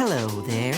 Hello there.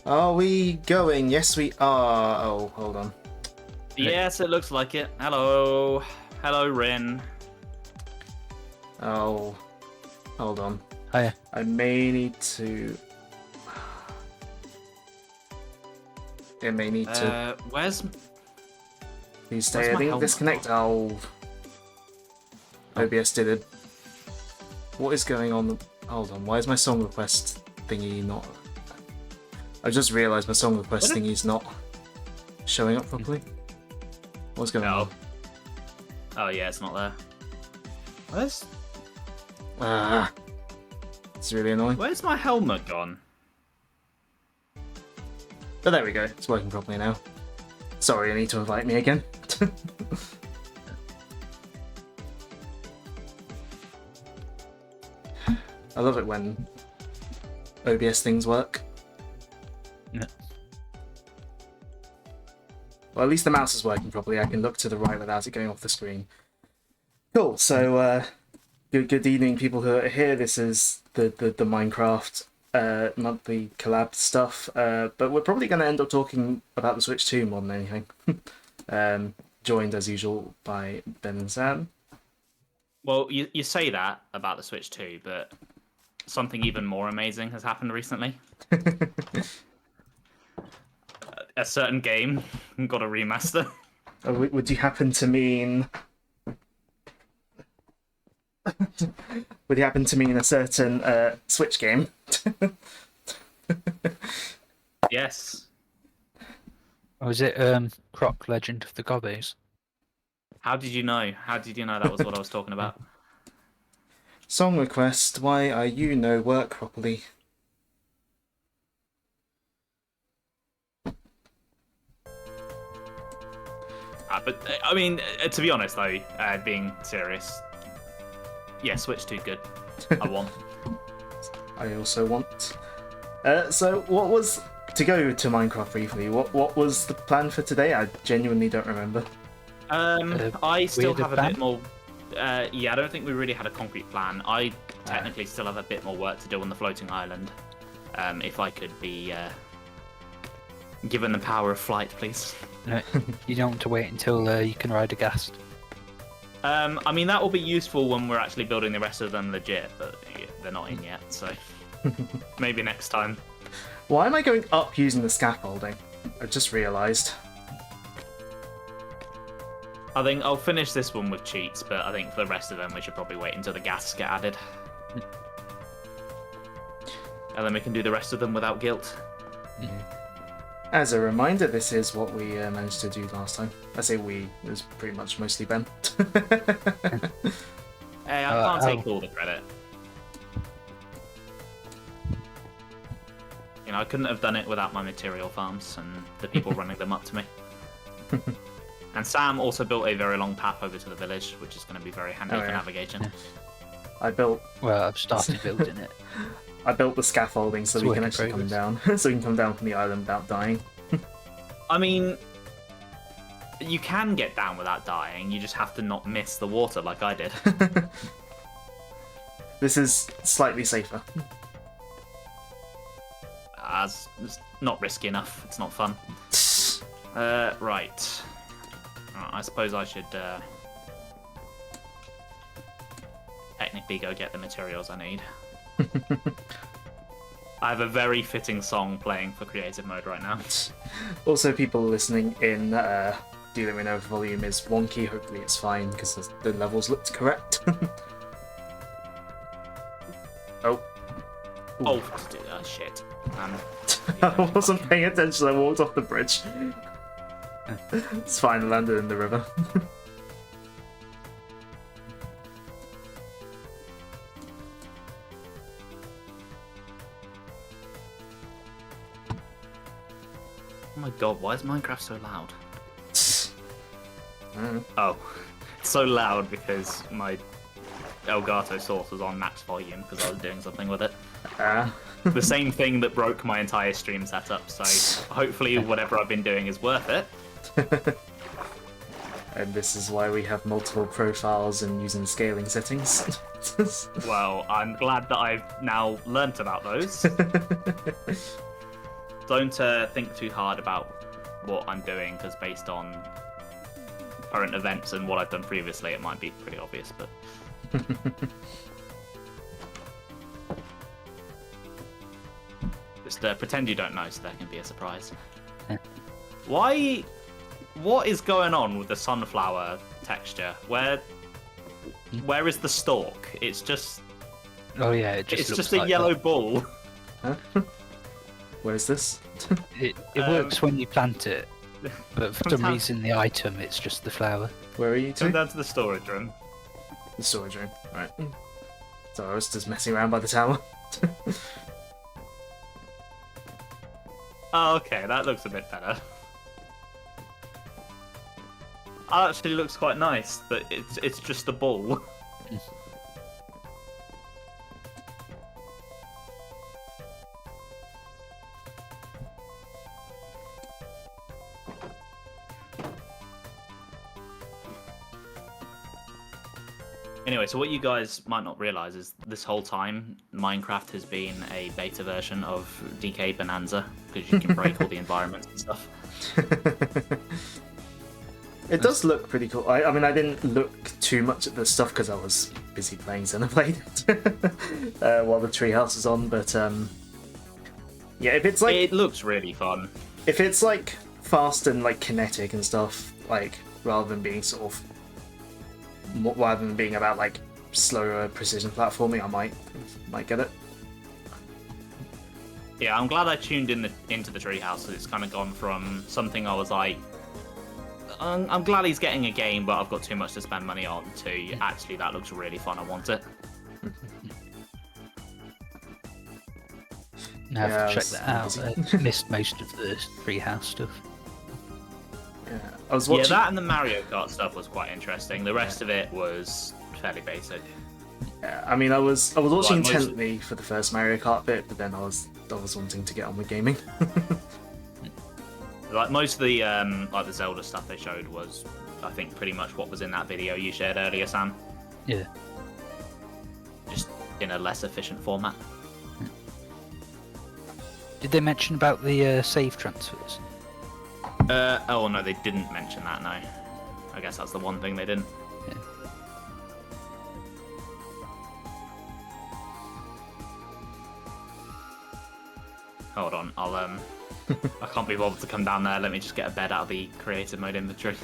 Are we going? Yes, we are. Oh, hold on. Yes, it looks like it. Hello. Hello, Rin. Oh, hold on. Hiya. I may need to... It may need to... Where's... Please stay. where's I my think helmet? disconnect. Oh. OBS did it. What is going on? Hold on. Why is my song request thingy not... I just realised my song request thingy's not showing up properly. What's going on? Oh, yeah, it's not there. Where's... Ah. It's really annoying. Where's my helmet gone? But there we go. It's working properly now. Sorry, I need to invite me again. I love it when OBS things work. Yeah. Well, at least the mouse is working properly. I can look to the right without it going off the screen. Cool. So, good evening, people who are here. This is the Minecraft monthly collab stuff. But we're probably going to end up talking about the Switch 2 more than anything. Joined as usual by Ben and Sam. Well, you say that about the Switch 2, but something even more amazing has happened recently. A certain game got a remaster. Would you happen to mean? Would you happen to mean a certain Switch game? Yes. Was it Croc Legend of the Gobbies? How did you know? How did you know that was what I was talking about? Song request. Why are you no work properly? But I mean, to be honest though, being serious, yeah, Switch 2 good. I want. I also want. So, what was to go to Minecraft briefly? What was the plan for today? I genuinely don't remember. I still have a plan? bit more. Yeah, I don't think we really had a concrete plan. I technically still have a bit more work to do on the floating island. If I could be given the power of flight, please. No, you don't want to wait until you can ride a ghast. I mean, that will be useful when we're actually building the rest of them legit, but they're not in yet, so maybe next time. Why am I going up using the scaffolding? I just realised. I think I'll finish this one with cheats, but I think for the rest of them we should probably wait until the gas get added. And then we can do the rest of them without guilt. As a reminder, this is what we managed to do last time. I say we, it was pretty much mostly Ben. Hey, I can't take all the credit. You know, I couldn't have done it without my material farms and the people running them up to me. And Sam also built a very long path over to the village, which is going to be very handy for navigation. I built. Well, I've started building it. I built the scaffolding so It's we can work in actually come progress. down, so we can come down from the island without dying. I mean, you can get down without dying. You just have to not miss the water like I did. This is slightly safer. As it's not risky enough. It's not fun. Right. I suppose I should technically go get the materials I need. I have a very fitting song playing for creative mode right now. Also, people listening in, do let me know if volume is wonky. Hopefully it's fine, because the levels looked correct. Oh. Oh, shit. I wasn't paying attention, I walked off the bridge. It's fine, I landed in the river. Oh my god, why is Minecraft so loud? Mm. Oh, it's so loud because my Elgato source was on max volume because I was doing something with it. The same thing that broke my entire stream setup, so hopefully whatever I've been doing is worth it. And this is why we have multiple profiles and using scaling settings. Well, I'm glad that I've now learnt about those. Don't think too hard about what I'm doing, because based on current events and what I've done previously, it might be pretty obvious, but... Just pretend you don't know, so there can be a surprise. Why... What is going on with the sunflower texture? Where is the stalk? It's just... Oh yeah, it just it's looks just a like yellow that. ball. Huh? Where is this? It works when you plant it, but for Come some down. reason the item it's just the flower. Where are you Come two? down to the storage room. The storage room. Right. So I was just messing around by the tower. Oh, okay, that looks a bit better. actually looks quite nice, but it's just a ball. Anyway, so what you guys might not realize is this whole time, Minecraft has been a beta version of DK Bonanza, because you can break all the environments and stuff. It does look pretty cool. I mean, I didn't look too much at the stuff because I was busy playing Xenoblade while the treehouse is on, but yeah, if it's like... It looks really fun. If it's like fast and like kinetic and stuff, like rather than being sort of... rather than being about like slower precision platforming, I might get it. Yeah, I'm glad I tuned into the treehouse. It's kind of gone from something I was like, I'm glad he's getting a game, but I've got too much to spend money on, to actually that looks really fun. I want it. I have to check that out. I missed most of the treehouse stuff. Yeah, I was watching... Yeah, that and the Mario Kart stuff was quite interesting. The rest of it was fairly basic. Yeah, I mean, I was watching intently for the first Mario Kart bit, but then I was wanting to get on with gaming. Like most of the like the Zelda stuff they showed was, I think, pretty much what was in that video you shared earlier, Sam. Yeah. Just in a less efficient format. Did they mention about the save transfers? Oh no, they didn't mention that. No, I guess that's the one thing they didn't. Yeah. Hold on, I'll I can't be bothered to come down there. Let me just get a bed out of the creative mode inventory.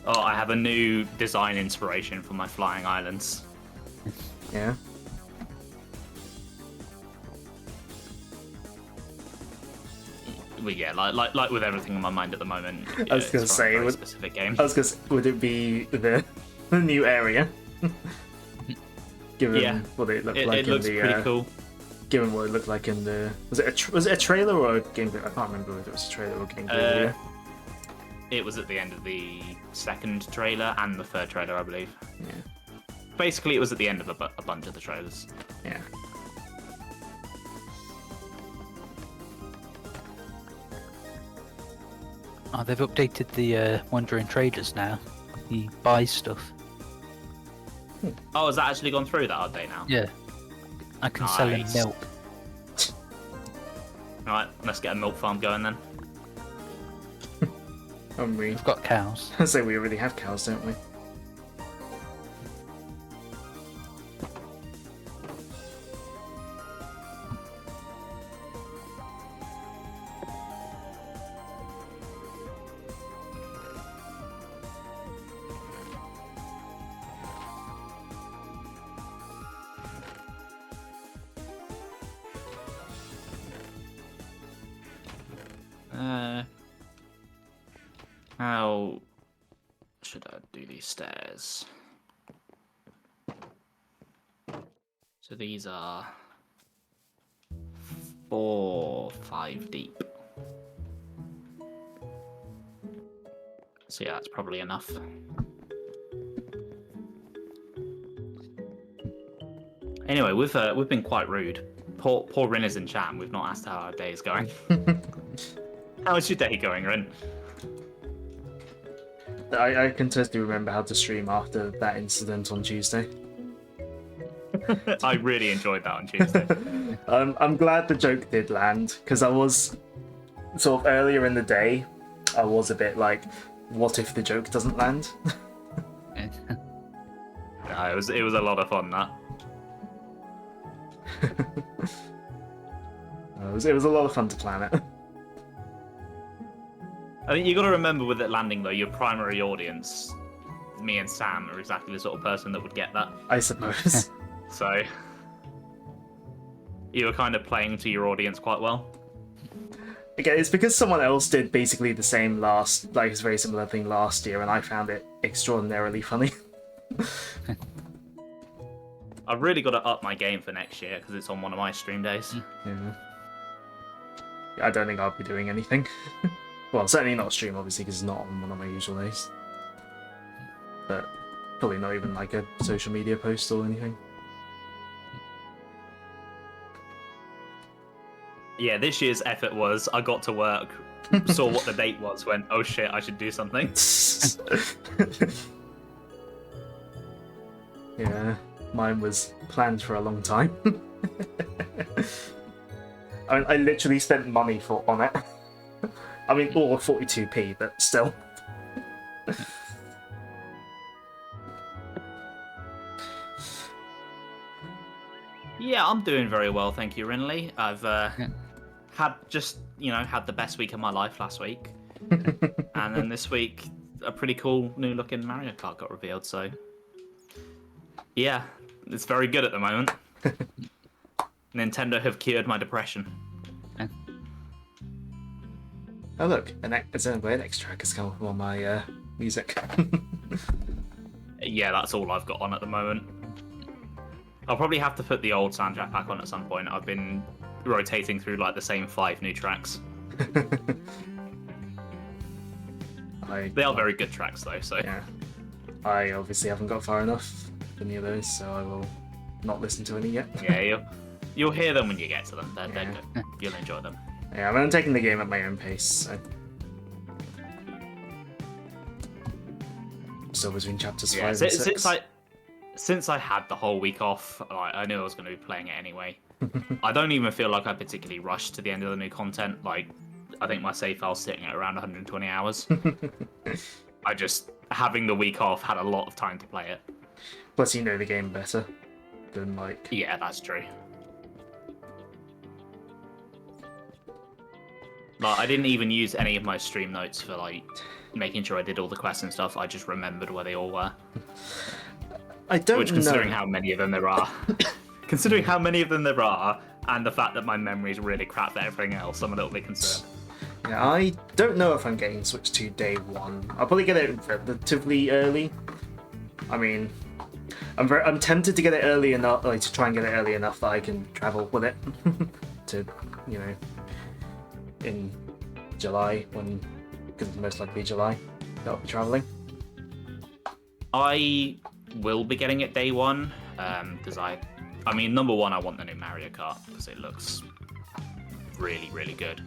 Oh, I have a new design inspiration for my flying islands. Yeah. Well, yeah, like with everything in my mind at the moment. I was gonna it's say, from a very specific game. I was gonna say, would it be the new area? Given what it looked like it looks in the, pretty cool. Given what it looked like in the, was it a trailer or a gameplay? I can't remember if it was a trailer or gameplay video. It was at the end of the second trailer and the third trailer, I believe. Yeah. Basically, it was at the end of a bunch of the trailers. Yeah. Oh, they've updated the Wandering Traders now. You buy stuff. Oh, has that actually gone through that update now? Yeah. I can sell him Nice. milk. Alright, let's get a milk farm going then. We've got cows. I say we already have cows, don't we? How should I do these stairs? So these are 5 deep. So yeah, that's probably enough. Anyway, we've been quite rude. Poor Rin is in chat. We've not asked how our day is going. How is your day going, Rin? I can totally remember how to stream after that incident on Tuesday. I really enjoyed that on Tuesday. I'm glad the joke did land, because I was sort of earlier in the day, I was a bit like, what if the joke doesn't land? Yeah, it was a lot of fun, that. It was a lot of fun to plan it. I think you got to remember with it landing though, your primary audience, me and Sam, are exactly the sort of person that would get that. I suppose. So you were kind of playing to your audience quite well. Again, it's because someone else did basically the same it's a very similar thing last year, and I found it extraordinarily funny. I've really got to up my game for next year because it's on one of my stream days. Yeah. I don't think I'll be doing anything. Well, certainly not stream, obviously, because it's not on one of my usual days. But probably not even like a social media post or anything. Yeah, this year's effort was I got to work, saw what the date was, went, oh shit, I should do something. Yeah, mine was planned for a long time. I literally spent money on it. I mean, all 42p, but still. Yeah, I'm doing very well, thank you, Rinley. I've had the best week of my life last week, and then this week a pretty cool new looking Mario Kart got revealed. So yeah, it's very good at the moment. Nintendo have cured my depression. Oh look, an X track has come up on my music. Yeah, that's all I've got on at the moment. I'll probably have to put the old soundtrack back on at some point. I've been rotating through like the same 5 new tracks. They are very good tracks though, so yeah. I obviously haven't got far enough for any of those, so I will not listen to any yet. Yeah, you'll hear them when you get to them. They're good. You'll enjoy them. Yeah, I mean, I'm taking the game at my own pace, so... Still between chapters 5 and 6. Since I had the whole week off, I knew I was going to be playing it anyway. I don't even feel like I particularly rushed to the end of the new content. Like, I think my save file's sitting at around 120 hours. I just, having the week off, had a lot of time to play it. Plus, you know the game better than, like... Yeah, that's true. Like, I didn't even use any of my stream notes for, like, making sure I did all the quests and stuff. I just remembered where they all were. I don't know. Which, considering how many of them there are... Considering how many of them there are, and the fact that my memory is really crap for everything else, I'm a little bit concerned. Yeah, I don't know if I'm getting Switch to day 1. I'll probably get it relatively early. I mean, I'm tempted to get it early enough, like to try and get it early enough that I can travel with it to, you know, in July because it's most likely July that I'll be traveling. I will be getting it day 1 because I mean, number 1, I want the new Mario Kart because it looks really, really good.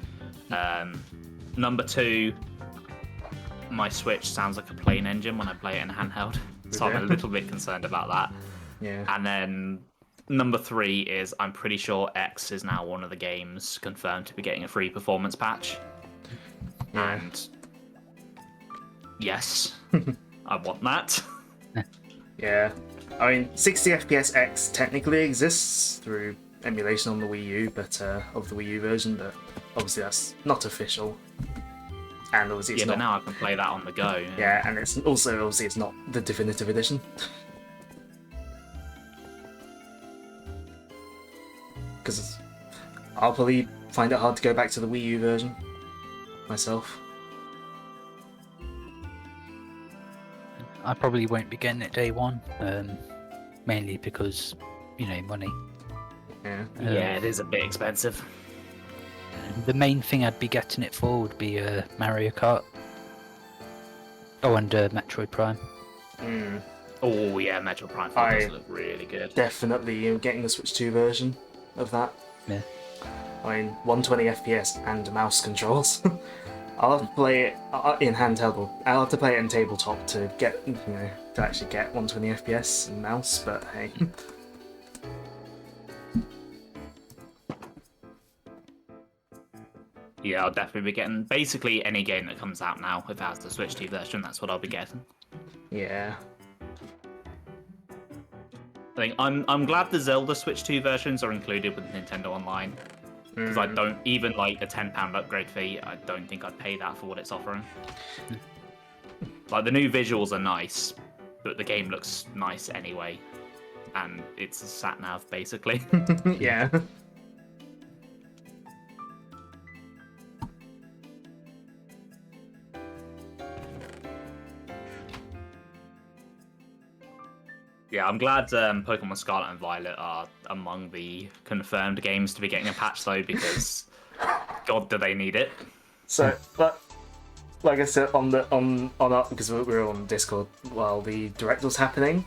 Number 2, my Switch sounds like a plane engine when I play it in handheld, so I'm a little bit concerned about that. Yeah. And then number 3 is I'm pretty sure X is now one of the games confirmed to be getting a free performance patch. Yeah. And yes, I want that. Yeah. I mean, 60 FPS X technically exists through emulation on the Wii U, but of the Wii U version, but obviously that's not official. And obviously it's but not. now I can play that on the go. Yeah, and it's also obviously it's not the definitive edition. Because I'll probably find it hard to go back to the Wii U version myself. I probably won't be getting it day 1, mainly because, you know, money. Yeah. Yeah, it is a bit expensive. The main thing I'd be getting it for would be Mario Kart. Oh, and Metroid Prime. Mm. Oh yeah, Metro Prime 4 does look really good. Definitely getting the Switch 2 version of that. Yeah. I mean, 120 FPS and mouse controls. I'll have to play it in handheld. I'll have to play it in tabletop to get, you know, to actually get 120 FPS and mouse. But hey. Yeah, I'll definitely be getting basically any game that comes out now. If it has the Switch 2 version, that's what I'll be getting. Yeah. I think I'm glad the Zelda Switch 2 versions are included with Nintendo Online. Because I don't, even like a £10 upgrade fee, I don't think I'd pay that for what it's offering. Like, the new visuals are nice, but the game looks nice anyway. And it's a sat-nav, basically. Yeah. Yeah, I'm glad Pokemon Scarlet and Violet are among the confirmed games to be getting a patch though, because God, do they need it? So, but like I said on our, because we were on Discord while the direct was happening,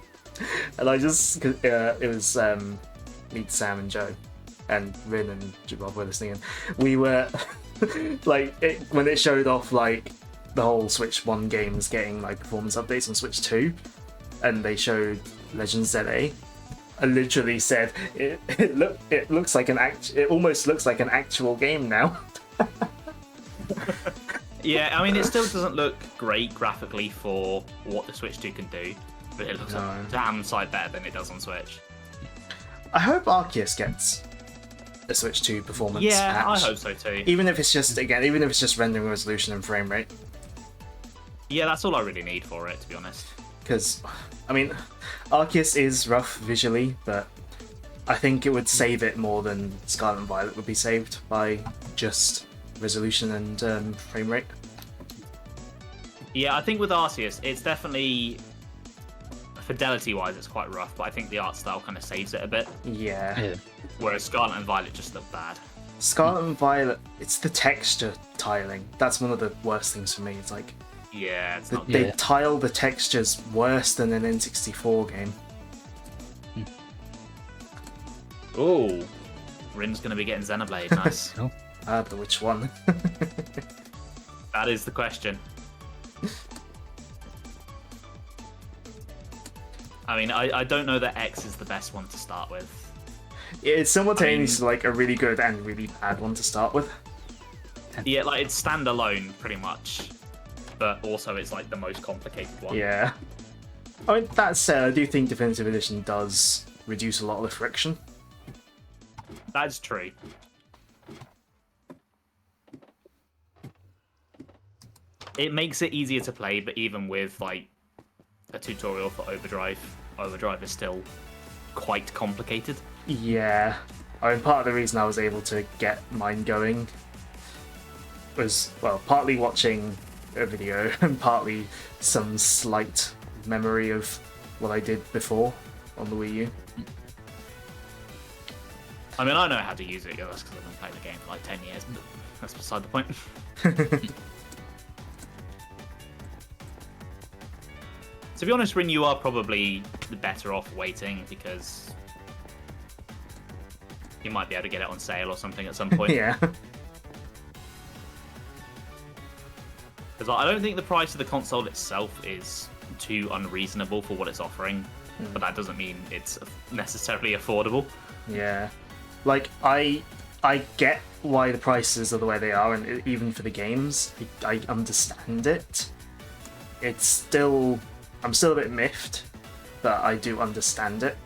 and I just it was me, Sam, and Joe, and Rin and Jabab were listening, and we were like when it showed off like the whole Switch 1 games getting like performance updates on Switch 2, and they showed Legends ZA. I literally said it looks like it almost looks like an actual game now. Yeah, I mean, it still doesn't look great graphically for what the Switch 2 can do, but it looks a damn sight better than it does on Switch. I hope Arceus gets a Switch 2 performance patch. I hope so too. Even if it's just rendering resolution and frame rate. Yeah, that's all I really need for it, to be honest. Because, I mean, Arceus is rough visually, but I think it would save it more than Scarlet and Violet would be saved by just resolution and frame rate. Yeah, I think with Arceus, it's definitely fidelity-wise, it's quite rough, but I think the art style kind of saves it a bit. Yeah. Whereas Scarlet and Violet just look bad. Scarlet and Violet, it's the texture tiling. That's one of the worst things for me. It's like, yeah, it's not they tile the textures worse than an N64 game. Ooh, Rin's gonna be getting Xenoblade. Nice. But which one? That is the question. I mean, I don't know that X is the best one to start with. It's simultaneously like a really good and really bad one to start with. Yeah, like it's standalone pretty much, but also it's like the most complicated one. Yeah. I mean, that said, I do think Definitive Edition does reduce a lot of the friction. That's true. It makes it easier to play, but even with like a tutorial for Overdrive is still quite complicated. Yeah. I mean, part of the reason I was able to get mine going was, well, partly watching a video and partly some slight memory of what I did before on the Wii U. I mean, I know how to use it, that's because I've been playing the game for like 10 years, but that's beside the point. To be honest, Rin, you are probably better off waiting because you might be able to get it on sale or something at some point. Yeah. Because I don't think the price of the console itself is too unreasonable for what it's offering, but that doesn't mean it's necessarily affordable. Yeah. Like, I get why the prices are the way they are, and even for the games, I understand it. It's still... I'm still a bit miffed, but I do understand it.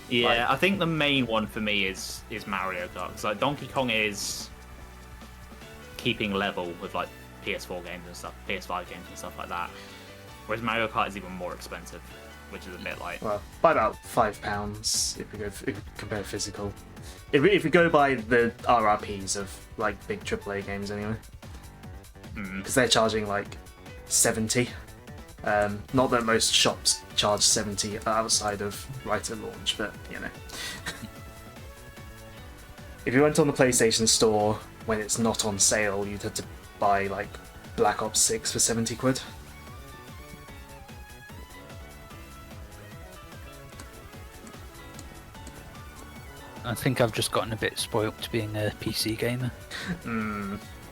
Yeah, Like, I think the main one for me is Mario Kart. Because like Donkey Kong is keeping level with like PS4 games and stuff, PS5 games and stuff like that. Whereas Mario Kart is even more expensive, which is a bit like... Well, by about £5 if you compare physical. If we go by the RRPs of like big AAA games anyway. Because they're charging like 70. Not that most shops charge 70 outside of right at launch, but you know. If you went on the PlayStation Store when it's not on sale, you'd have to buy like Black Ops 6 for 70 quid. I think I've just gotten a bit spoilt to being a PC gamer.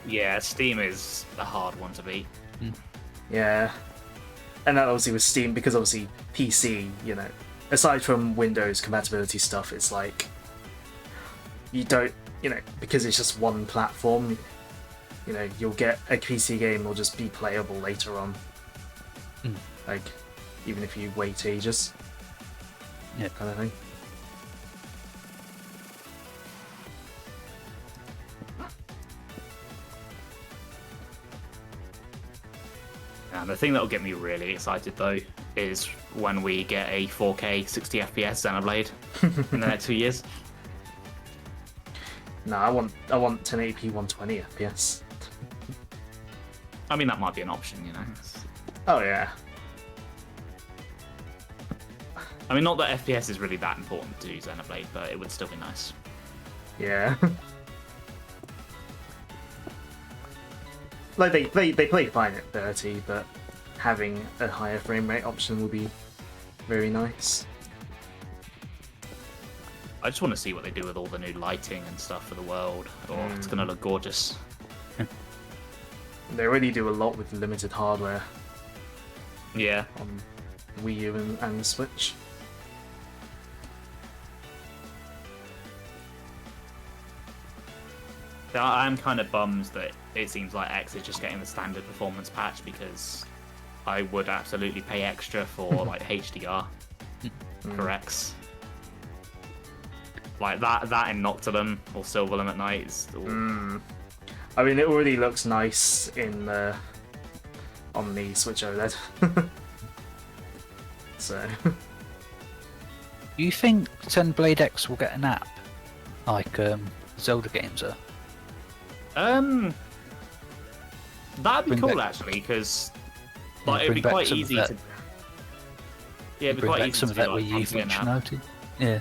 Yeah, Steam is a hard one to beat. Yeah. And that obviously with Steam, because obviously PC, you know, aside from Windows compatibility stuff, it's like, you don't, you know, because it's just one platform, you know, you'll get a PC game will just be playable later on. Like, even if you wait ages. Yeah. Kind of thing. And the thing that will get me really excited though is when we get a 4K 60 FPS Xenoblade in the next few years. No, I want 1080p 120 FPS. I mean, that might be an option, you know. Oh yeah. I mean, not that FPS is really that important to Xenoblade, but it would still be nice. Yeah. Like they play fine at 30, but having a higher frame rate option would be very nice. I just want to see what they do with all the new lighting and stuff for the world. Oh, it's gonna look gorgeous. They already do a lot with limited hardware Yeah. on Wii U and Switch. I'm kind of bummed that it seems like X is just getting the standard performance patch, because I would absolutely pay extra for like HDR for X. Like that in Noctilum or Silverlim at night is all... I mean, it already looks nice in on the Switch OLED. So. Do you think Xenoblade X will get an app like Zelda games are? That'd be Bring cool back- actually, because Yeah, like it'd bring be back quite some of easy that- to. Yeah, it'd be Bring quite back easy some to of do, that like, Wii U punching in and out. functionality. Yeah.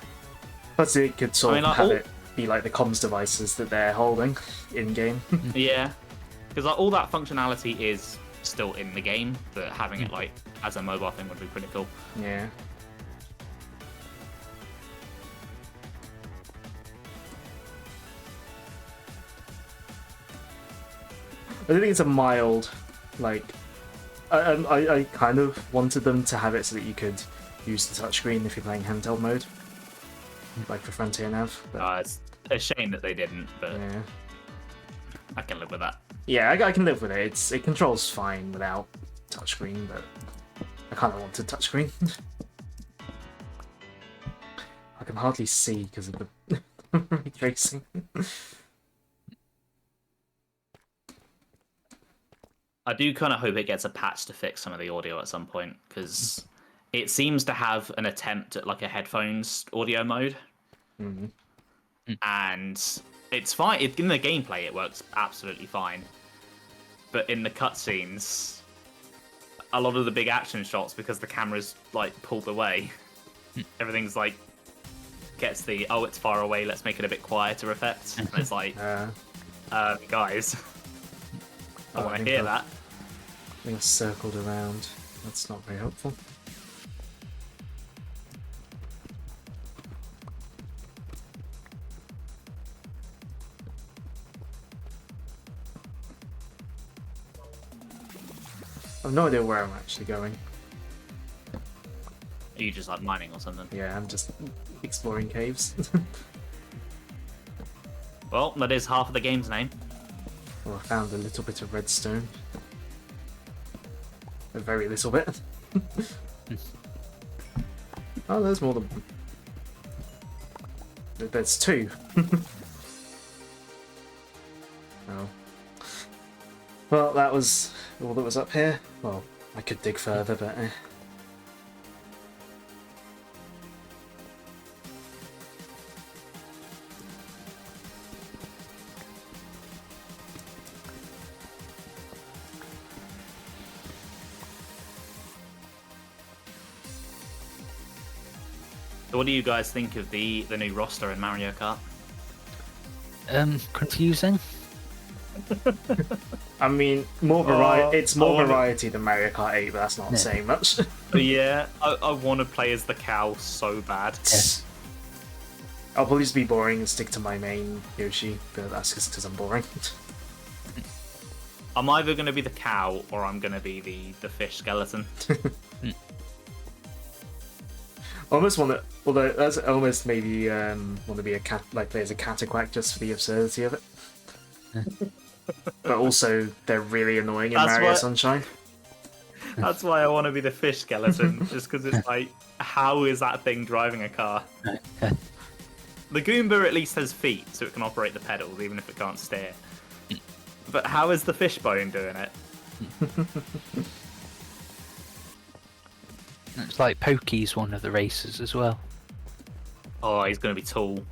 Plus, it could sort I mean, of like, have all- it be like the comms devices that they're holding in game. Yeah, because like, all that functionality is still in the game, but having it like as a mobile thing would be pretty cool. Yeah. I think it's a mild, like, I kind of wanted them to have it so that you could use the touchscreen if you're playing handheld mode, like for Frontier Nav. But, It's a shame that they didn't, but yeah, I can live with that. yeah, I can live with it. It controls fine without touchscreen, but I kind of wanted touchscreen. I can hardly see because of the ray tracing. I do kind of hope it gets a patch to fix some of the audio at some point, because it seems to have an attempt at like a headphones audio mode, and it's fine. In the gameplay, it works absolutely fine, but in the cutscenes, a lot of the big action shots, because the camera's like pulled away, everything's like gets the it's far away, let's make it a bit quieter effect, and it's like, guys. I want to hear that. I think I've circled around. That's not very helpful. I've no idea where I'm actually going. Are you just like mining or something? Yeah, I'm just exploring caves. Well, that is half of the game's name. Well, I found a little bit of redstone. A very little bit. Oh, there's more than one. There's two. Oh. Well, that was all that was up here. Well, I could dig further, but So what do you guys think of the new roster in Mario Kart? Confusing. I mean, more variety. It's more wonder- variety than Mario Kart 8, but that's not Yeah. saying much. But yeah, I want to play as the cow so bad. I'll probably just be boring and stick to my main Yoshi, but that's just because I'm boring. I'm either going to be the cow or I'm going to be the fish skeleton. I almost want to, although that's almost maybe want to be a cat, like play as a cataquack just for the absurdity of it. But also, they're really annoying in That's Mario what- Sunshine. That's why I want to be the fish skeleton, just because it's like, how is that thing driving a car? The Goomba at least has feet, so it can operate the pedals, even if it can't steer. But how is the fishbone doing it? It's like Pokey's one of the races as well. Oh, he's going to be tall.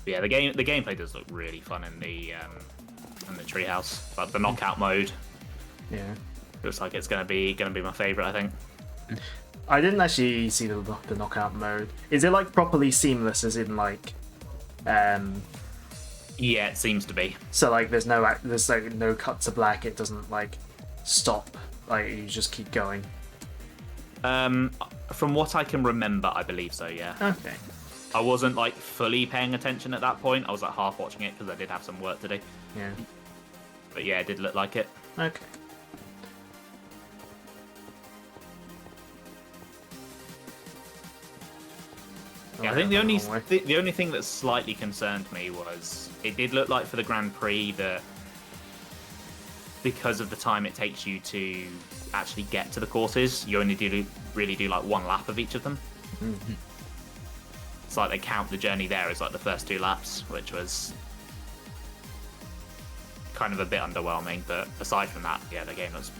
But yeah, the gameplay does look really fun in the in the treehouse. But the knockout mode Yeah. looks like it's gonna be my favorite, I think. I didn't actually see the knockout mode. Is it like properly seamless? As in like, Yeah, it seems to be. so like there's like no cut to black. It doesn't like stop. Like you just keep going. From what I can remember, I believe so. Yeah. Okay. I wasn't like fully paying attention at that point. I was like half watching it because I did have some work to do. Yeah. But yeah, it did look like it. Okay. Yeah, I think the only thing that slightly concerned me was it did look like for the Grand Prix that because of the time it takes you to actually get to the courses, you only really do like one lap of each of them. Mm-hmm. It's like they count the journey there as like the first 2 laps, which was kind of a bit underwhelming. But aside from that, yeah, the game looks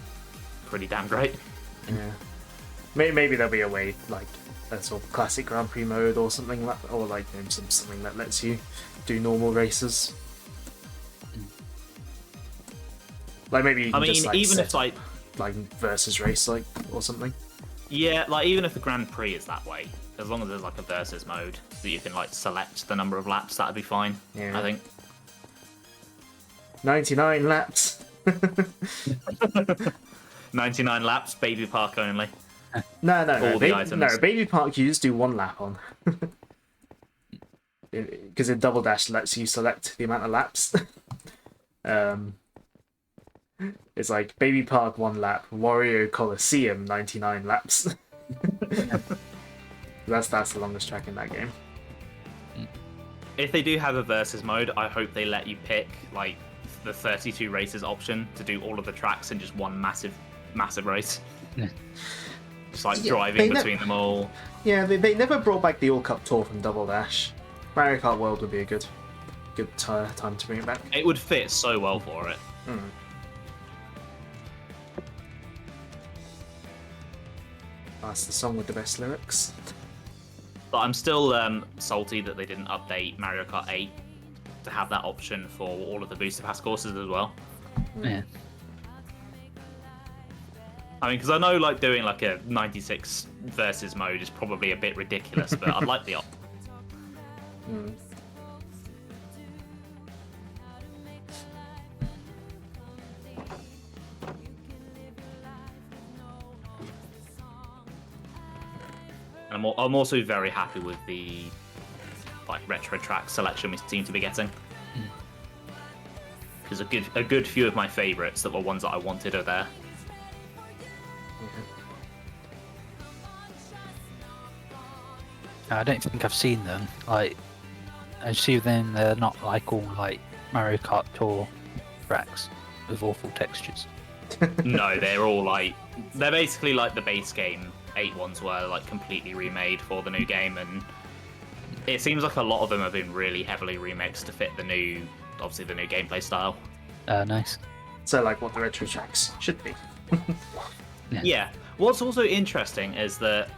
pretty damn great. Yeah. Maybe there'll be a way like a sort of classic Grand Prix mode or something like, or like something that lets you do normal races. Like maybe you can just, like, even if like versus race like or something. Yeah, like even if the Grand Prix is that way, as long as there's like a versus mode that you can like select the number of laps, that'd be fine. Yeah. I think. 99 laps. 99 laps, baby park only. No. All the items. No, Baby Park you just do 1 lap on. Because in Double Dash lets you select the amount of laps. It's like Baby Park 1 lap, Wario Coliseum 99 laps. that's the longest track in that game. If they do have a versus mode, I hope they let you pick like the 32 races option to do all of the tracks in just one massive race. Just like driving between them all. Yeah, they never brought back the All Cup Tour from Double Dash. Mario Kart World would be a good time to bring it back. It would fit so well for it. That's the song with the best lyrics. But I'm still salty that they didn't update Mario Kart 8 to have that option for all of the booster pass courses as well. Yeah. I mean, because I know like doing like a 96 versus mode is probably a bit ridiculous, but I'd like the option. And I'm also very happy with the like retro track selection we seem to be getting. Because a good few of my favourites that were ones that I wanted are there. I don't think I've seen them. Like, I see them. They're not like all like Mario Kart Tour tracks with awful textures. No, they're basically like the base game. 8 ones were like completely remade for the new game, and it seems like a lot of them have been really heavily remixed to fit the new gameplay style. Nice. So like what the retro tracks should be. Yeah. What's also interesting is that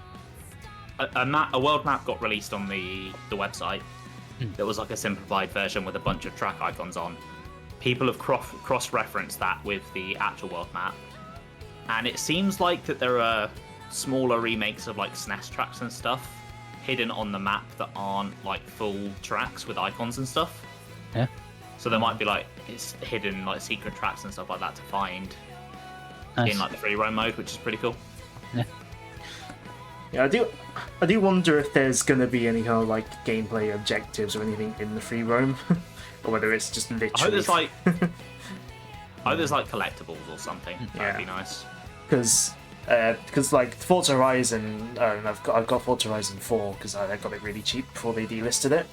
a world map got released on the website. There was like a simplified version with a bunch of track icons on. People have cross-referenced that with the actual world map, and it seems like that there are smaller remakes of like SNES tracks and stuff hidden on the map that aren't like full tracks with icons and stuff. Yeah. So there might be like it's hidden like secret tracks and stuff like that to find Nice. in like the free roam mode, which is pretty cool. Yeah. Yeah, I do wonder if there's gonna be any kind of like gameplay objectives or anything in the free roam, or whether it's just literally. I hope there's like collectibles or something. That'd be nice. Because like Forza Horizon, I've got Forza Horizon 4 because I got it really cheap before they delisted it,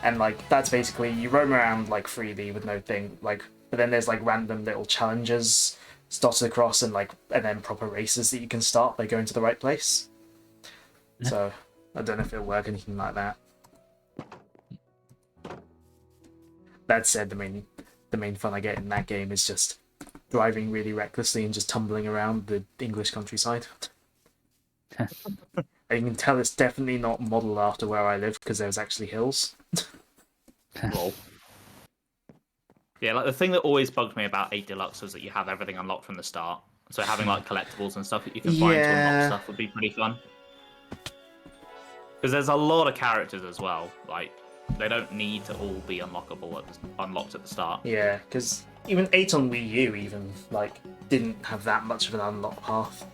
and like that's basically you roam around like freely with no thing like, but then there's like random little challenges dotted across and then proper races that you can start by going to the right place. Yeah. So I don't know if it'll work anything like that. That said, the main fun I get in that game is just driving really recklessly and just tumbling around the English countryside. And you can tell it's definitely not modelled after where I live because there's actually hills. Lol. Yeah, like the thing that always bugged me about 8 Deluxe was that you have everything unlocked from the start. So having like collectibles and stuff that you can find to unlock stuff would be pretty fun. Because there's a lot of characters as well. Like they don't need to all be unlocked at the start. Yeah, because even 8 on Wii U even like didn't have that much of an unlock path.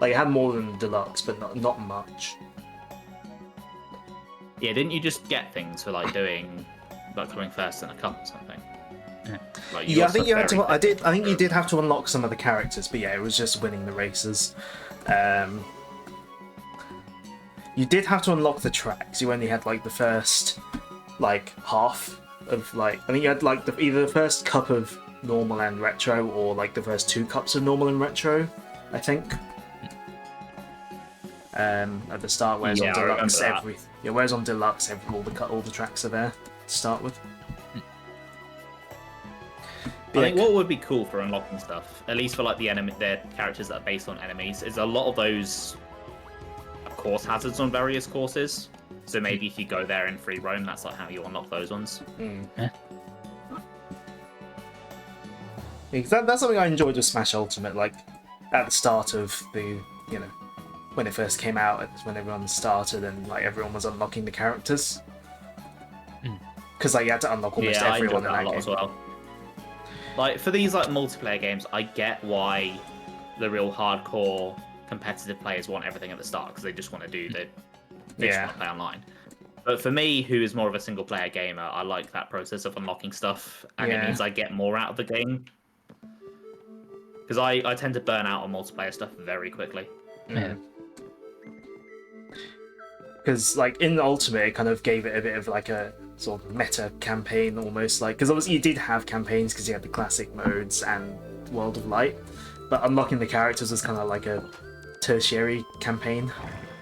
Like it had more than Deluxe, but not much. Yeah, didn't you just get things for like doing like coming first in a cup or something? Like, Yeah, I think you had to. I think you did have to unlock some of the characters, but yeah, it was just winning the races. You did have to unlock the tracks. You only had like the first like half of like. I think you had like either the first cup of normal and retro, or like the first 2 cups of normal and retro. I think. At the start, whereas on Deluxe, whereas on Deluxe, all the tracks are there to start with. I think what would be cool for unlocking stuff, at least for like the characters that are based on enemies, is a lot of those course hazards on various courses. So maybe if you go there in free roam, that's like how you unlock those ones. Yeah. Because that's something I enjoyed with Smash Ultimate. Like at the start of the, when it first came out, when everyone started and like everyone was unlocking the characters. Because like you had to unlock almost everyone in that game. As well. Like for these like multiplayer games, I get why the real hardcore competitive players want everything at the start because they just want to do the play online. But for me, who is more of a single player gamer, I like that process of unlocking stuff, and it means I get more out of the game. Because I tend to burn out on multiplayer stuff very quickly. Yeah. Because like in Ultimate, it kind of gave it a bit of like a sort of meta campaign almost, like because obviously you did have campaigns because you had the classic modes and World of Light, but unlocking the characters was kind of like a tertiary campaign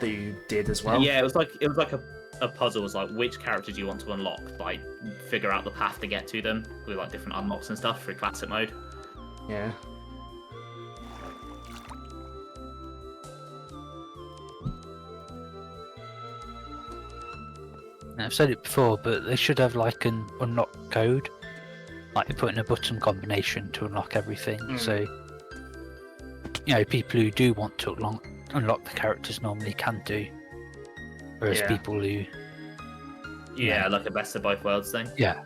that you did as well. Yeah, it was like a puzzle. It was like which characters do you want to unlock, like figure out the path to get to them with like different unlocks and stuff through classic mode. Yeah. I've said it before, but they should have like an unlock code, like putting a button combination to unlock everything. So, people who do want to unlock the characters normally can do, whereas people who, like a best of both worlds thing. Yeah.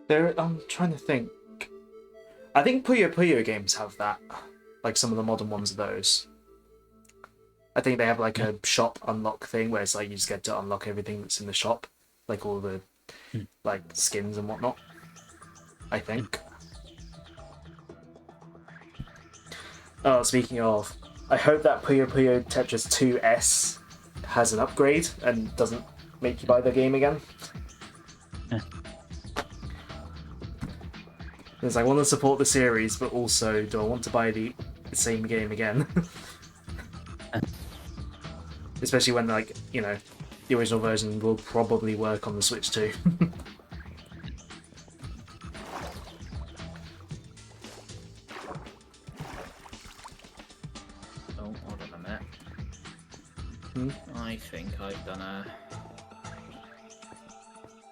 I'm trying to think. I think Puyo Puyo games have that, like some of the modern ones of those. I think they have like a shop unlock thing where it's like you just get to unlock everything that's in the shop, like all the like skins and whatnot. I think. Oh, speaking of, I hope that Puyo Puyo Tetris 2S has an upgrade and doesn't make you buy the game again. Because I want to support the series, but also do I want to buy the same game again? Especially when, like, the original version will probably work on the Switch too. Oh, hold on a minute. I think I've done a...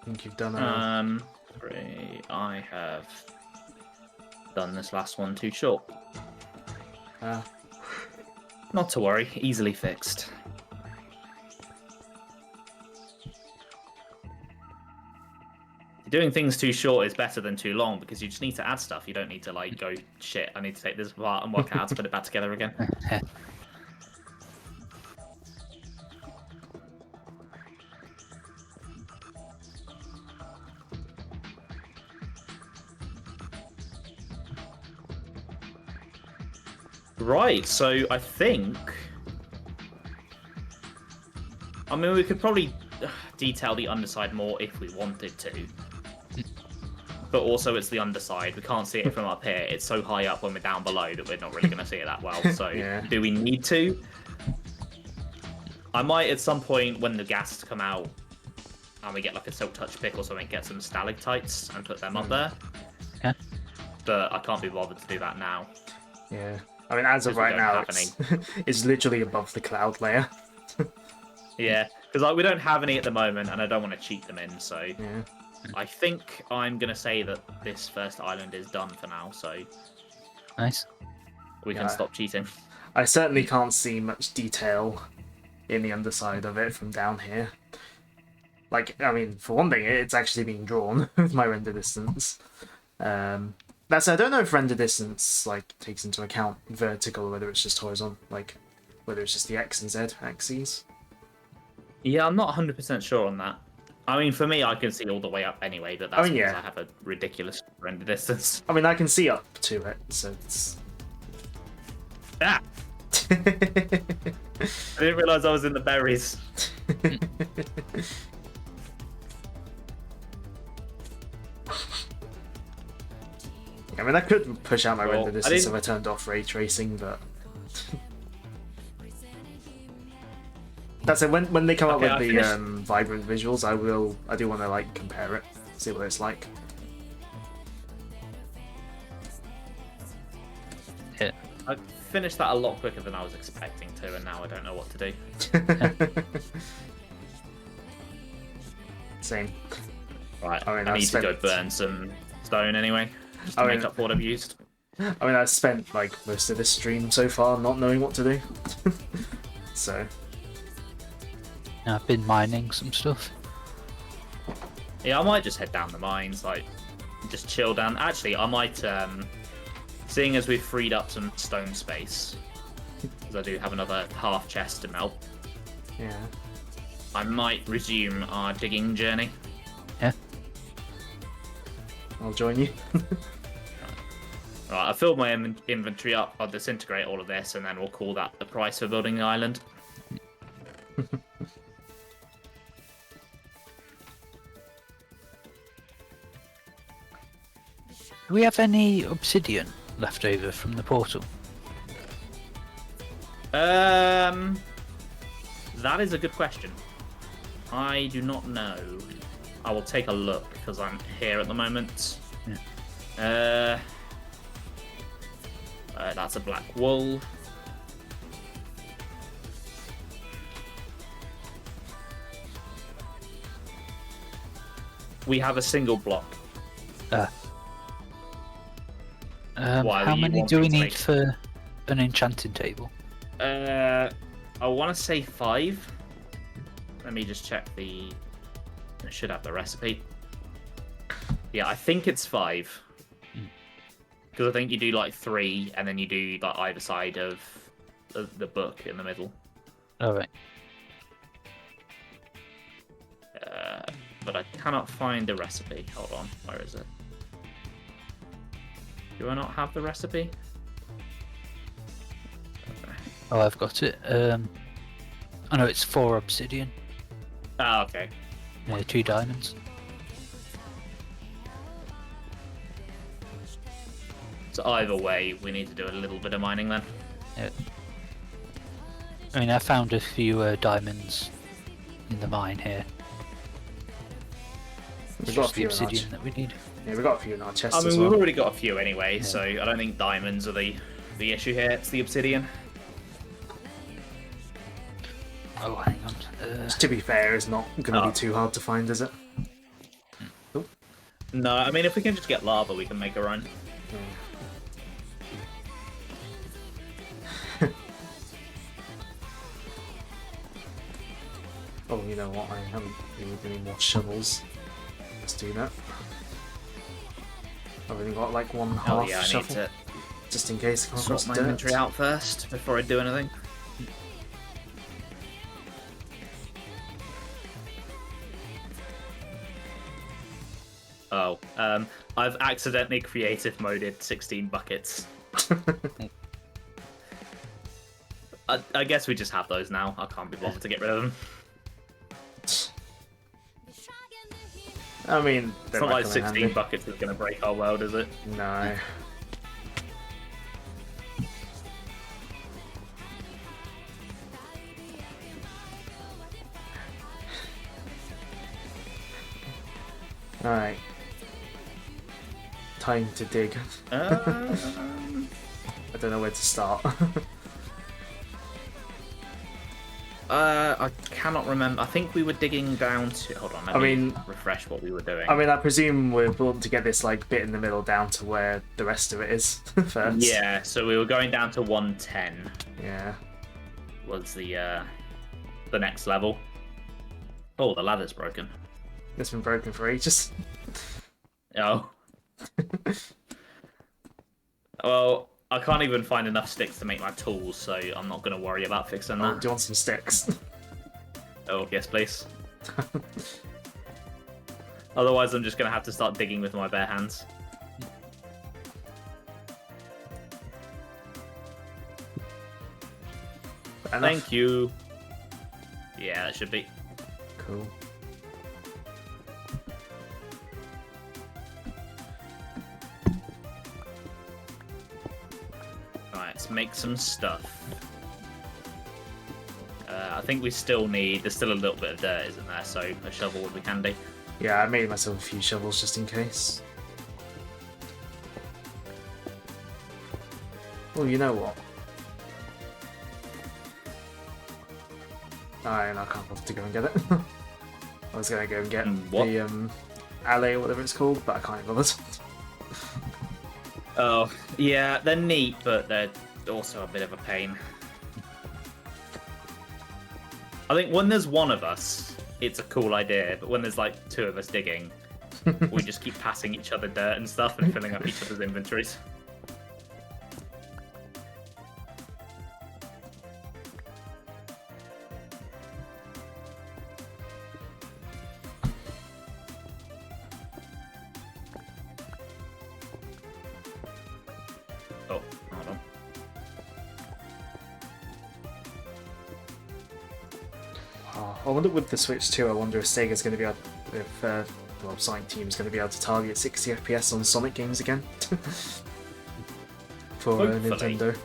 I think you've done a... I have done this last one too short. Not to worry, easily fixed. Doing things too short is better than too long because you just need to add stuff. You don't need to like go, shit, I need to take this apart and work out how to put it back together again. Right, so I think... I mean, we could probably detail the underside more if we wanted to. But also it's the underside. We can't see it from up here. It's so high up when we're down below that we're not really going to see it that well. So do we need to? I might at some point when the ghasts come out and we get like a silk touch pick or something, get some stalactites and put them up there. Yeah. But I can't be bothered to do that now. Yeah. I mean, as of right now, it's literally above the cloud layer. Yeah. Because we don't have any at the moment, and I don't want to cheat them in. So Yeah. I think I'm gonna say that this first island is done for now. So Nice. we can Yeah. stop cheating. I certainly can't see much detail in the underside of it from down here. Like, I mean, for one thing, it's actually being drawn with my render distance. That's I don't know if render distance like takes into account vertical, or whether it's just horizontal, like whether it's just the X and Z axes. Yeah, I'm not 100% sure on that. I mean, for me, I can see all the way up anyway, but that's mean, because yeah. I have a ridiculous render distance. I mean, I can see up to it, so it's. Ah! I didn't realise I was in the berries. I mean, I could push out my Well, render I distance if didn't- I turned off ray tracing, but. That's it. When they come up Okay, with I the finished- vibrant visuals, I do want to like compare it, see what it's like. Yeah. I finished that a lot quicker than I was expecting to, and now I don't know what to do. Same. Right, I mean, I I've need to go spent- burn some stone anyway, just to I make mean- up for what I've used. I mean, I've spent like most of this stream so far not knowing what to do. So Now I've been mining some stuff. Yeah, I might just head down the mines, like, just chill down. Actually, I might, seeing as we've freed up some stone space, because I do have another half chest to melt, yeah. I might resume our digging journey. Yeah. I'll join you. Right, I filled my inventory up, I'll disintegrate all of this, and then we'll call that the price for building the island. Do we have any obsidian left over from the portal? That is a good question. I do not know. I will take a look, because I'm here at the moment. That's a black wool. We have a single block. Why How are you many do wanting we to need make- for an enchanting table? I want to say 5. Let me just check the. I should have the recipe. Yeah, I think it's 5. Because I think you do like 3, and then you do like either side of the book in the middle. Alright. But I cannot find the recipe. Hold on, where is it? Do I not have the recipe? Oh, I've got it. I know it's 4 obsidian. Ah, okay. 2 diamonds. So either way, we need to do a little bit of mining then. Yeah. I mean, I found a few diamonds in the mine here. It's We've got a just the few in our obsidian that we need. Yeah, we've got a few in our chests I as mean, well. we've already got a few anyway, so I don't think diamonds are the issue here. It's the obsidian. Oh, hang on. To be fair, it's not going to Oh. be too hard to find, is it? No, I mean, if we can just get lava, we can make our own. Oh, you know what? I haven't need any more shovels. Let's do that. I've only got like one Oh half yeah, I need shovel, to just in case I come sort across my dirt. inventory out first before I do anything. Oh, I've accidentally creative moded 16 buckets. I guess we just have those now. I can't be bothered to get rid of them. I mean, It's not like 16 buckets is going to break our world, is it? No. Alright. Time to dig. I don't know where to start. I cannot remember. I think we were digging down to. Hold on, let me refresh what we were doing. I mean, I presume we're wanting to get this like bit in the middle down to where the rest of it is first. Yeah, so we were going down to 110. Yeah. Was the next level. Oh, the ladder's broken. It's been broken for ages. Oh. Well, I can't even find enough sticks to make my tools, so I'm not going to worry about fixing that. Do you want some sticks? Oh, yes, please. Otherwise, I'm just going to have to start digging with my bare hands. Thank you. Yeah, that should be. Cool. Right, let's make some stuff. I think we still need... There's still a little bit of dirt, isn't there? So a shovel would be handy. Yeah, I made myself a few shovels just in case. Well, you know what? I can't bother to go and get it. I was going to go and get the alley or whatever it's called, but I can't bother. Oh, yeah, they're neat, but they're also a bit of a pain. I think when there's one of us, it's a cool idea, but when there's like two of us digging, we just keep passing each other dirt and stuff and filling up each other's inventories. Oh, hold on. Oh, I wonder with the Switch 2, I wonder if Sega's going to be able, if well, Sonic Team is going to be able to target 60 FPS on Sonic games again for Nintendo.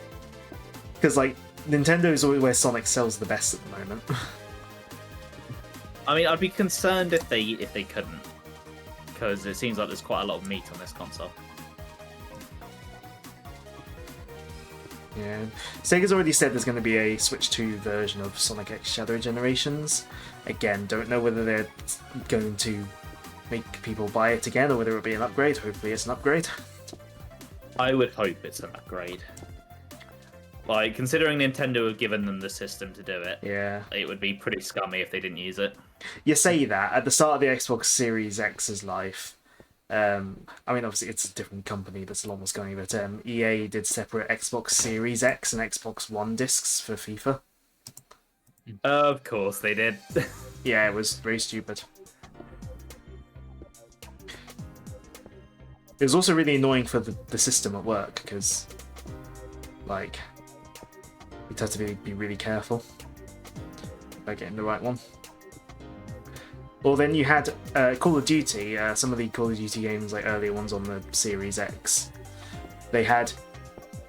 Because like Nintendo is always where Sonic sells the best at the moment. I mean, I'd be concerned if they couldn't, because it seems like there's quite a lot of meat on this console. Yeah, Sega's already said there's going to be a Switch 2 version of Sonic X Shadow Generations. Again, don't know whether they're going to make people buy it again or whether it'll be an upgrade. Hopefully it's an upgrade. I would hope it's an upgrade. Like, considering Nintendo have given them the system to do it, yeah, it would be pretty scummy if they didn't use it. You say that, at the start of the Xbox Series X's life, I mean, obviously it's a different company that's along what's going, but EA did separate Xbox Series X and Xbox One discs for FIFA. Of course they did. Yeah, it was very stupid. It was also really annoying for the system at work, because, like, you'd have to be really careful about getting the right one. Well, then you had Call of Duty, some of the Call of Duty games, like earlier ones on the Series X. They had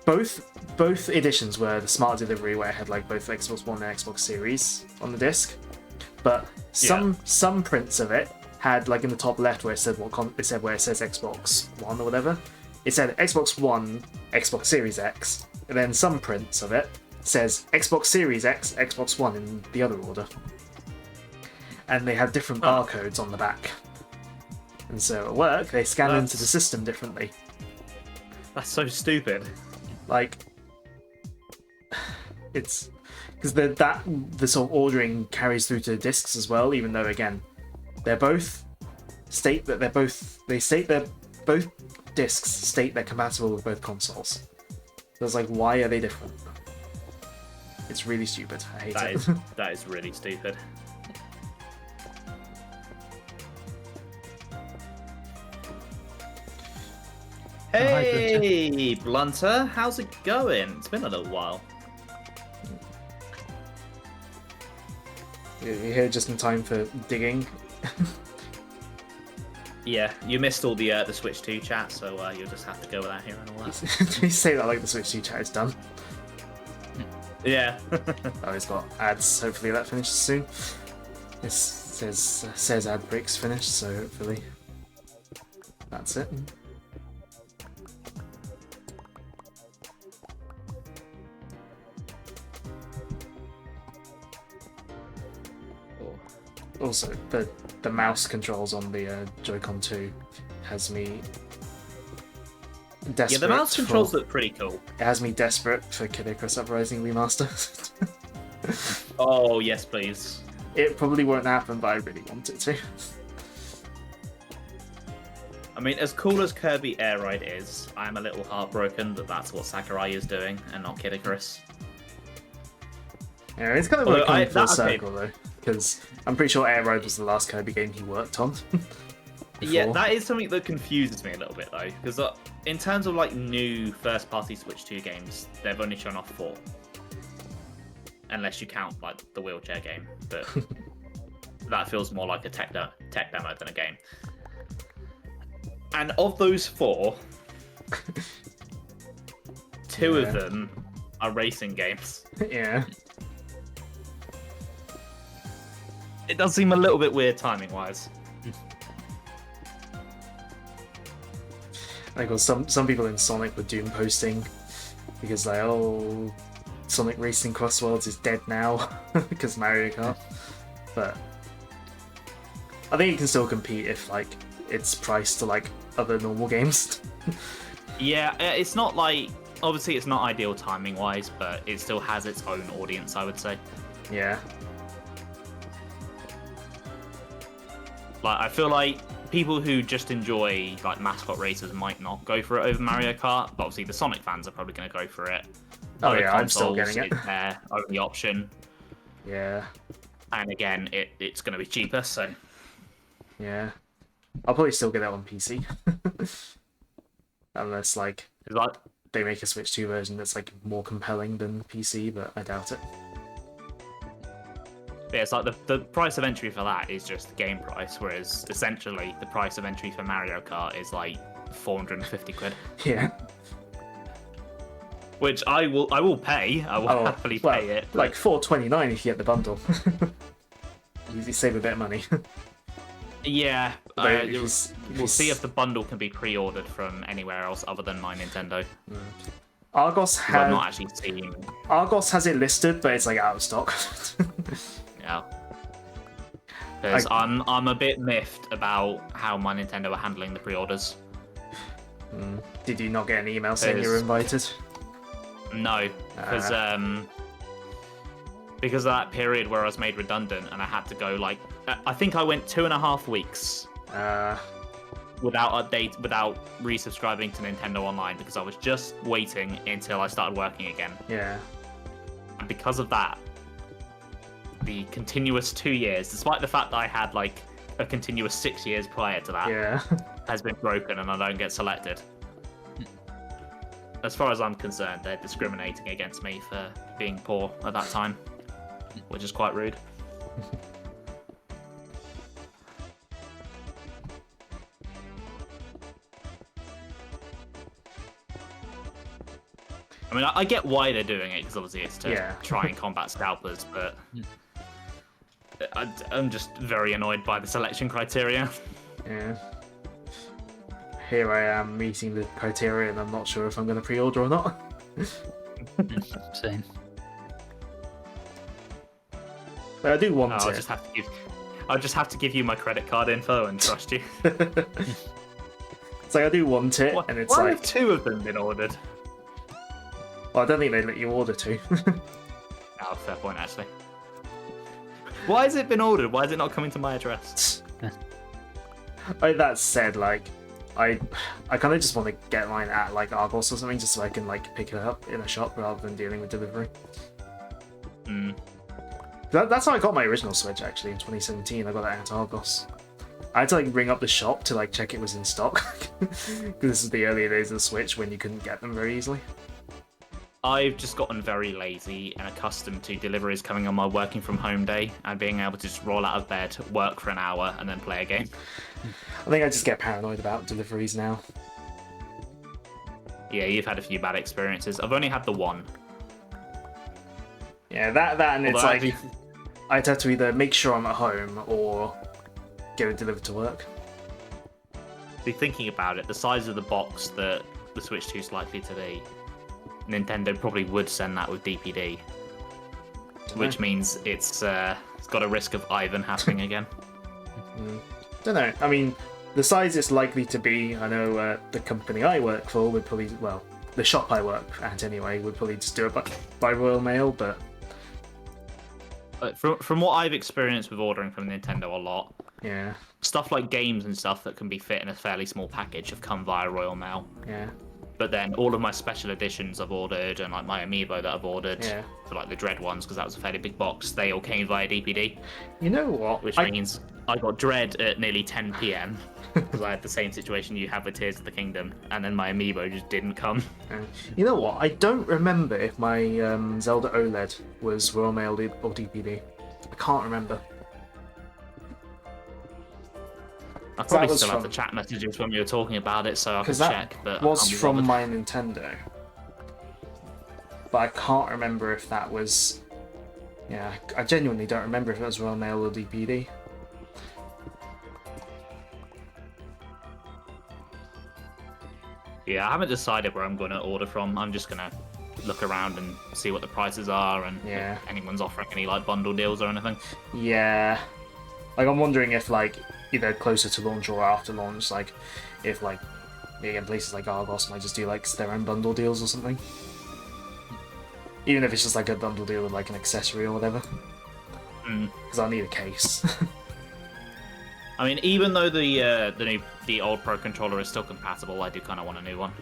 both editions were the smart delivery, where it had like both Xbox One and Xbox Series on the disc. But some prints of it had, like in the top left where it said where it says Xbox One or whatever, it said Xbox One, Xbox Series X, and then some prints of it says Xbox Series X, Xbox One in the other order. And they had different barcodes on the back. And so at work, they scan into the system differently. That's so stupid. Like, it's because the sort of ordering carries through to the discs as well, even though again, both discs state they're compatible with both consoles. So it's like, why are they different? It's really stupid. I hate it. That is really stupid. Hey, Blunter, how's it going? It's been a little while. You're here just in time for digging. Yeah, you missed all the Switch 2 chat, so you'll just have to go without hearing all that. Did you say that like the Switch 2 chat is done? Yeah. Oh, he's got ads. Hopefully that finishes soon. It says ad breaks finished, so hopefully that's it. Also, the mouse controls on the Joy-Con 2 has me desperate. Yeah, the mouse controls for, look pretty cool. It has me desperate for Kid Icarus Uprising Remaster. Oh, yes, please. It probably won't happen, but I really want it to. I mean, as cool as Kirby Air Ride is, I'm a little heartbroken that that's what Sakurai is doing and not Kid Icarus. Yeah, it's kind of Although like coming full okay. circle though, because I'm pretty sure Air Ride was the last Kirby game he worked on. Yeah, before. that is something that confuses me a little bit though, because in terms of like new first-party Switch 2 games, they've only shown off 4, unless you count like the wheelchair game, but that feels more like a tech demo than a game. And of those 4, 2 of them are racing games. Yeah. It does seem a little bit weird timing-wise. I got some people in Sonic were doom posting because like, oh, Sonic Racing Cross Worlds is dead now because Mario Kart. But I think it can still compete if like it's priced to like other normal games. Yeah, it's not like obviously it's not ideal timing-wise, but it still has its own audience, I would say. Yeah. Like, I feel like people who just enjoy like mascot races might not go for it over Mario Kart, but obviously the Sonic fans are probably going to go for it. Oh Other yeah, I'm still consoles, getting it. It's their only option, Yeah. and again, it's going to be cheaper. So Yeah. I'll probably still get it on PC. Unless like it's like, they make a Switch 2 version that's like more compelling than PC, but I doubt it. yeah, it's like the price of entry for that is just the game price, whereas essentially the price of entry for Mario Kart is like 450 quid, Yeah. which I will pay. I will happily pay it. Like $4.29 if you get the bundle. You save a bit of money. Yeah, But if we'll you see if the bundle can be pre-ordered from anywhere else other than My Nintendo. Argos I've not actually seen. Argos has it listed, but it's like out of stock. Yeah, because I'm a bit miffed about how My Nintendo are handling the pre-orders. Did you not get an email saying you were invited? No, because of that period where I was made redundant and I had to go like I think I went 2.5 weeks without resubscribing to Nintendo Online because I was just waiting until I started working again. Yeah. And because of that, the continuous 2 years, despite the fact that I had like a continuous 6 years prior to that, has been broken and I don't get selected. As far as I'm concerned, they're discriminating against me for being poor at that time, which is quite rude. I mean, I get why they're doing it, because obviously it's to try and combat scalpers, but I'm just very annoyed by the selection criteria. Yeah. Here I am meeting the criteria and I'm not sure if I'm going to pre-order or not. Same. But I do want it. I'll just have to give you my credit card info and trust you. It's like I do want it, and it's why like have 2 of them been ordered? Well, I don't think they let you order 2. Oh, fair point, actually. Why has it been ordered? Why is it not coming to my address? Like, that said, like, I kind of just want to get mine at like Argos or something, just so I can like pick it up in a shop rather than dealing with delivery. That's how I got my original Switch actually in 2017. I got it at Argos. I had to like ring up the shop to like check it was in stock because this is the earlier days of the Switch when you couldn't get them very easily. I've just gotten very lazy and accustomed to deliveries coming on my working from home day and being able to just roll out of bed, work for an hour, and then play a game. I think I just get paranoid about deliveries now. Yeah, you've had a few bad experiences. I've only had the one. Yeah, that and it's Although like I'd have to either make sure I'm at home or get it delivered to work. See, thinking about it, the size of the box that the Switch 2 is likely to be, Nintendo probably would send that with DPD. which means it's got a risk of Ivan happening again. Don't know. I mean, the size it's likely to be, I know the company I work for would probably, well, the shop I work at anyway, would probably just do it by Royal Mail, but... From what I've experienced with ordering from Nintendo a lot, yeah, stuff like games and stuff that can be fit in a fairly small package have come via Royal Mail. Yeah. But then all of my special editions I've ordered, and like my amiibo that I've ordered for like the Dread ones, because that was a fairly big box, they all came via DPD. You know what? Which means I got Dread at nearly 10 PM, because I had the same situation you have with Tears of the Kingdom, and then my amiibo just didn't come. You know what? I don't remember if my Zelda OLED was Royal Mail or DPD. I can't remember. I probably still have the chat messages when we were talking about it, so I can check. But was from my Nintendo, but I can't remember if that was. Yeah, I genuinely don't remember if it was Royal Mail or DPD. Yeah, I haven't decided where I'm going to order from. I'm just going to look around and see what the prices are, and if anyone's offering any like bundle deals or anything. Yeah, like I'm wondering if like either closer to launch or after launch, like if like again places like Argos might just do like their own bundle deals or something. Even if it's just like a bundle deal with like an accessory or whatever. Because I'll need a case. I mean, even though the old Pro controller is still compatible, I do kind of want a new one.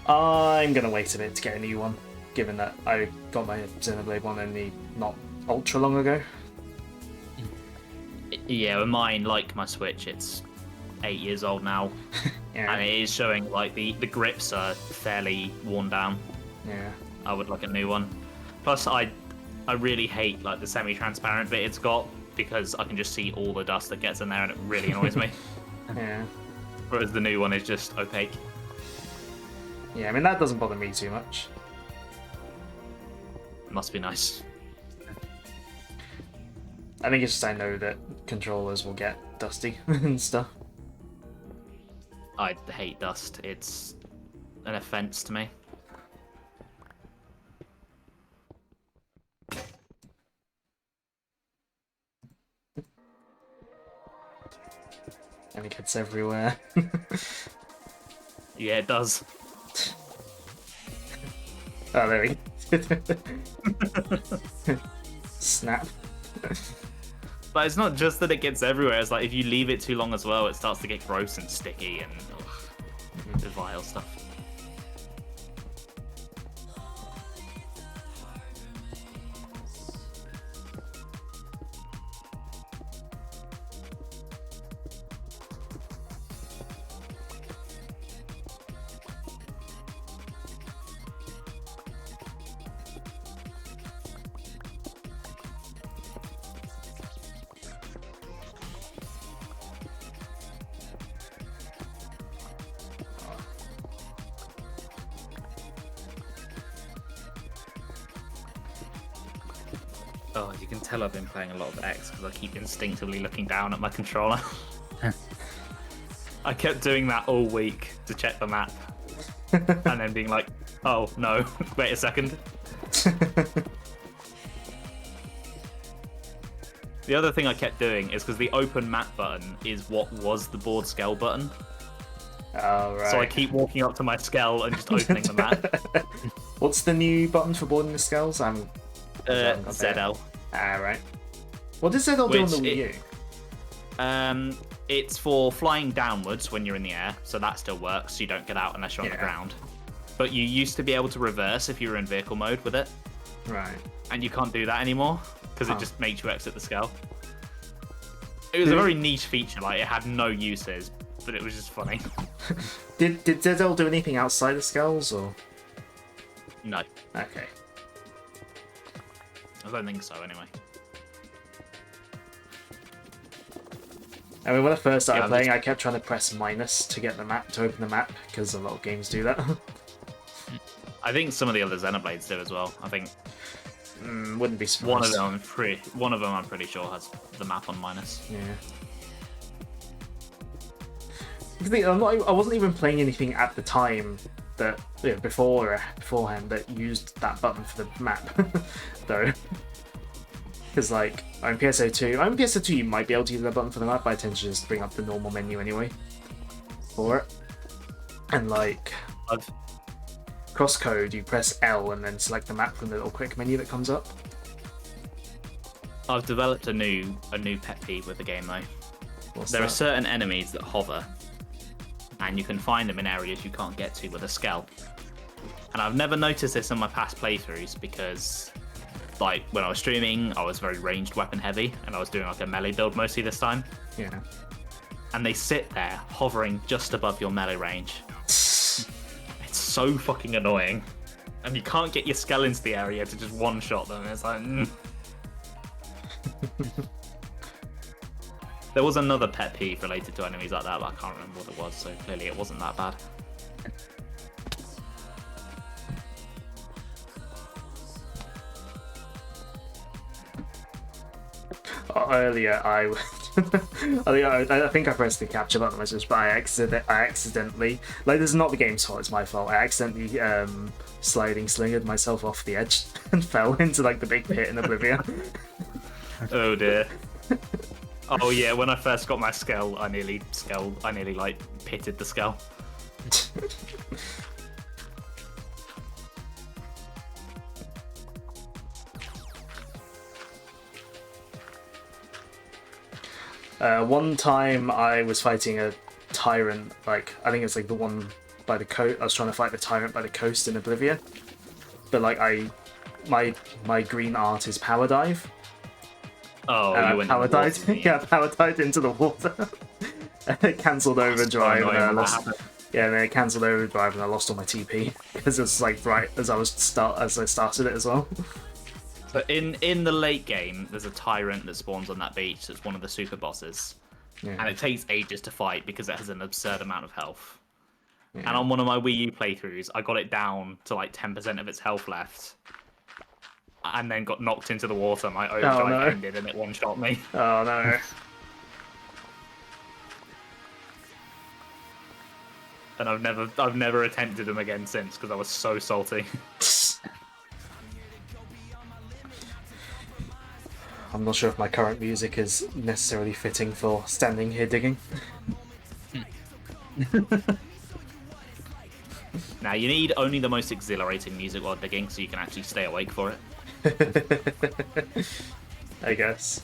I'm gonna wait a bit to get a new one, given that I got my Xenoblade one only not ultra long ago. Yeah, with mine, like my Switch, it's 8 years old now, and it is showing like the grips are fairly worn down. Yeah, I would like a new one. Plus, I really hate like the semi-transparent bit it's got, because I can just see all the dust that gets in there, and it really annoys me. Yeah. Whereas the new one is just opaque. Yeah, I mean that doesn't bother me too much. Must be nice. I think it's just I know that controllers will get dusty and stuff. I hate dust. It's an offense to me. And it gets everywhere. Yeah, it does. Oh, there we go. Snap. But it's not just that it gets everywhere, it's like if you leave it too long as well, it starts to get gross and sticky and the vile stuff. Oh, you can tell I've been playing a lot of X because I keep instinctively looking down at my controller. I kept doing that all week to check the map. And then being like, oh no, wait a second. The other thing I kept doing is because the open map button is what was the board scale button. Oh, right. So I keep walking up to my scale and just opening the map. What's the new button for boarding the scales? ZL. Ah, right. What does ZL do on the Wii U? It's for flying downwards when you're in the air, so that still works. You don't get out unless you're on the ground. But you used to be able to reverse if you were in vehicle mode with it. Right. And you can't do that anymore because it just makes you exit the scale. It was a very niche feature. Like it had no uses, but it was just funny. Did ZL do anything outside the scales or? No. Okay. I don't think so, anyway. I mean, when I first started playing, I kept trying to press minus to get the map, to open the map, because a lot of games do that. I think some of the other Xenoblades do as well. I think wouldn't be surprised. One of them I'm pretty sure has the map on minus. Yeah. I wasn't even playing anything at the time that beforehand that used that button for the map, though. Because like on PSO2 you might be able to use that button for the map, but I tend to just bring up the normal menu anyway for it. And like crosscode, you press L and then select the map from the little quick menu that comes up. I've developed a new pet peeve with the game though. There are certain enemies that hover, and you can find them in areas you can't get to with a scale. And I've never noticed this in my past playthroughs because, like, when I was streaming, I was very ranged weapon heavy, and I was doing like a melee build mostly this time. Yeah. And they sit there hovering just above your melee range. It's so fucking annoying, and you can't get your skull into the area to just one-shot them. It's like. There was another pet peeve related to enemies like that, but I can't remember what it was, so clearly it wasn't that bad. Earlier, I think I pressed the capture button message, but I accidentally, like, this is not the game's fault, it's my fault. I accidentally sliding slingered myself off the edge and fell into like the big pit in Oblivion. Oh dear. Oh yeah, when I first got my skull, I nearly like pitted the skull. One time I was fighting a tyrant, like, I think it's like the one by the coast. I was trying to fight the tyrant by the coast in Oblivion. But like my green art is power dive. Oh, and you went power dived. Yeah, power dived into the water. And it cancelled overdrive. And then it cancelled overdrive, and I lost all my TP because it was like right as I started it as well. But in the late game, there's a tyrant that spawns on that beach. That's one of the super bosses, and it takes ages to fight because it has an absurd amount of health. Yeah. And on one of my Wii U playthroughs, I got it down to like 10% of its health left, and then got knocked into the water. My overdrive ended, and it one-shot me. Oh no! And I've never attempted them again since because I was so salty. I'm not sure if my current music is necessarily fitting for standing here digging. Now, you need only the most exhilarating music while digging so you can actually stay awake for it. I guess.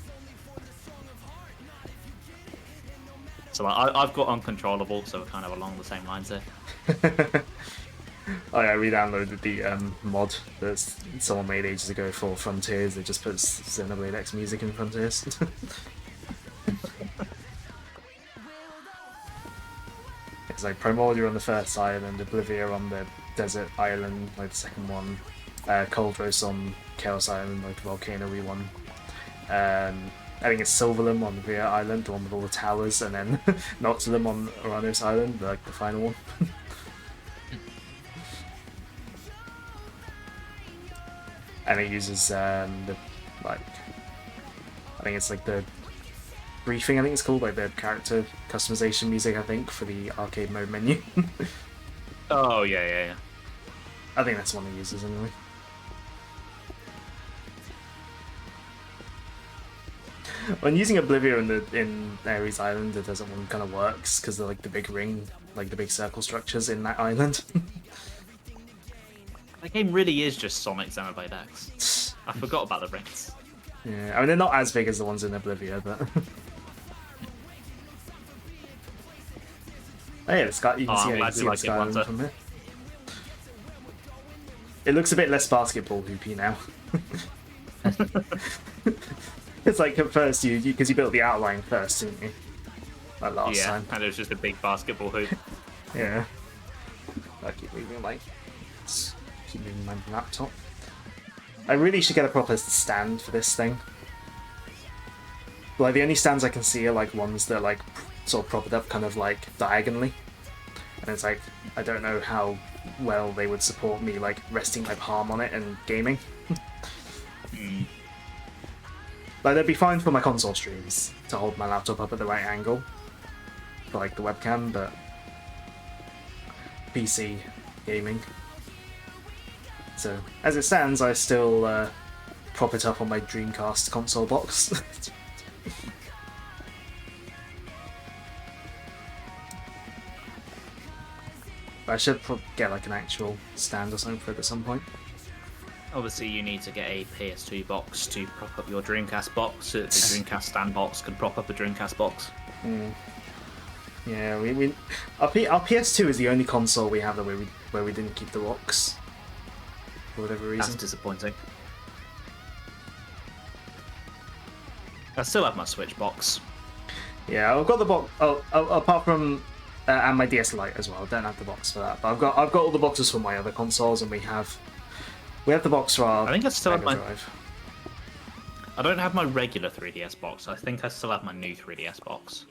So like, I've got Uncontrollable, so we're kind of along the same lines there. Oh yeah, I re-downloaded the mod that someone made ages ago for Frontiers. It just puts Xenoblade X music in Frontiers. It's like Primordial on the first island, Oblivia on the desert island, like the second one, Coldros on Chaos Island, like the volcano-y one. I think it's Silverlum on the Via Island, the one with all the towers, and then Noctilum on Oranos Island, like the final one. And it uses I think it's like the briefing, I think it's called, like the character customization music, I think, for the arcade mode menu. Oh yeah. I think that's one it uses anyway. When using Oblivia in Ares Island, it doesn't kind of works because they're like the big ring, like the big circle structures in that island. That game really is just Sonic Xenoblade X. I forgot about the rings. Yeah, I mean they're not as big as the ones in Oblivia, but oh yeah, you can see, I'm glad you like it, Wanter. From here. It looks a bit less basketball hoopy now. It's like at first because you built the outline first, didn't you? Like last time. And it was just a big basketball hoop. Yeah. I keep moving my laptop. I really should get a proper stand for this thing. Like the only stands I can see are like ones that are like sort of propped up kind of like diagonally. And it's like I don't know how well they would support me like resting my palm on it and gaming. Like they'd be fine for my console streams to hold my laptop up at the right angle for like the webcam, but PC gaming. So as it stands, I still prop it up on my Dreamcast console box. But I should get like an actual stand or something for it at some point. Obviously, you need to get a PS2 box to prop up your Dreamcast box, so that the Dreamcast stand box can prop up the Dreamcast box. Yeah, our PS2 is the only console we have that where we didn't keep the box for whatever reason. That's disappointing. I still have my Switch box. Yeah, I've got the box. Oh, apart from and my DS Lite as well. I don't have the box for that, but I've got all the boxes for my other consoles, and we have the box for our I think I still have Mega my. Drive. I don't have my regular 3DS box. I think I still have my new 3DS box.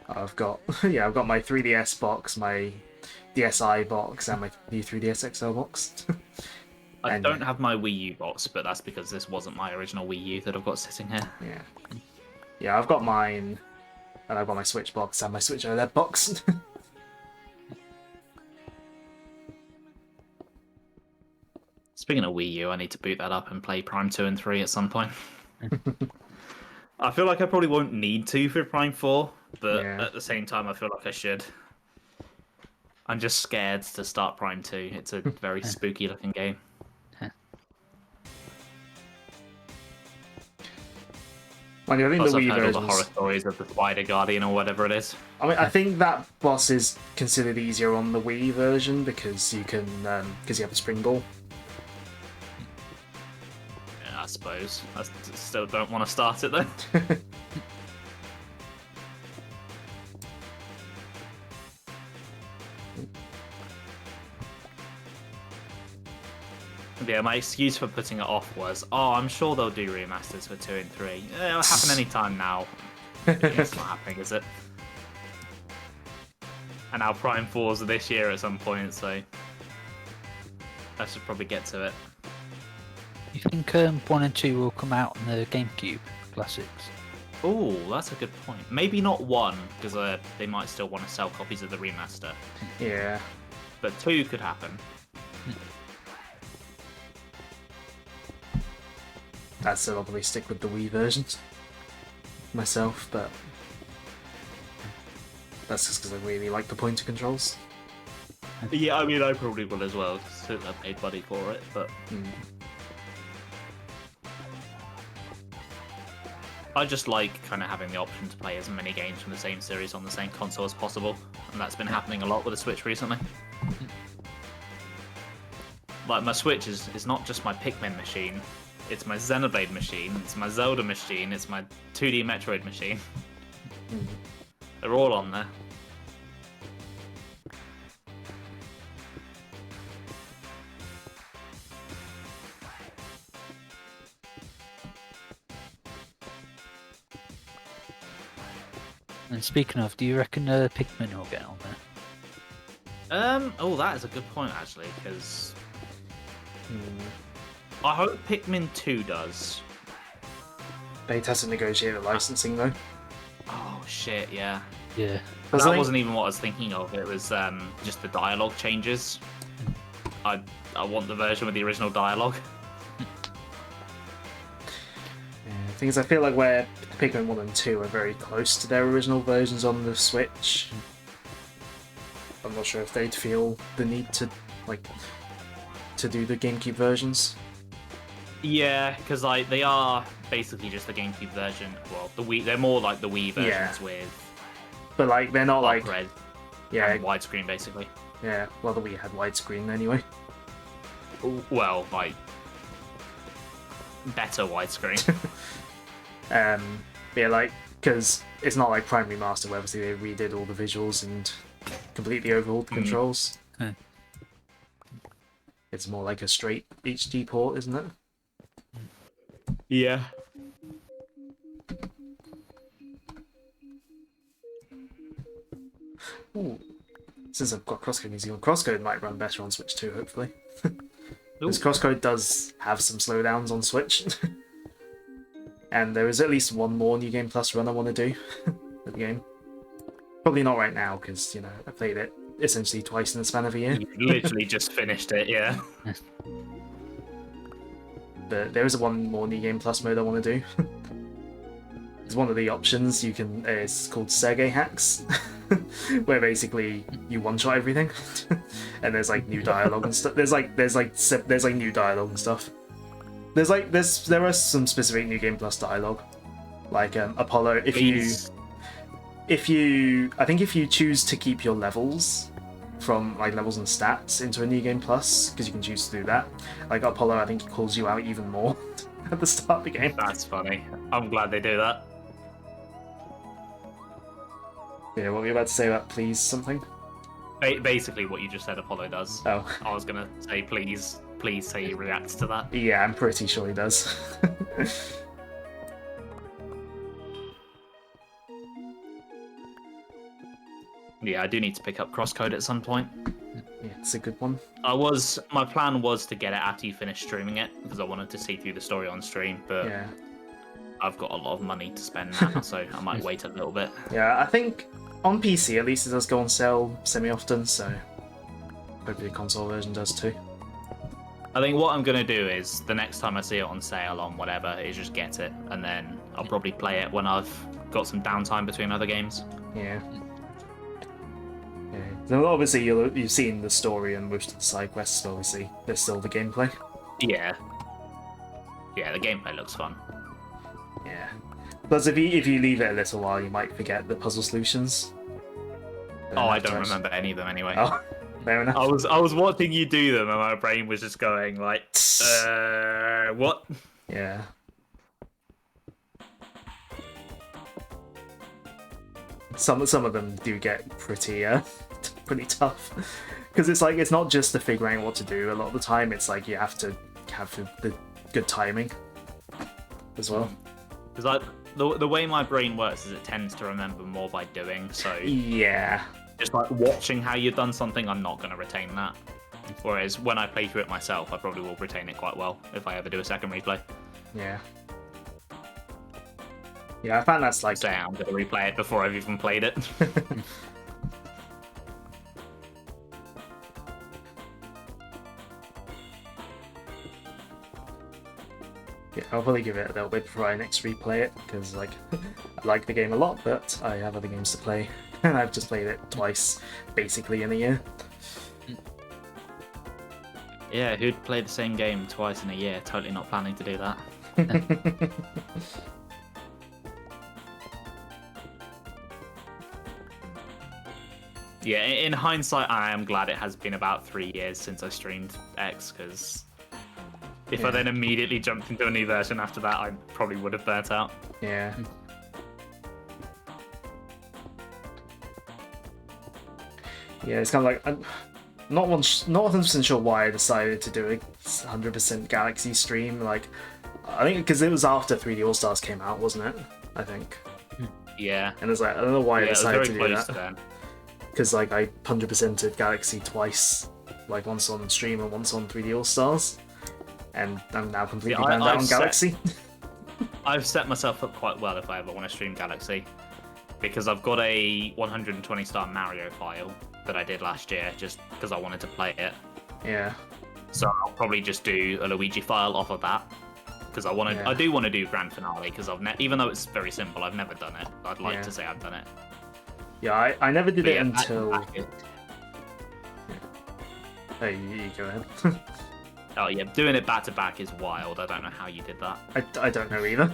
I've got I've got my 3DS box, my DSi box, and my new 3DS XL box. I don't have my Wii U box, but that's because this wasn't my original Wii U that I've got sitting here. Yeah, I've got mine, and I've got my Switch box and my Switch OLED box. Speaking of Wii U, I need to boot that up and play Prime 2 and 3 at some point. I feel like I probably won't need to for Prime 4, but at the same time I feel like I should. I'm just scared to start Prime 2. It's a very spooky looking game. I think Also, the Wii I've heard all the versions... horror stories of the Spider Guardian or whatever it is. I mean, I think that boss is considered easier on the Wii version because you can because you have a spring ball. Yeah, I suppose. I still don't want to start it though. Yeah, my excuse for putting it off was, oh, I'm sure they'll do remasters for 2 and 3. It'll happen any time now. It's not happening, is it? And now Prime 4's this year at some point, so I should probably get to it. You think 1 and 2 will come out on the GameCube classics? Oh, that's a good point. Maybe not 1, because they might still want to sell copies of the remaster. Yeah. But 2 could happen. I'd still probably stick with the Wii versions myself, but that's just because I really like the pointer controls. Yeah, I mean, I probably will as well, since I paid money for it, but... I just like kind of having the option to play as many games from the same series on the same console as possible, and that's been happening a lot with the Switch recently. Like, my Switch is not just my Pikmin machine, it's my Xenoblade machine, it's my Zelda machine, it's my 2D Metroid machine. They're all on there. And speaking of, do you reckon Pikmin will get on there? Oh, that is a good point, actually, because... I hope Pikmin 2 does. They has to negotiate the licensing, though. Oh, shit, yeah. Yeah. That wasn't even what I was thinking of. It was just the dialogue changes. I want the version with the original dialogue. The thing is, I feel like where Pikmin 1 and 2 are very close to their original versions on the Switch, I'm not sure if they'd feel the need to do the GameCube versions. Yeah, because they are basically just the GameCube version. Well, they're more like the Wii versions with. But they're not red. Yeah. And widescreen, basically. Yeah. Well, the Wii had widescreen anyway. Well, better widescreen. Yeah, because it's not like Prime Remaster, where obviously they redid all the visuals and completely overhauled the controls. It's more like a straight HD port, isn't it? Yeah. Ooh. Since I've got Crosscode New Zealand, Crosscode might run better on Switch too, hopefully. Because Crosscode does have some slowdowns on Switch. And there is at least one more New Game Plus run I want to do with the game. Probably not right now, because, I played it essentially twice in the span of a year. You literally just finished it, yeah. but there is one more New Game Plus mode I want to do. It's one of the options you can. It's called Sergey hacks, where basically you one-shot everything, and there's like new dialogue and stuff. There's like new dialogue and stuff. There are some specific New Game Plus dialogue, like Apollo. If you choose to keep your levels from like levels and stats into a New Game Plus, because you can choose to do that. Like Apollo, I think he calls you out even more at the start of the game. That's funny. I'm glad they do that. Yeah, what were you about to say about please something? Basically, what you just said, Apollo does. Oh. I was gonna say please say he reacts to that. Yeah, I'm pretty sure he does. Yeah, I do need to pick up Crosscode at some point. Yeah, it's a good one. My plan was to get it after you finish streaming it, because I wanted to see through the story on stream, but Yeah. I've got a lot of money to spend now, so I might wait a little bit. Yeah, I think on PC at least it does go on sale semi-often, so hopefully the console version does too. I think what I'm going to do is, the next time I see it on sale on whatever, is just get it, and then I'll probably play it when I've got some downtime between other games. Yeah. Yeah. So obviously you've seen the story and most of the side quests, but obviously there's still the gameplay. Yeah. Yeah, the gameplay looks fun. Yeah. Plus, if you leave it a little while, you might forget the puzzle solutions. Oh, I don't remember any of them anyway. Oh, fair enough. I was watching you do them, and my brain was just going like, what? Yeah. Some of them do get pretty tough, because it's not just the figuring out what to do. A lot of the time, it's like you have to have the good timing as well. Because the way my brain works is it tends to remember more by doing. So yeah, just like watching how you've done something, I'm not going to retain that. Whereas when I play through it myself, I probably will retain it quite well if I ever do a second replay. Yeah. Yeah, I found that's like... So I'm going to replay it before I've even played it. Yeah, I'll probably give it a little bit before I next replay it, because like I like the game a lot, but I have other games to play, and I've just played it twice, basically in a year. Yeah, who'd play the same game twice in a year? Totally not planning to do that. Yeah, in hindsight, I am glad it has been about 3 years since I streamed X, because if I then immediately jumped into a new version after that, I probably would have burnt out. Yeah. Yeah, it's kind of like I'm not 100% sure why I decided to do a 100% Galaxy stream. Like, I think because it was after 3D All Stars came out, wasn't it? I think. Yeah. And it's like I don't know why I decided to do that. Then. Because like I 100%ed Galaxy twice, like once on stream and once on 3D All Stars, and I'm now completely burned out on Galaxy. I've set myself up quite well if I ever want to stream Galaxy, because I've got a 120-star Mario file that I did last year just because I wanted to play it. Yeah. So I'll probably just do a Luigi file off of that, because I do want to do Grand Finale, because even though it's very simple, I've never done it. I'd like to say I've done it. Yeah, I never did it back until... to back Hey, you go ahead. Oh yeah, doing it back to back is wild. I don't know how you did that. I don't know either.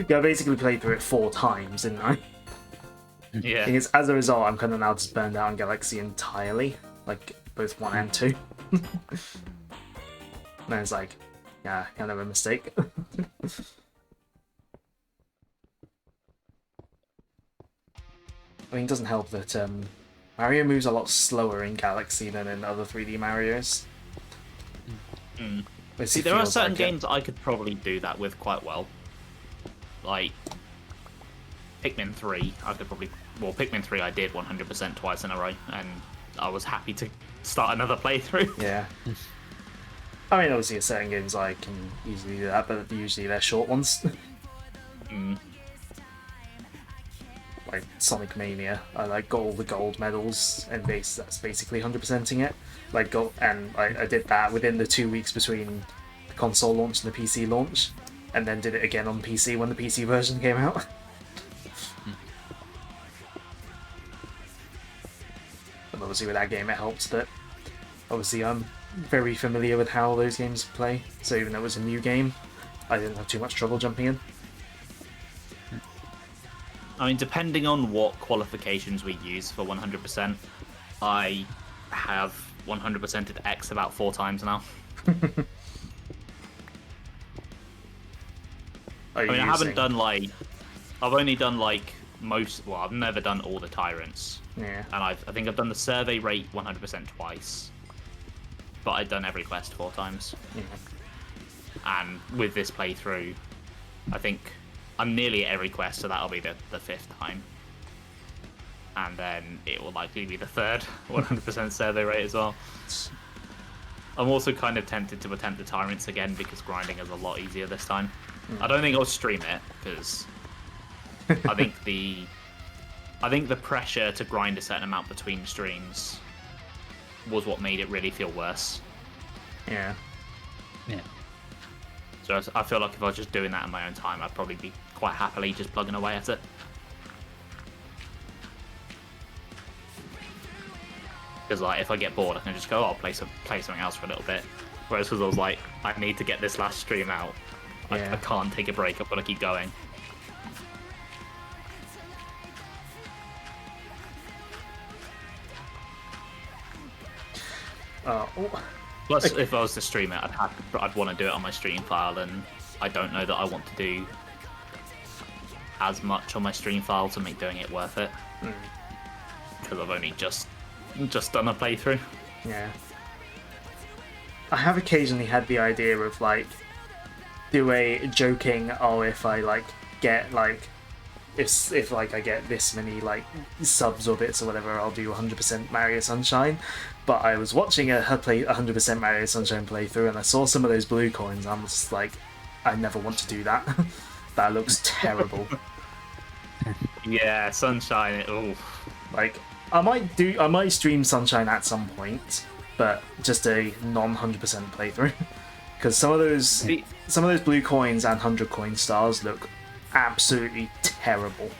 Yeah, I basically played through it 4 times, didn't I? Yeah. Because as a result, I'm kind of now just burned out on Galaxy entirely, like both 1 and 2. And it's like, yeah, kind of a mistake. I mean, it doesn't help that Mario moves a lot slower in Galaxy than in other 3D Marios. See, there are certain games I could probably do that with quite well. Like Pikmin 3, I could probably... Well, Pikmin 3 I did 100% twice in a row, and I was happy to start another playthrough. Yeah. I mean, obviously, certain games I can easily do that, but usually they're short ones. Like Sonic Mania, I like got all the gold medals, and that's basically 100%ing it. Like, and I did that within the 2 weeks between console launch and the PC launch, and then did it again on PC when the PC version came out. And obviously with that game it helped that obviously I'm very familiar with how those games play, so even though it was a new game, I didn't have too much trouble jumping in. I mean, depending on what qualifications we use for 100%, I have 100%ed X about 4 times now. I mean, I haven't done like... I've only done like most... Well, I've never done all the tyrants. Yeah. And I think I've done the survey rate 100% twice. But I've done every quest 4 times. Yeah. And with this playthrough, I think I'm nearly at every quest, so that'll be the 5th time. And then it will likely be the 3rd 100% survey rate as well. I'm also kind of tempted to attempt the tyrants again because grinding is a lot easier this time. I don't think I'll stream it because I think the pressure to grind a certain amount between streams was what made it really feel worse. Yeah. Yeah. So I feel like if I was just doing that in my own time, I'd probably be quite happily just plugging away at it. Because like, if I get bored, I can just go, oh, I'll play something else for a little bit. Whereas because I was like, I need to get this last stream out. Yeah. I can't take a break. I've got to keep going. Plus, if I was to stream it, I'd want to do it on my stream file, and I don't know that I want to do as much on my stream file to make doing it worth it. Because I've only just done a playthrough. Yeah. I have occasionally had the idea of like do a joking, oh, if I like get like if like I get this many like subs or bits or whatever, I'll do 100% Mario Sunshine. But I was watching her play 100% Mario Sunshine playthrough, and I saw some of those blue coins. And I'm just like, I never want to do that. That looks terrible. Yeah, Sunshine. Oh, like I might stream Sunshine at some point, but just a non-100% playthrough. Because some of those blue coins and 100 coin stars look absolutely terrible.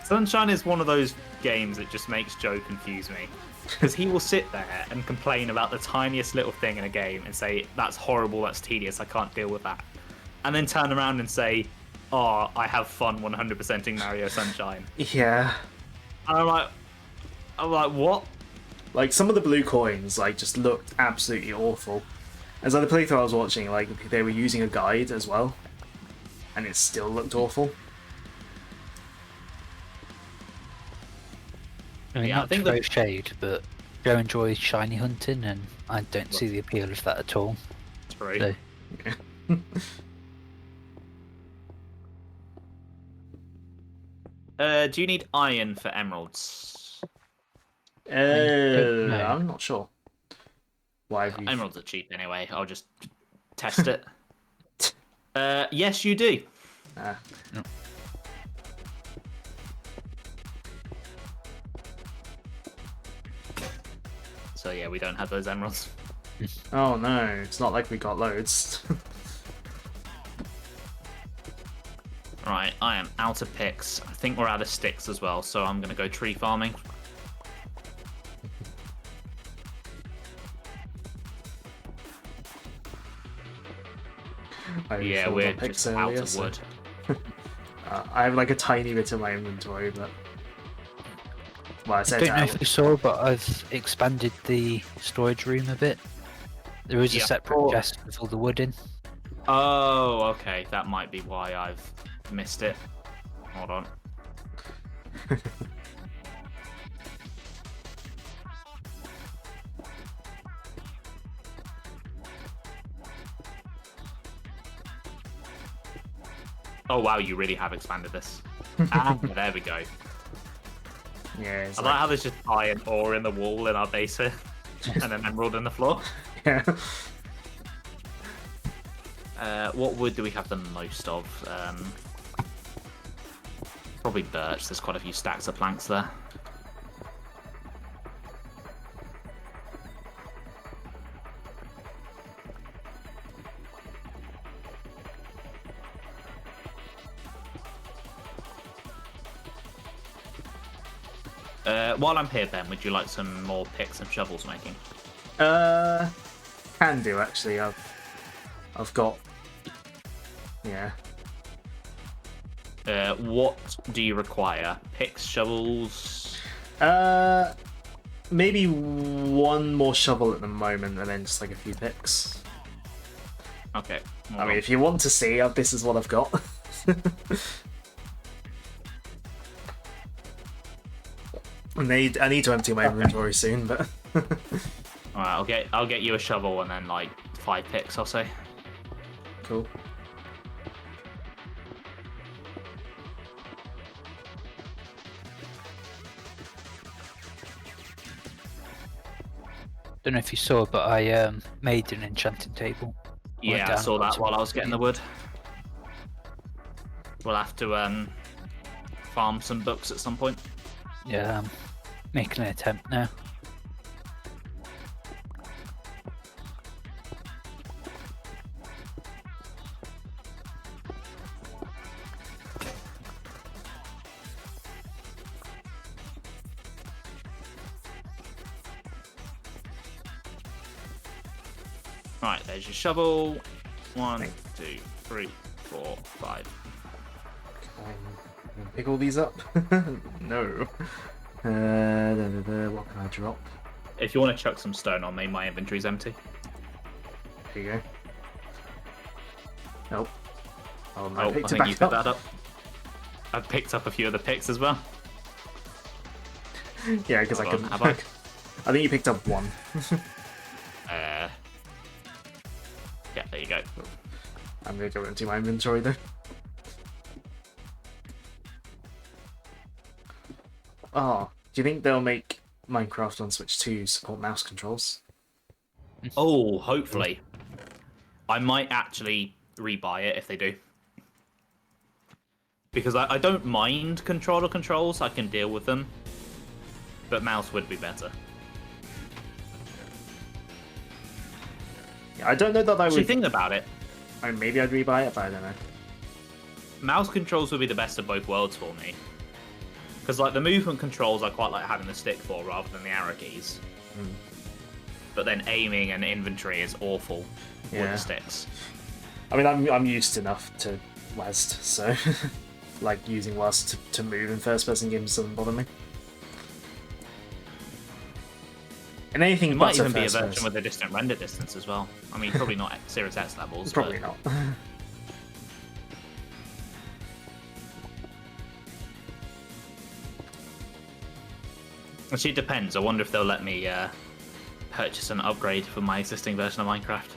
Sunshine is one of those games that just makes Joe confuse me. Because he will sit there and complain about the tiniest little thing in a game and say, that's horrible, that's tedious, I can't deal with that. And then turn around and say, oh, I have fun 100%ing Mario Sunshine. Yeah. And I'm like, what? Like, some of the blue coins, like, just looked absolutely awful. As like the playthrough I was watching, like, they were using a guide as well. And it still looked awful. I mean, Yeah, not I think to throw shade, but Joe enjoys shiny hunting, and I don't see the appeal of that at all. True. So, Do you need iron for emeralds? I'm not sure. Why have you... Emeralds are cheap anyway. I'll just test it. Yes, you do. no. So yeah, we don't have those emeralds. Oh no, it's not like we got loads. Right, I am out of picks. I think we're out of sticks as well, so I'm going to go tree farming. Yeah, we're just out of wood. I have like a tiny bit in my inventory, but... Well, I I said don't know if you saw, but I've expanded the storage room a bit. There is a Yeah. separate chest with all the wood in. Oh, okay. That might be why I've missed it. Hold on. Oh wow, you really have expanded this. There we go. Yeah, it's I like how there's just iron ore in the wall in our base here, and an emerald in the floor. Yeah. What wood do we have the most of? Probably birch. There's quite a few stacks of planks there. While I'm here, Ben, would you like some more picks and shovels making? Can do actually. I've got. Yeah. What do you require? Picks, shovels? Maybe one more shovel at the moment, and then just like a few picks. Okay. I mean, if you want to see, this is what I've got. I need to empty my inventory soon, but. Alright, I'll get you a shovel and then like 5 picks, I'll say. Cool. Don't know if you saw, but I made an enchanting table. Yeah, I saw that while I was getting the wood. We'll have to farm some books at some point. Yeah, I'm making an attempt now. Right, there's your shovel. 1, 2, 3, 4, 5. Pick all these up? No. What can I drop? If you want to chuck some stone on me, my inventory's empty. There you go. Nope. Oh, no, I picked it think back you picked that up. I've picked up a few of the picks as well. Yeah, because I Hold on, couldn't. have I? I think you picked up one. Yeah, there you go. I'm gonna go into my inventory though. Oh, do you think they'll make Minecraft on Switch 2 support mouse controls? Oh, hopefully. I might actually rebuy it if they do. Because I don't mind controller controls, I can deal with them. But mouse would be better. Yeah, I don't know that I Actually, would. think about it. I mean, maybe I'd rebuy it, but I don't know. Mouse controls would be the best of both worlds for me. Because like the movement controls, I quite like having the stick for rather than the arrow keys. But then aiming and inventory is awful with Yeah. the sticks. I mean, I'm used enough to WASD, so like using WASD to move in first-person games doesn't bother me. And anything It but might even be a first version person. with a distant render distance as well. I mean, probably not at Series X levels. Probably but not. Actually, it depends. I wonder if they'll let me purchase an upgrade for my existing version of Minecraft.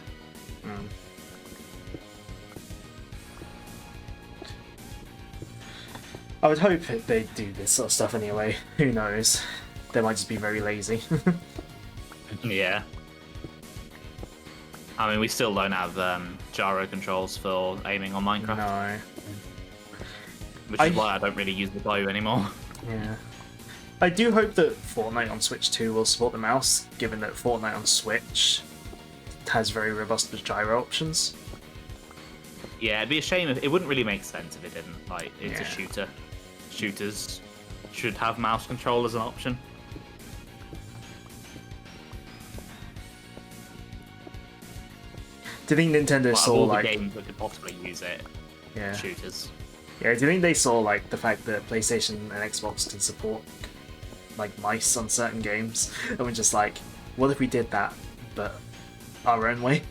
I would hope they do this sort of stuff anyway. Who knows? They might just be very lazy. Yeah. I mean, we still don't have gyro controls for aiming on Minecraft, No. which is why I don't really use the bow anymore. Yeah. I do hope that Fortnite on Switch 2 will support the mouse, given that Fortnite on Switch has very robust gyro options. Yeah, it'd be a shame if it wouldn't really make sense if it didn't. Like, it's a Yeah. shooter. Shooters should have mouse control as an option. Do you think Nintendo Like, of saw all the like games that could possibly use it, yeah. shooters. Yeah, do you think they saw like the fact that PlayStation and Xbox can support like mice on certain games and we're just like, what if we did that but our own way?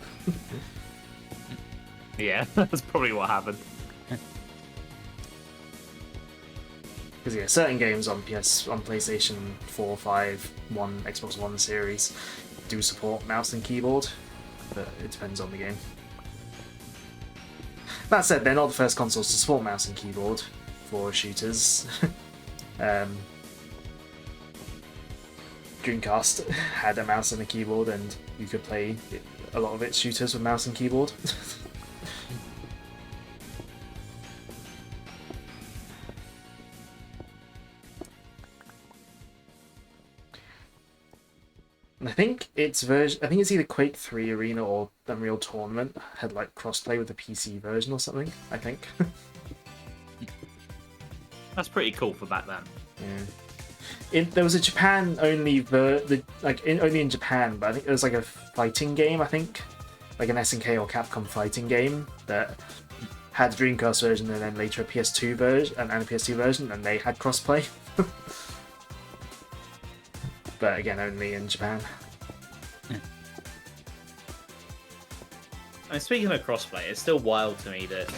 Yeah, that's probably what happened. Because yeah, certain games on PlayStation 4, 5, One, Xbox One series do support mouse and keyboard, but it depends on the game. That said, they're not the first consoles to support mouse and keyboard for shooters. Dreamcast had a mouse and a keyboard, and you could play a lot of its shooters with mouse and keyboard. I think it's either Quake 3 Arena or Unreal Tournament had like crossplay with the PC version or something, I think. That's pretty cool for back then. Yeah. There was a Japan only only in Japan, but I think it was like a fighting game. I think like an SNK or Capcom fighting game that had a Dreamcast version and then later a PS2 version and a PS2 version, and they had crossplay. But again, only in Japan. And speaking of crossplay, it's still wild to me that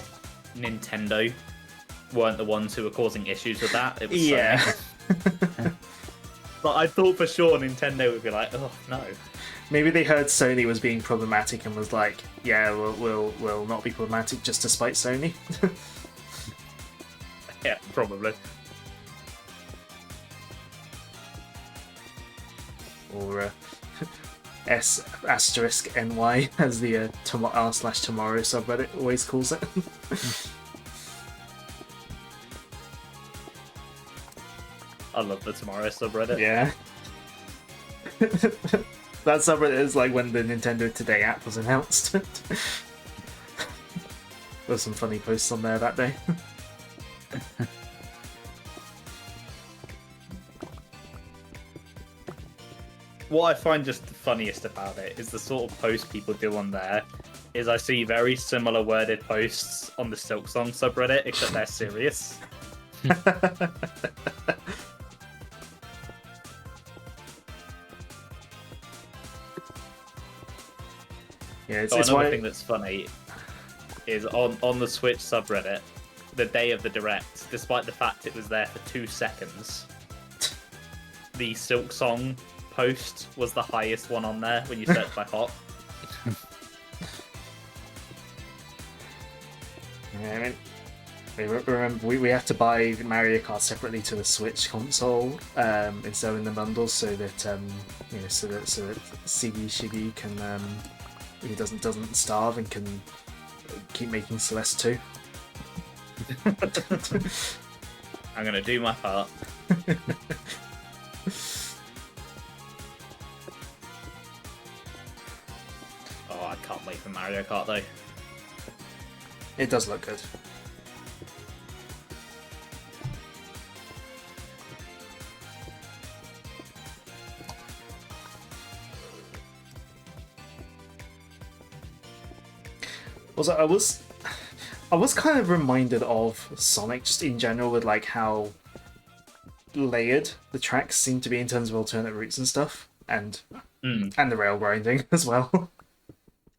Nintendo weren't the ones who were causing issues with that. It was Sony. But I thought for sure Nintendo would be like, oh no. Maybe they heard Sony was being problematic and was like, yeah, we'll not be problematic just to spite Sony. Yeah, probably. Or S**NY as the r/tomorrow subreddit always calls it. I love the Tomorrow subreddit. Yeah. That subreddit is like when the Nintendo Today app was announced. There were some funny posts on there that day. What I find just the funniest about it is the sort of posts people do on there is I see very similar worded posts on the Silksong subreddit, except they're serious. Yeah, it's another why... thing that's funny is on the Switch subreddit, the day of the Direct, despite the fact it was there for 2 seconds, the Silksong post was the highest one on there when you search by hot. Yeah, I mean, remember we have to buy Mario Kart separately to the Switch console instead of in the bundles, so that so that Siggy Shiggy can he doesn't starve and can keep making Celeste 2. I'm gonna do my part. Oh, I can't wait for Mario Kart though. It does look good. Also, I was kind of reminded of Sonic just in general with like how layered the tracks seem to be in terms of alternate routes and stuff, and the rail grinding as well.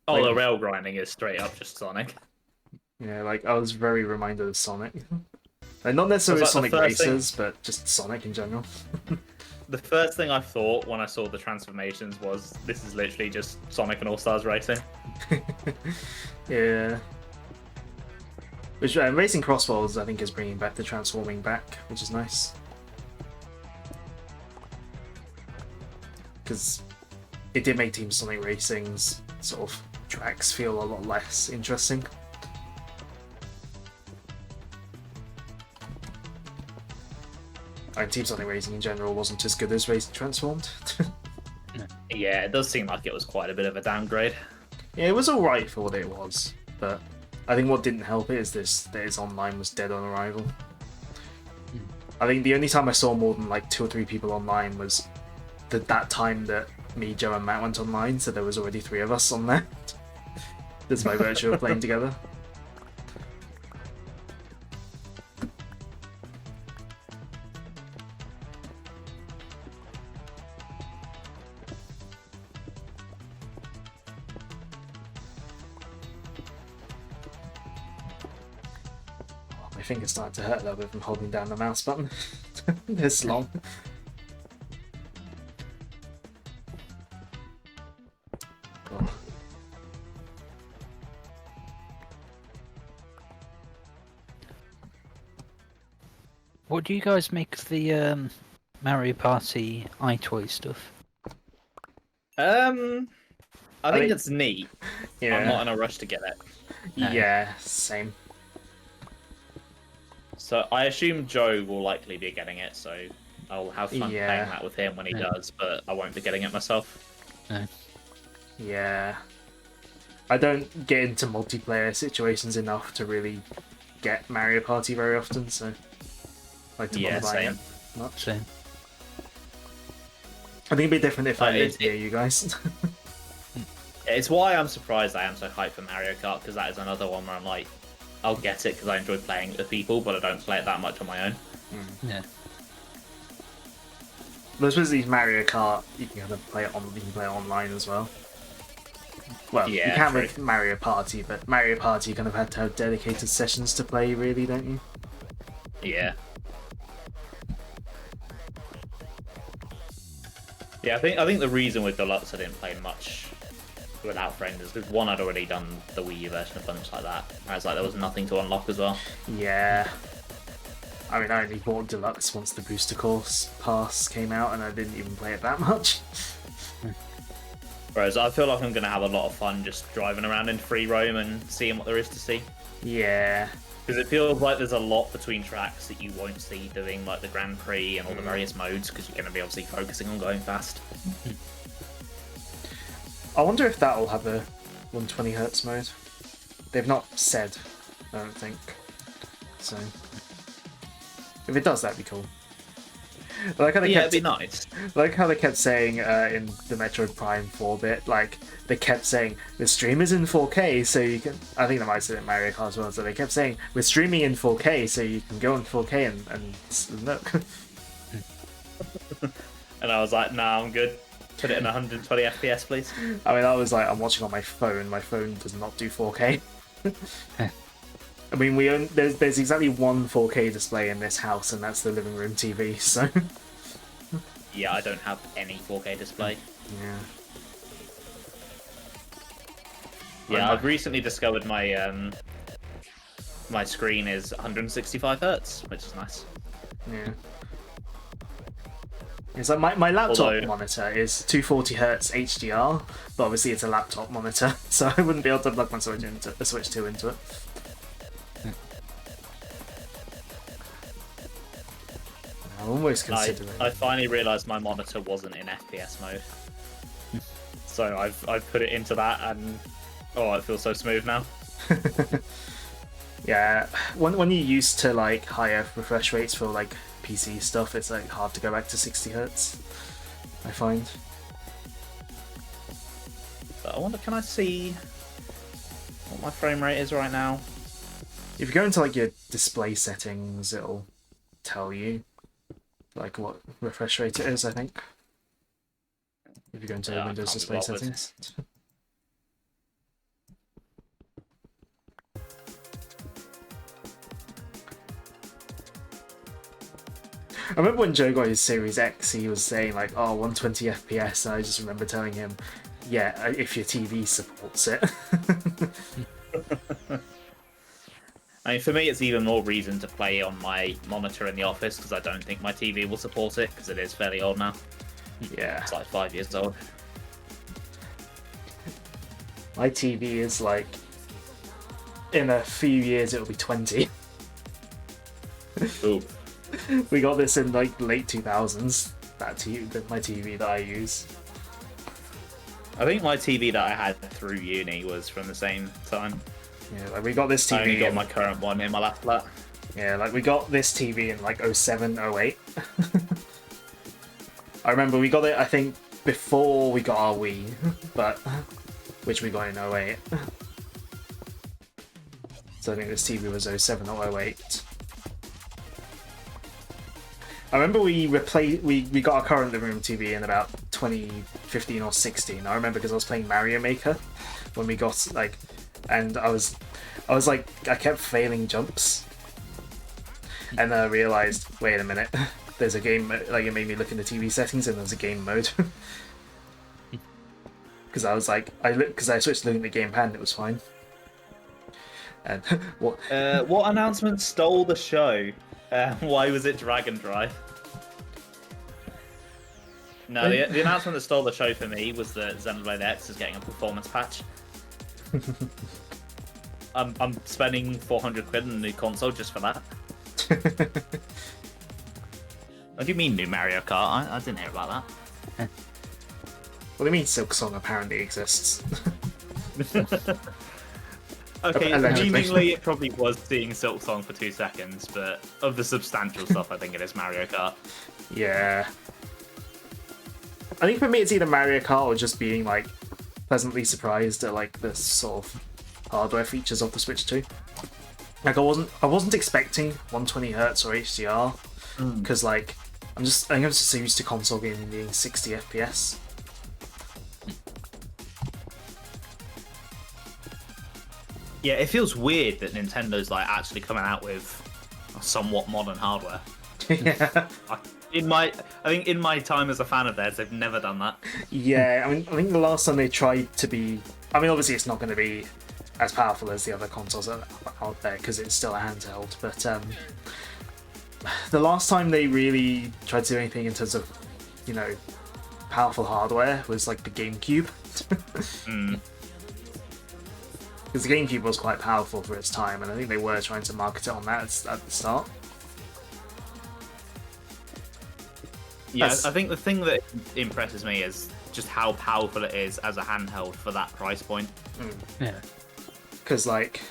Oh, Like, the rail grinding is straight up just Sonic. Yeah, like I was very reminded of Sonic. Like, not necessarily Was that the Sonic first Racers, but just Sonic in general. The first thing I thought when I saw the transformations was this is literally just Sonic and All Stars Racing. Yeah. Which Racing Crossbows, I think, is bringing back the transforming back, which is nice. Because it did make Team Sonic Racing's sort of tracks feel a lot less interesting. And Team Sonic Racing in general wasn't as good as Racing Transformed. Yeah, it does seem like it was quite a bit of a downgrade. Yeah, it was alright for what it was, but I think what didn't help it is that its online was dead on arrival. I think the only time I saw more than like 2 or 3 people online was that time that me, Joe, and Matt went online, so there was already 3 of us on there. That's by virtue of playing together. My finger's starting to hurt a little bit from holding down the mouse button this long. Oh. What do you guys make of the Mario Party iToy stuff? I think it's neat. Yeah. I'm not in a rush to get it. Yeah, same. So I assume Joe will likely be getting it, so I'll have fun Yeah. playing that with him when he does, but I won't be getting it myself. No. Yeah. I don't get into multiplayer situations enough to really get Mario Party very often, so I like to Yeah, not buy same. it much. Same. I think it'd be different if I Like, lived near you guys. It's why I'm surprised I am so hyped for Mario Kart, because that is another one where I'm like, I'll get it because I enjoy playing it with people, but I don't play it that much on my own. Yeah. But I suppose these Mario Kart, you can kind of play it on. You can play it online as well. Well, Yeah, you can true. with Mario Party, but Mario Party you kind of had to have dedicated sessions to play, really, don't you? Yeah. Yeah, I think the reason with Deluxe I didn't play much without friends is because one, I'd already done the Wii U version of Bunch like that, whereas like there was nothing to unlock as well. Yeah. I mean, I only bought Deluxe once the Booster Course Pass came out, and I didn't even play it that much. Whereas I feel like I'm going to have a lot of fun just driving around in free roam and seeing what there is to see. Yeah. Because it feels like there's a lot between tracks that you won't see doing like the Grand Prix and all the various modes, because you're going to be obviously focusing on going fast. I wonder if that'll have a 120Hz mode. They've not said, I don't think. So, if it does, that'd be cool. Like how they Yeah, kept, it'd be nice. like how they kept saying in the Metroid Prime 4 bit, like they kept saying the stream is in 4K, so you can. I think they might say it in Mario Kart as well. So they kept saying we're streaming in 4K, so you can go in 4K and look. And I was like, nah, I'm good. Put it in 120 FPS, please. I mean, I was like, I'm watching on my phone. My phone does not do 4K. I mean, there's exactly one 4K display in this house, and that's the living room TV. So Yeah, I don't have any 4K display. yeah. Yeah, I've recently discovered my my screen is 165 Hz, which is nice. Yeah. It's like my laptop Although- monitor is 240Hz HDR, but obviously it's a laptop monitor, so I wouldn't be able to plug my Switch 2 into it. I'm almost considering. I finally realised my monitor wasn't in FPS mode, so I've put it into that, and oh, it feels so smooth now. Yeah, when you're used to like higher refresh rates for like PC stuff, it's like hard to go back to 60Hz. I find. But I wonder, can I see what my frame rate is right now? If you go into like your display settings, it'll tell you like what refresh rate it is, I think. If you go into Yeah, I Windows can't be display bothered. settings. I remember when Joe got his Series X, he was saying like, oh, 120 FPS, and I just remember telling him, yeah, if your TV supports it. I mean, for me, it's even more reason to play on my monitor in the office, because I don't think my TV will support it, because it is fairly old now. Yeah. It's like 5 years old. My TV is like, in a few years it'll be 20. Ooh. We got this in like late 2000s. My TV that I use. I think my TV that I had through uni was from the same time. Yeah, like we got this TV. I only got in- my current one in my last flat. Yeah, like we got this TV in like 07, 08. I remember we got it, I think, before we got our Wii, but which we got in 08. So I think this TV was 07 or 08. I remember we got our current living room TV in about 2015 or 16. I remember because I was playing Mario Maker when we got like, and I was like, I kept failing jumps, and then I realized, wait a minute, there's a game. Like it made me look in the TV settings, and there's a game mode. Because I was like, because I switched to looking at the gamepad, and it was fine. And what? What announcement stole the show? Why was it Dragon Drive? No, the announcement that stole the show for me was that Xenoblade X is getting a performance patch. I'm spending 400 quid on a new console just for that. What do you mean new Mario Kart? I didn't hear about that. What do you mean Silk Song apparently exists? Okay, Allegedly. seemingly it probably was seeing Silk Song for 2 seconds, but of the substantial stuff, I think it is Mario Kart. Yeah. I think for me it's either Mario Kart or just being like pleasantly surprised at like the sort of hardware features of the Switch 2. Like I wasn't expecting 120 Hz or HDR because like I think I'm just so used to console gaming being 60 FPS. Yeah, it feels weird that Nintendo's like actually coming out with somewhat modern hardware. Yeah. I think in my time as a fan of theirs, they've never done that. Yeah, I mean, I think the last time they tried to be, I mean, obviously it's not going to be as powerful as the other consoles that are out there because it's still a handheld. But the last time they really tried to do anything in terms of, you know, powerful hardware was like the GameCube. Because the GameCube was quite powerful for its time, and I think they were trying to market it on that at the start. Yeah, I think the thing that impresses me is just how powerful it is as a handheld for that price point. Yeah. Because, like,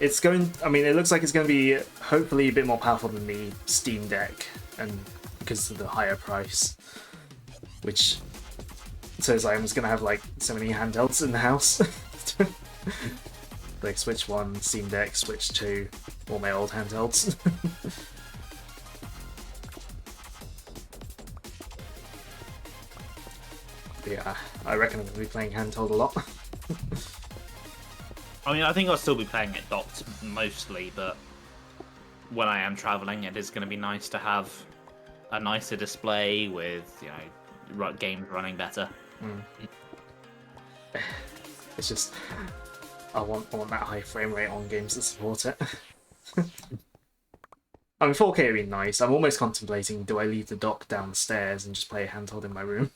it's going... I mean, it looks like it's going to be hopefully a bit more powerful than the Steam Deck, and because of the higher price. Which... So it's like I'm just going to have, like, so many handhelds in the house. Like Switch 1, Steam Deck, Switch 2, all my old handhelds. Yeah, I reckon I'm going to be playing handheld a lot. I mean, I think I'll still be playing it docked mostly, but when I am traveling, it is going to be nice to have a nicer display with, you know, games running better. It's just, I want that high frame rate on games that support it. I mean, 4K would be nice. I'm almost contemplating, do I leave the dock downstairs and just play a handheld in my room?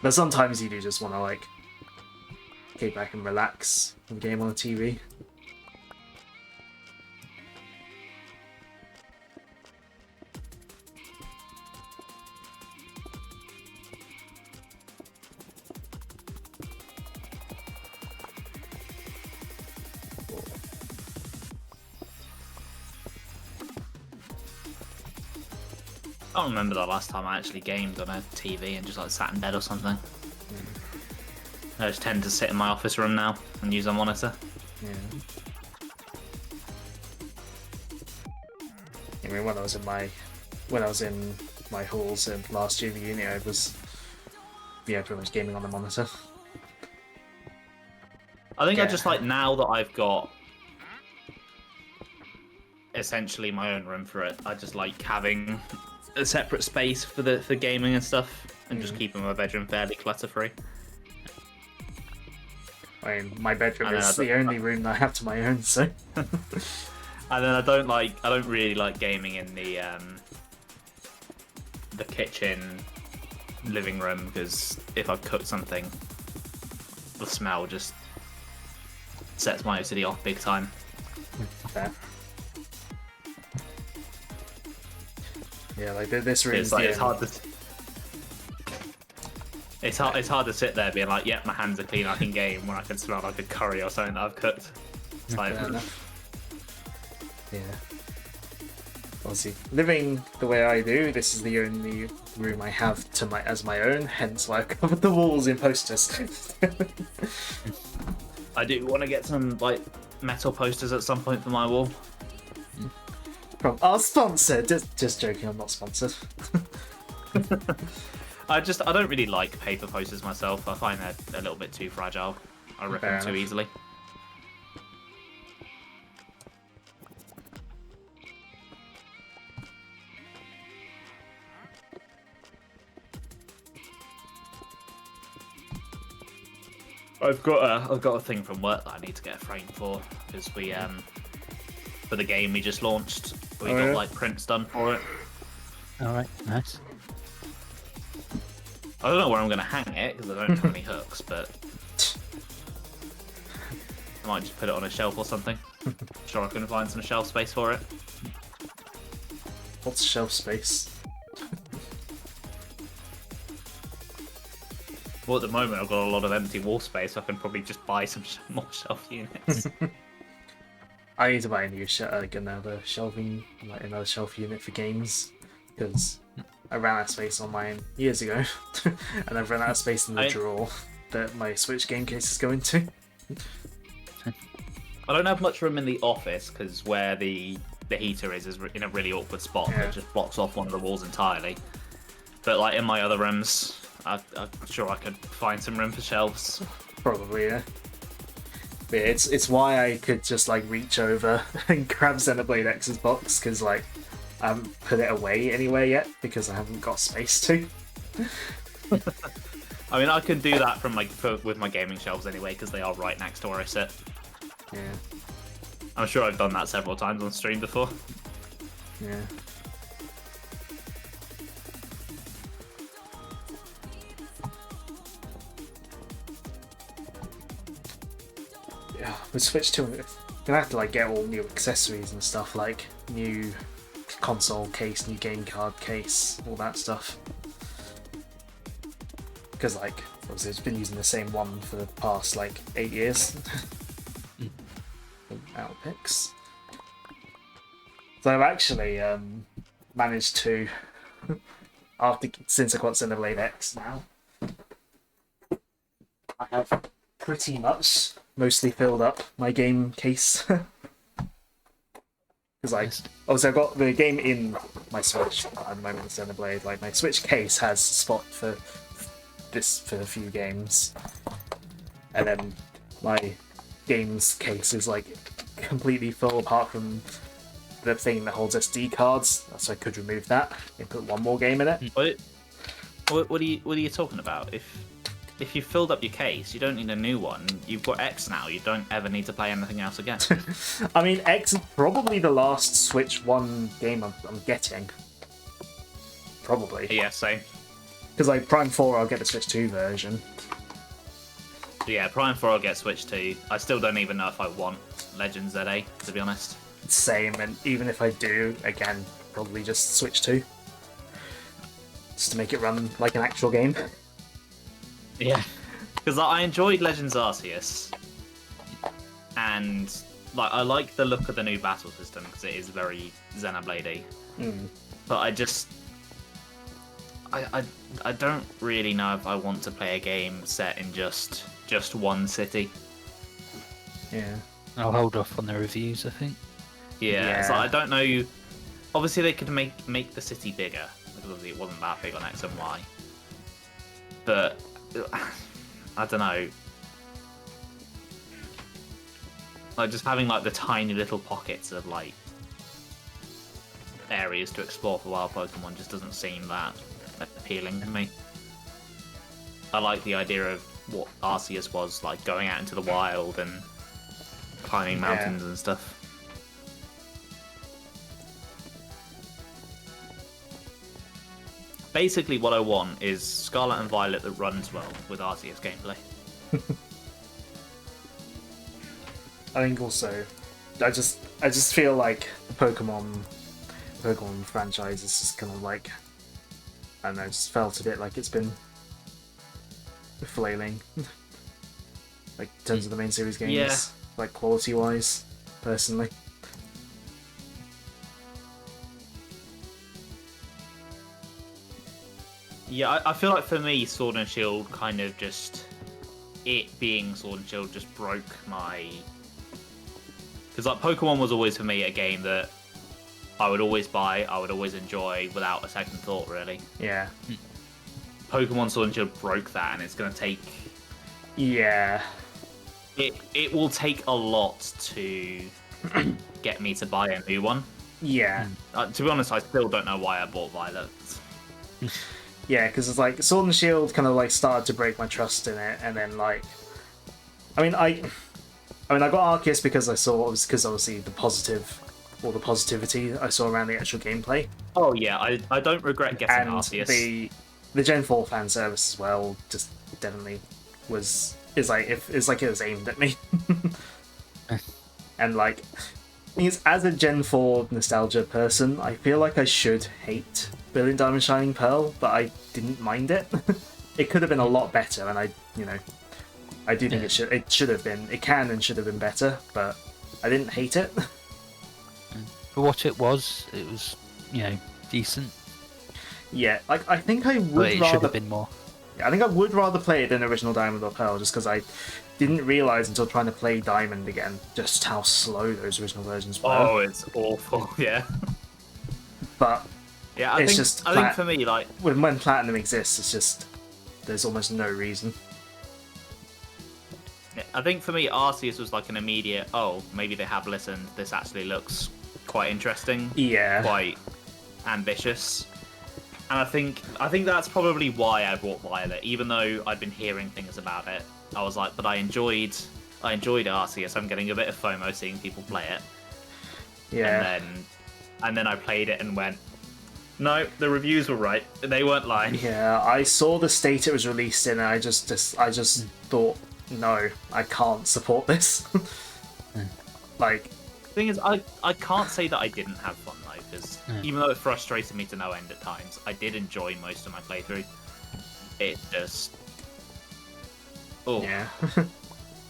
But sometimes you do just want to, like, kick back and relax with a game on the TV. I don't remember the last time I actually gamed on a TV and just like sat in bed or something. I just tend to sit in my office room now and use a monitor. Yeah. I mean, when I was in my halls in last year of uni, I was pretty much gaming on the monitor. I think I Yeah. just like now that I've got essentially my own room for it. I just like having a separate space for gaming and stuff, and just keeping my bedroom fairly clutter free. I mean, my bedroom And then is I the only room that I have to my own, so. And then I don't really like gaming in the kitchen, living room, because if I cook something, the smell just sets my OCD off big time. Fair. Yeah, like this room. It's hard to. It's hard to sit there being like, yep, my hands are clean, I can game, when I can smell like a curry or something that I've cooked. It's like, Fair enough. Yeah. Obviously, living the way I do, this is the only room I have as my own. Hence, why I've covered the walls in posters. I do want to get some like metal posters at some point for my wall. From our sponsor. Just joking. I'm not sponsored. I don't really like paper posters myself. I find they're a little bit too fragile. I rip them too easily. I've got a thing from work that I need to get a frame for, because we for the game we just launched, we got like prints done for it. Alright, nice. I don't know where I'm going to hang it because I don't have any hooks, but I might just put it on a shelf or something. I'm sure I can find some shelf space for it. What's shelf space? Well, at the moment I've got a lot of empty wall space, so I can probably just buy some more shelf units. I need to buy a new another shelf unit for games, because I ran out of space on mine years ago, and I've run out of space in the drawer that my Switch game case is going to. I don't have much room in the office because where the heater is in a really awkward spot that just blocks off one of the walls entirely. But like in my other rooms, I'm sure I could find some room for shelves. Probably, yeah. But yeah, it's why I could just like reach over and grab Xenoblade X's box, because like I haven't put it away anywhere yet because I haven't got space to. I mean, I can do that with my gaming shelves anyway because they are right next to where I sit. Yeah. I'm sure I've done that several times on stream before. Yeah. Yeah, with Switch 2, I'm gonna have to like get all new accessories and stuff, like new console case, new game card case, all that stuff. Because like, obviously it's been using the same one for the past like 8 years. Outpicks. So I've actually managed to, since I got Xenoblade X now, I have pretty much mostly filled up my game case. Because like, obviously I've got the game in my Switch at the moment, Xenoblade. Like my Switch case has a spot for a few games, and then my games case is like completely full apart from the thing that holds SD cards, so I could remove that and put one more game in it. What are you talking about? If you filled up your case, you don't need a new one. You've got X now. You don't ever need to play anything else again. I mean, X is probably the last Switch 1 game I'm getting. Probably. Yeah, same. Because like Prime 4, I'll get the Switch 2 version. Yeah, Prime 4 I'll get Switch 2. I still don't even know if I want Legend ZA, to be honest. Same, and even if I do, again, probably just Switch 2. Just to make it run like an actual game. Yeah. Because I enjoyed Legends Arceus. And like I like the look of the new battle system because it is very Xenoblade-y. But I just... I don't really know if I want to play a game set in just one city. Yeah. I'll hold off on the reviews, I think. Yeah. So I don't know. Obviously, they could make the city bigger because obviously it wasn't that big on X and Y. But I don't know. Like just having like the tiny little pockets of like areas to explore for wild Pokemon just doesn't seem that appealing to me. I like the idea of what Arceus was like, going out into the wild and climbing mountains and stuff. Basically, what I want is Scarlet and Violet that runs well with Arceus gameplay. I think also, I just feel like the Pokemon franchise is just kind of like, I don't know, just felt a bit like it's been flailing. Like in terms of the main series games, like quality wise, personally. Yeah, I feel like for me, Sword and Shield kind of just... It being Sword and Shield just broke my... Because like Pokemon was always for me a game that I would always buy, I would always enjoy without a second thought, really. Yeah. Pokemon Sword and Shield broke that, and it's going to take... Yeah. It will take a lot to get me to buy a new one. Yeah. To be honest, I still don't know why I bought Violet. Yeah, because it's like Sword and Shield kind of like started to break my trust in it, and then like, I got Arceus because I saw because obviously the positivity I saw around the actual gameplay. Oh yeah, I don't regret getting and Arceus. The Gen 4 fan service as well just definitely is like it was aimed at me. And like, as a Gen 4 nostalgia person, I feel like I should hate Brilliant Diamond Shining Pearl, but I didn't mind it. It could have been a lot better, and I do think it should have been. It can and should have been better, but I didn't hate it. For what it was, decent. Yeah, like I think I But would it should rather. have been more. I think I would rather play it than original Diamond or Pearl, just because I didn't realize until trying to play Diamond again just how slow those original versions were. Oh, it's awful. Yeah. But Yeah, it's just I think for me, like, when Platinum exists, it's just there's almost no reason. I think for me, Arceus was like an immediate. Oh, maybe they have listened. This actually looks quite interesting. Yeah. Quite ambitious. And I think that's probably why I brought Violet, even though I'd been hearing things about it. I was like, but I enjoyed Arceus. I'm getting a bit of FOMO seeing people play it. Yeah. And then I played it and went, no, the reviews were right. They weren't lying. Yeah, I saw the state it was released in, and I just thought, no, I can't support this. Like, The thing is, I can't say that I didn't have fun though, because even though it frustrated me to no end at times, I did enjoy most of my playthrough. It just, yeah,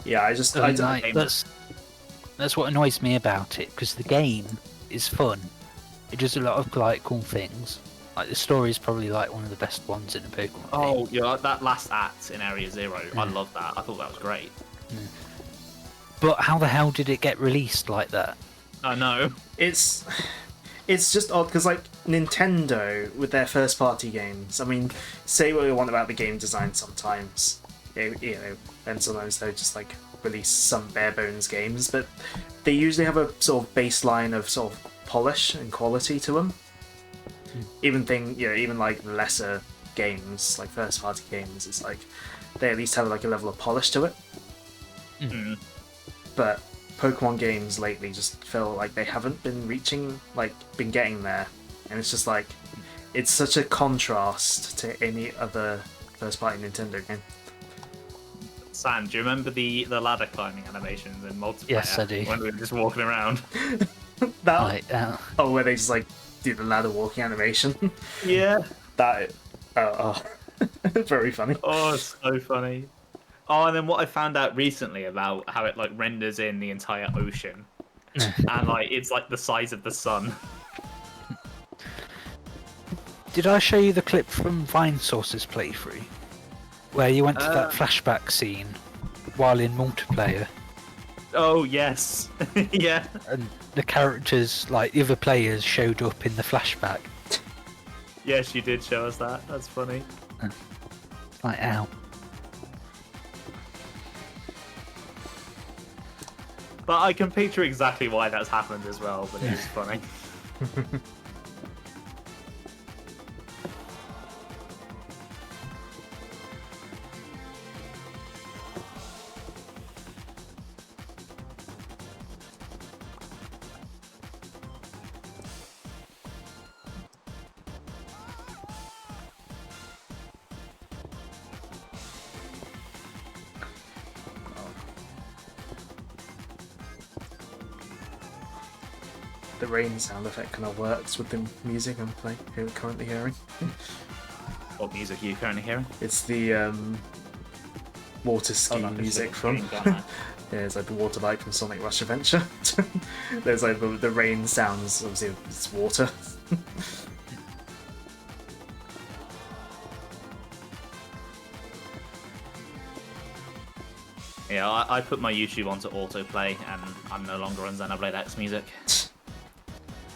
yeah. I don't. Like, that's what annoys me about it, because the game is fun. It does a lot of like cool things. Like the story is probably like one of the best ones in a Pokemon game. Oh, yeah, like that last act in Area Zero, I loved that. I thought that was great. But how the hell did it get released like that? I know. It's just odd because like Nintendo with their first party games. I mean, say what you want about the game design sometimes, you know, and sometimes they just like release some bare bones games, but they usually have a sort of baseline of sort of polish and quality to them. Even like lesser games, like first party games, it's like they at least have like a level of polish to it. But Pokemon games lately just feel like they haven't been been getting there, and it's just like it's such a contrast to any other first party Nintendo game. Sam, do you remember the ladder climbing animations in multiplayer? Yes, I do. When we were just walking around. Where they just like do the ladder walking animation. Yeah. Very funny. Oh, it's so funny. Oh, and then what I found out recently about how it like renders in the entire ocean, and like it's like the size of the sun. Did I show you the clip from Vinesource's playthrough, where you went to that flashback scene while in multiplayer? Oh yes, yeah. And the characters, like the other players, showed up in the flashback. Yes, you did show us that. That's funny. Like, ow. But I can picture exactly why that's happened as well, but it's funny. The rain sound effect kind of works with the music I'm currently hearing. What music are you currently hearing? It's the water ski music from. Yeah, it's like the water bike from Sonic Rush Adventure. There's like the rain sounds. Obviously, it's water. Yeah, I put my YouTube onto autoplay, and I'm no longer on Xenoblade X music.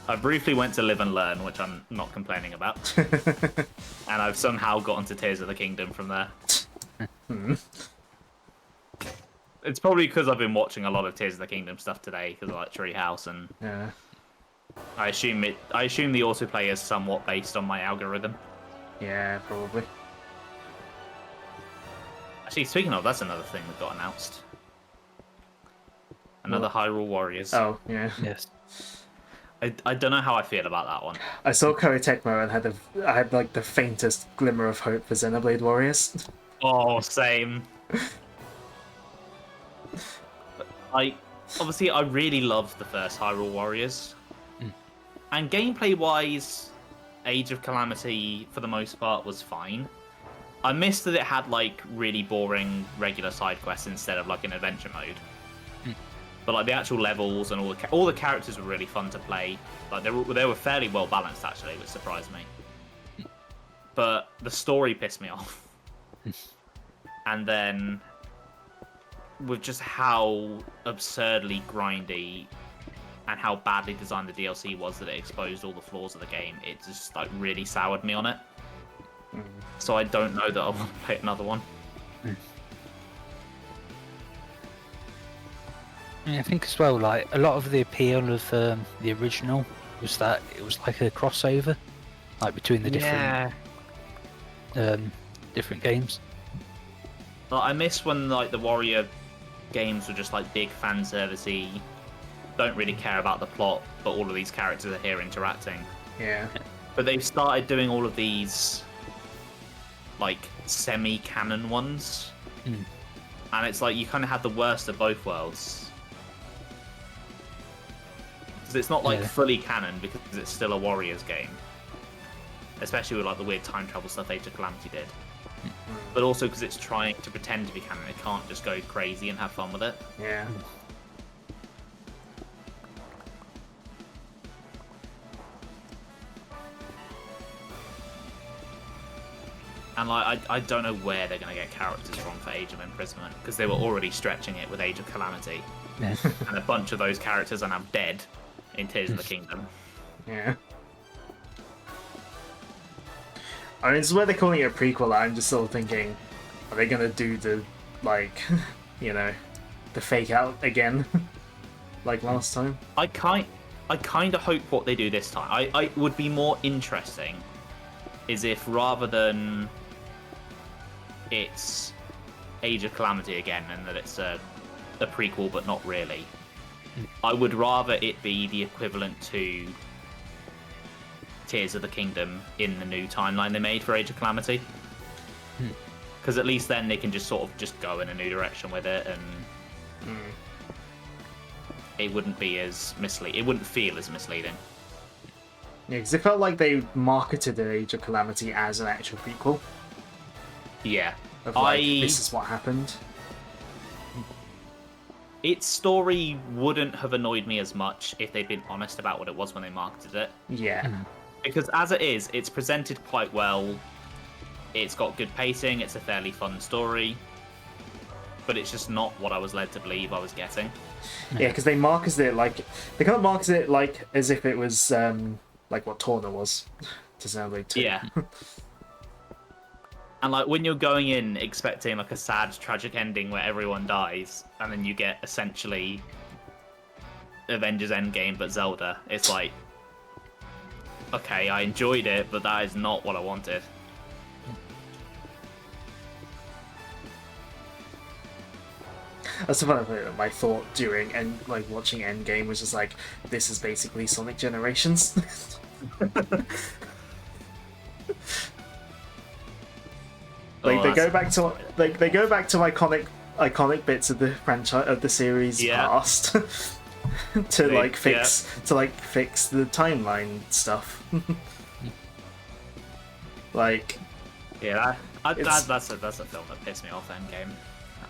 I briefly went to Live and Learn, which I'm not complaining about. And I've somehow got onto Tears of the Kingdom from there. It's probably because I've been watching a lot of Tears of the Kingdom stuff today, because I like Treehouse, and Yeah. I assume the autoplay is somewhat based on my algorithm. Yeah, probably. Actually, speaking of, that's another thing that got announced. Another Hyrule Warriors. Oh, yeah. Yes. I don't know how I feel about that one. I saw Koei Tecmo and I had like the faintest glimmer of hope for Xenoblade Warriors. Oh, same. Obviously, I really loved the first Hyrule Warriors. And gameplay-wise, Age of Calamity, for the most part, was fine. I missed that it had, like, really boring regular side quests instead of, like, an adventure mode. But, like, the actual levels and all the characters were really fun to play. Like, they were fairly well balanced, actually, which surprised me. but the story pissed me off. And then, with just how absurdly grindy and how badly designed the DLC was that it exposed all the flaws of the game, it just like really soured me on it. So I don't know that I want to play another one. Yeah, I think as well, like a lot of the appeal of the original was that it was like a crossover, like between the different games. Like, I miss when like the Warrior games were just like big fan servicey, don't really care about the plot, but all of these characters are here interacting. Yeah. But they've started doing all of these like semi-canon ones, and it's like you kind of have the worst of both worlds. Because it's not like fully canon because it's still a Warriors game, especially with like the weird time travel stuff Age of Calamity did. But also because it's trying to pretend to be canon, it can't just go crazy and have fun with it. Yeah. And like I don't know where they're going to get characters from for Age of Imprisonment, because they were already stretching it with Age of Calamity. And a bunch of those characters are now dead in Tears of the Kingdom. Yeah. I mean, it's where they're calling it a prequel. I'm just sort of thinking, are they gonna do the, like, you know, the fake out again, like last time? I kind of hope what they do this time. I would be more interesting is if rather than it's Age of Calamity again and that it's a prequel but not really, I would rather it be the equivalent to Tears of the Kingdom in the new timeline they made for Age of Calamity. Because at least then they can just sort of just go in a new direction with it, and it wouldn't be as misleading. It wouldn't feel as misleading. Yeah, because it felt like they marketed the Age of Calamity as an actual prequel. Yeah. Of like, this is what happened. Its story wouldn't have annoyed me as much if they'd been honest about what it was when they marketed it. Yeah. Because as it is, it's presented quite well. It's got good pacing. It's a fairly fun story. But it's just not what I was led to believe I was getting. Yeah, because they marketed it like... They kind of marketed it like as if it was like what Torna was to Xenoblade 2. Yeah. And like when you're going in expecting like a sad, tragic ending where everyone dies, and then you get essentially Avengers Endgame but Zelda, it's like, okay, I enjoyed it, but that is not what I wanted. That's the funny thing. My thought during and like watching Endgame was just like, this is basically Sonic Generations. Like they go back to iconic bits of the franchise of the series past to fix the timeline stuff. Like, yeah, that's a film that pissed me off. Endgame.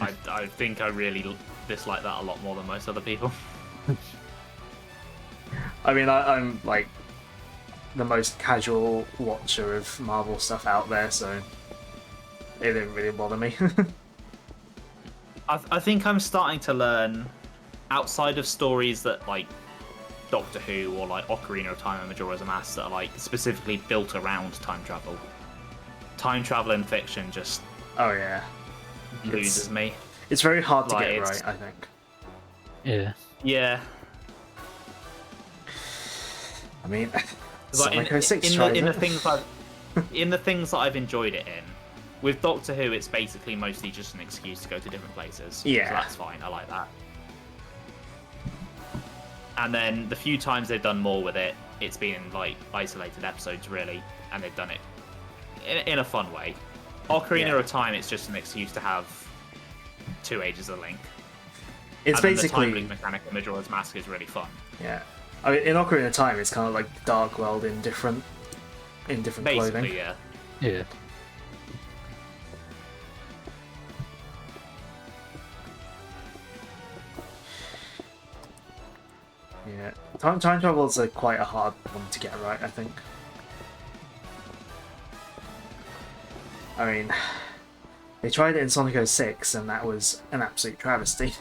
I think I really dislike that a lot more than most other people. I mean, I'm like the most casual watcher of Marvel stuff out there, so it didn't really bother me. I think I'm starting to learn, outside of stories that like Doctor Who or like Ocarina of Time and Majora's Mask that are like specifically built around time travel. Time travel in fiction just loses me. It's very hard to Like, get it's- right, I think. Yeah. Yeah. I mean, Like, Sonic 06 in tries the it. things in the things that I've enjoyed it in, with Doctor Who, it's basically mostly just an excuse to go to different places. Yeah. So that's fine. I like that. And then the few times they've done more with it, it's been in like isolated episodes, really, and they've done it in a fun way. Ocarina of Time, it's just an excuse to have 2 Ages of Link. It's And then basically the time link mechanic of Majora's Mask is really fun. yeah. I mean, in Ocarina of Time, it's kind of like Dark World in different Basically, clothing. yeah. Yeah. Yeah, time travel is quite a hard one to get right, I think. I mean, they tried it in Sonic 06, and that was an absolute travesty.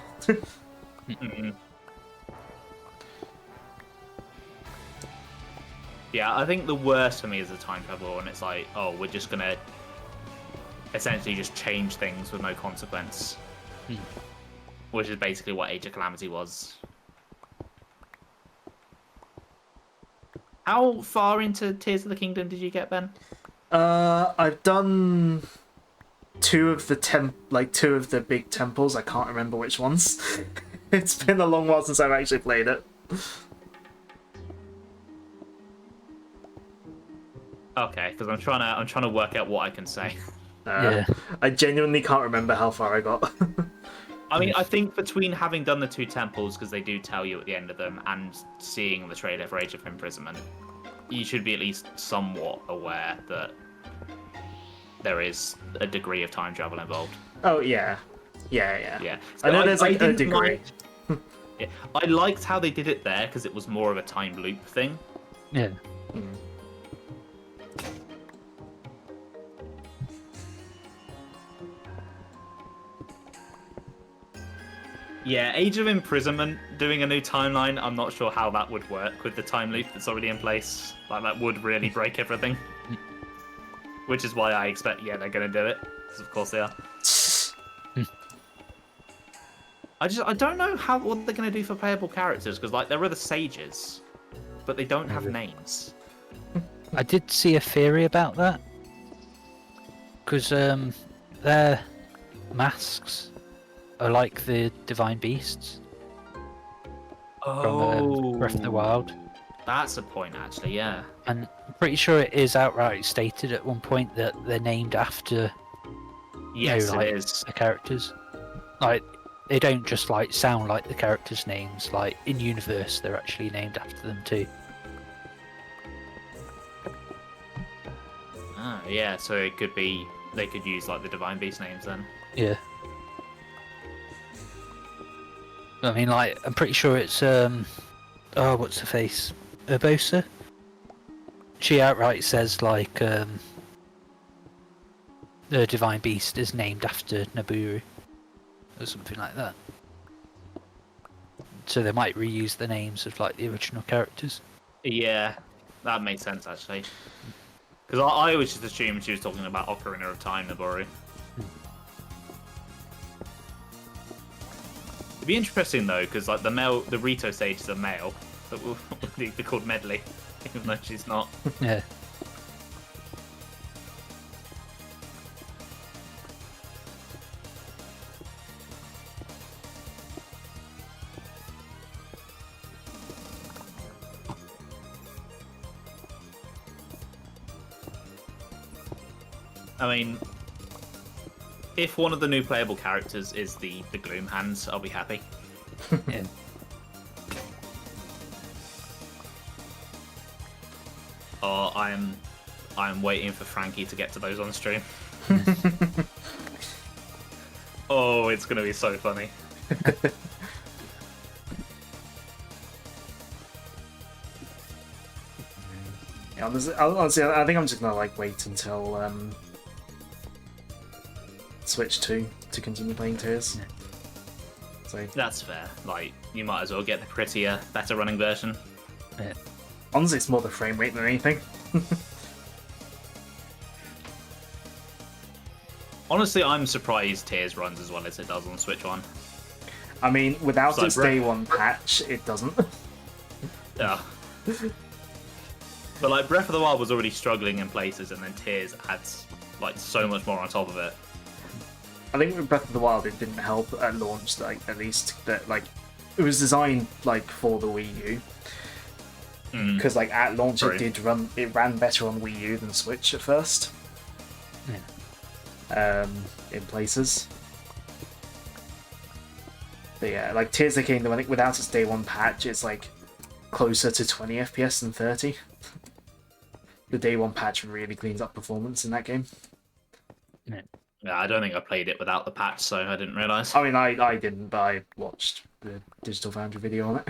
Yeah, I think the worst for me is the time travel, and it's like, oh, we're just gonna essentially just change things with no consequence, which is basically what Age of Calamity was. How far into Tears of the Kingdom did you get, Ben? I've done two of the big temples. I can't remember which ones. It's been a long while since I've actually played it. Okay, because I'm trying to work out what I can say. Yeah. I genuinely can't remember how far I got. I mean, I think between having done the two temples, because they do tell you at the end of them, and seeing the trailer for Age of Imprisonment, you should be at least somewhat aware that there is a degree of time travel involved. Oh yeah, yeah. Yeah. I know So there's like a didn't degree. Yeah, I liked how they did it there because it was more of a time loop thing. Yeah. Yeah, Age of Imprisonment, doing a new timeline, I'm not sure how that would work with the time loop that's already in place. Like, that would really break everything. Which is why I expect, yeah, they're going to do it. Because of course they are. I don't know what they're going to do for playable characters, because, like, there are the sages, but they don't have names. I did see a theory about that. Because their masks are like the divine beasts from Breath of the Wild. That's a point, actually, yeah. And I'm pretty sure it is outright stated at one point that they're named after Yes, like, it is. the characters. Like, they don't just like sound like the characters' names. Like, in universe, they're actually named after them too. Ah, yeah, so it could be, they could use, like, the divine beast names then. Yeah. I mean, like, I'm pretty sure it's what's her face? Urbosa? She outright says, like, the Divine Beast is named after Nabooru. Or something like that. So they might reuse the names of, like, the original characters. Yeah, that makes sense, actually. Because I always just assumed she was talking about Ocarina of Time, Nabooru. It'd be interesting, though, because, like, the Rito sage is a male. But they're called Medley, even though she's not. Yeah. I mean, if one of the new playable characters is the Gloom Hands, I'll be happy. Yeah. Oh, I'm waiting for Frankie to get to those on stream. Oh, it's gonna be so funny. Yeah, honestly, I think I'm just gonna like wait until Switch 2 to continue playing Tears. So That's fair. Like, you might as well get the prettier, better running version. Yeah. honestly, it's more the frame rate than anything. Honestly, I'm surprised Tears runs as well as it does on Switch 1. I mean, without So, its day one patch, it doesn't. Yeah. But like Breath of the Wild was already struggling in places, and then Tears adds like so much more on top of it. I think with Breath of the Wild, it didn't help at launch, like at least that like it was designed like for the Wii U. Because like at launch, True. it ran better on Wii U than Switch at first. Yeah. In places. But yeah, like Tears of the Kingdom, I think without its day one patch, it's like closer to 20 FPS than 30. The day one patch really cleans up performance in that game. Yeah. Yeah, I don't think I played it without the patch, so I didn't realise. I mean, I didn't, but I watched the Digital Foundry video on it.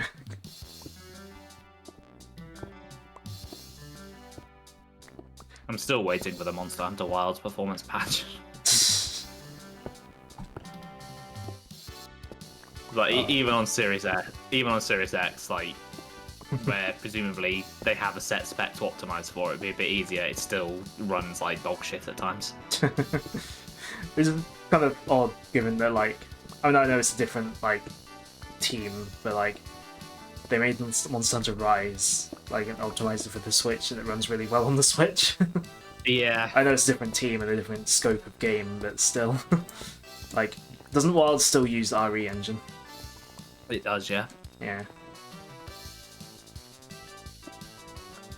I'm still waiting for the Monster Hunter Wilds performance patch. Like even on Series X, like where presumably they have a set spec to optimize for, it'd be a bit easier. It still runs like dog shit at times. It's kind of odd, given that like, I know it's a different like team, but like they made Monster Hunter Rise like and optimized it for the Switch, and it runs really well on the Switch. Yeah, I know it's a different team and a different scope of game, but still, like, doesn't Wild still use the RE engine? it does. Yeah. Yeah.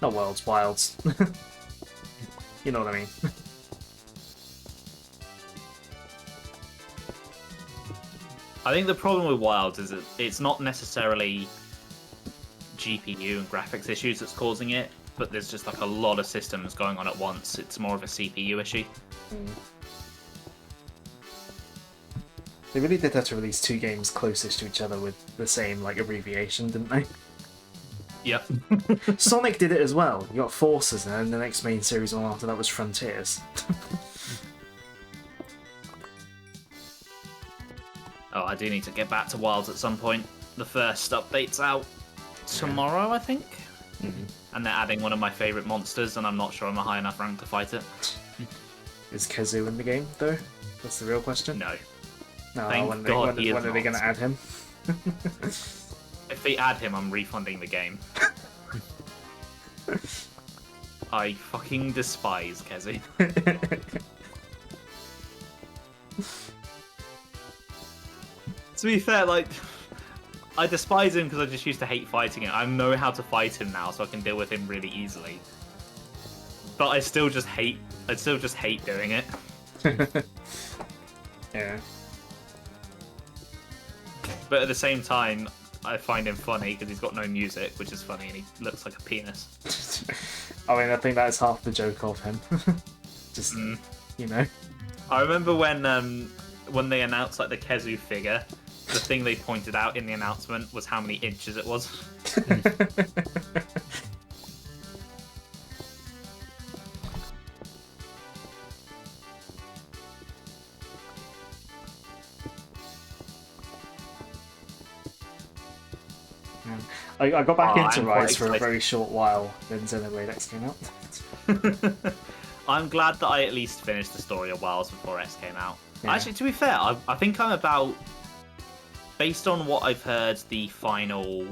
Not Worlds, Wilds. You know what I mean. I think the problem with Wilds is that it's not necessarily GPU and graphics issues that's causing it, but there's just like a lot of systems going on at once. It's more of a CPU issue. They really did have to release 2 games closest to each other with the same like abbreviation, didn't they? Yep. Sonic did it as well. You got Forces, and then the next main series one after that was Frontiers. Oh, I do need to get back to Wilds at some point. The first update's out tomorrow, I think. And they're adding one of my favourite monsters, and I'm not sure I'm a high enough rank to fight it. Is Kazoo in the game, though? That's the real question. No. No, Thank when God he is are they going to not. add him? If they add him, I'm refunding the game. I fucking despise Kezi. To be fair, like, I despise him because I just used to hate fighting him. I know how to fight him now, so I can deal with him really easily. But I still just hate doing it. Yeah. But at the same time, I find him funny because he's got no music, which is funny, and he looks like a penis. I mean, I think that is half the joke of him. Just, you know. I remember when they announced like the Kazoo figure, the thing they pointed out in the announcement was how many inches it was. I got back into I'm quite Rise for a excited. very short while, then Xenoblade X came out. I'm glad that I at least finished the story of Wilds before X came out. Yeah. Actually, to be fair, I think I'm about, based on what I've heard, the final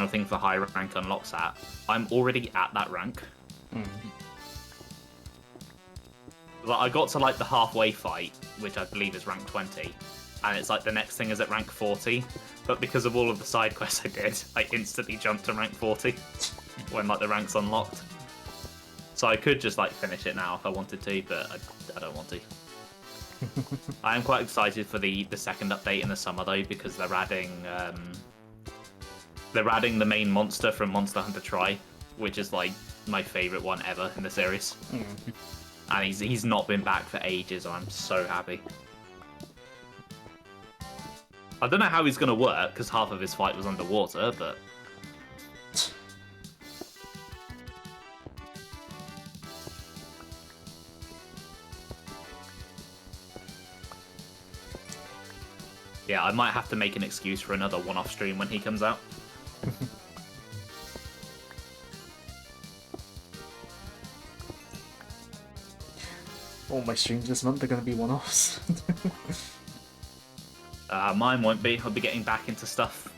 thing for high rank unlocks at, I'm already at that rank. Like, I got to like the halfway fight, which I believe is rank 20, and it's like the next thing is at rank 40. But because of all of the side quests I did, I instantly jumped to rank 40 when like the rank's unlocked. So I could just like finish it now if I wanted to, but I don't want to. I am quite excited for the second update in the summer though, because they're adding the main monster from Monster Hunter Tri, which is like my favourite one ever in the series. And he's not been back for ages, and I'm so happy. I don't know how he's going to work, because half of his fight was underwater, but... Yeah, I might have to make an excuse for another one-off stream when he comes out. All my streams this month are going to be one-offs. Mine won't be. I'll be getting back into stuff.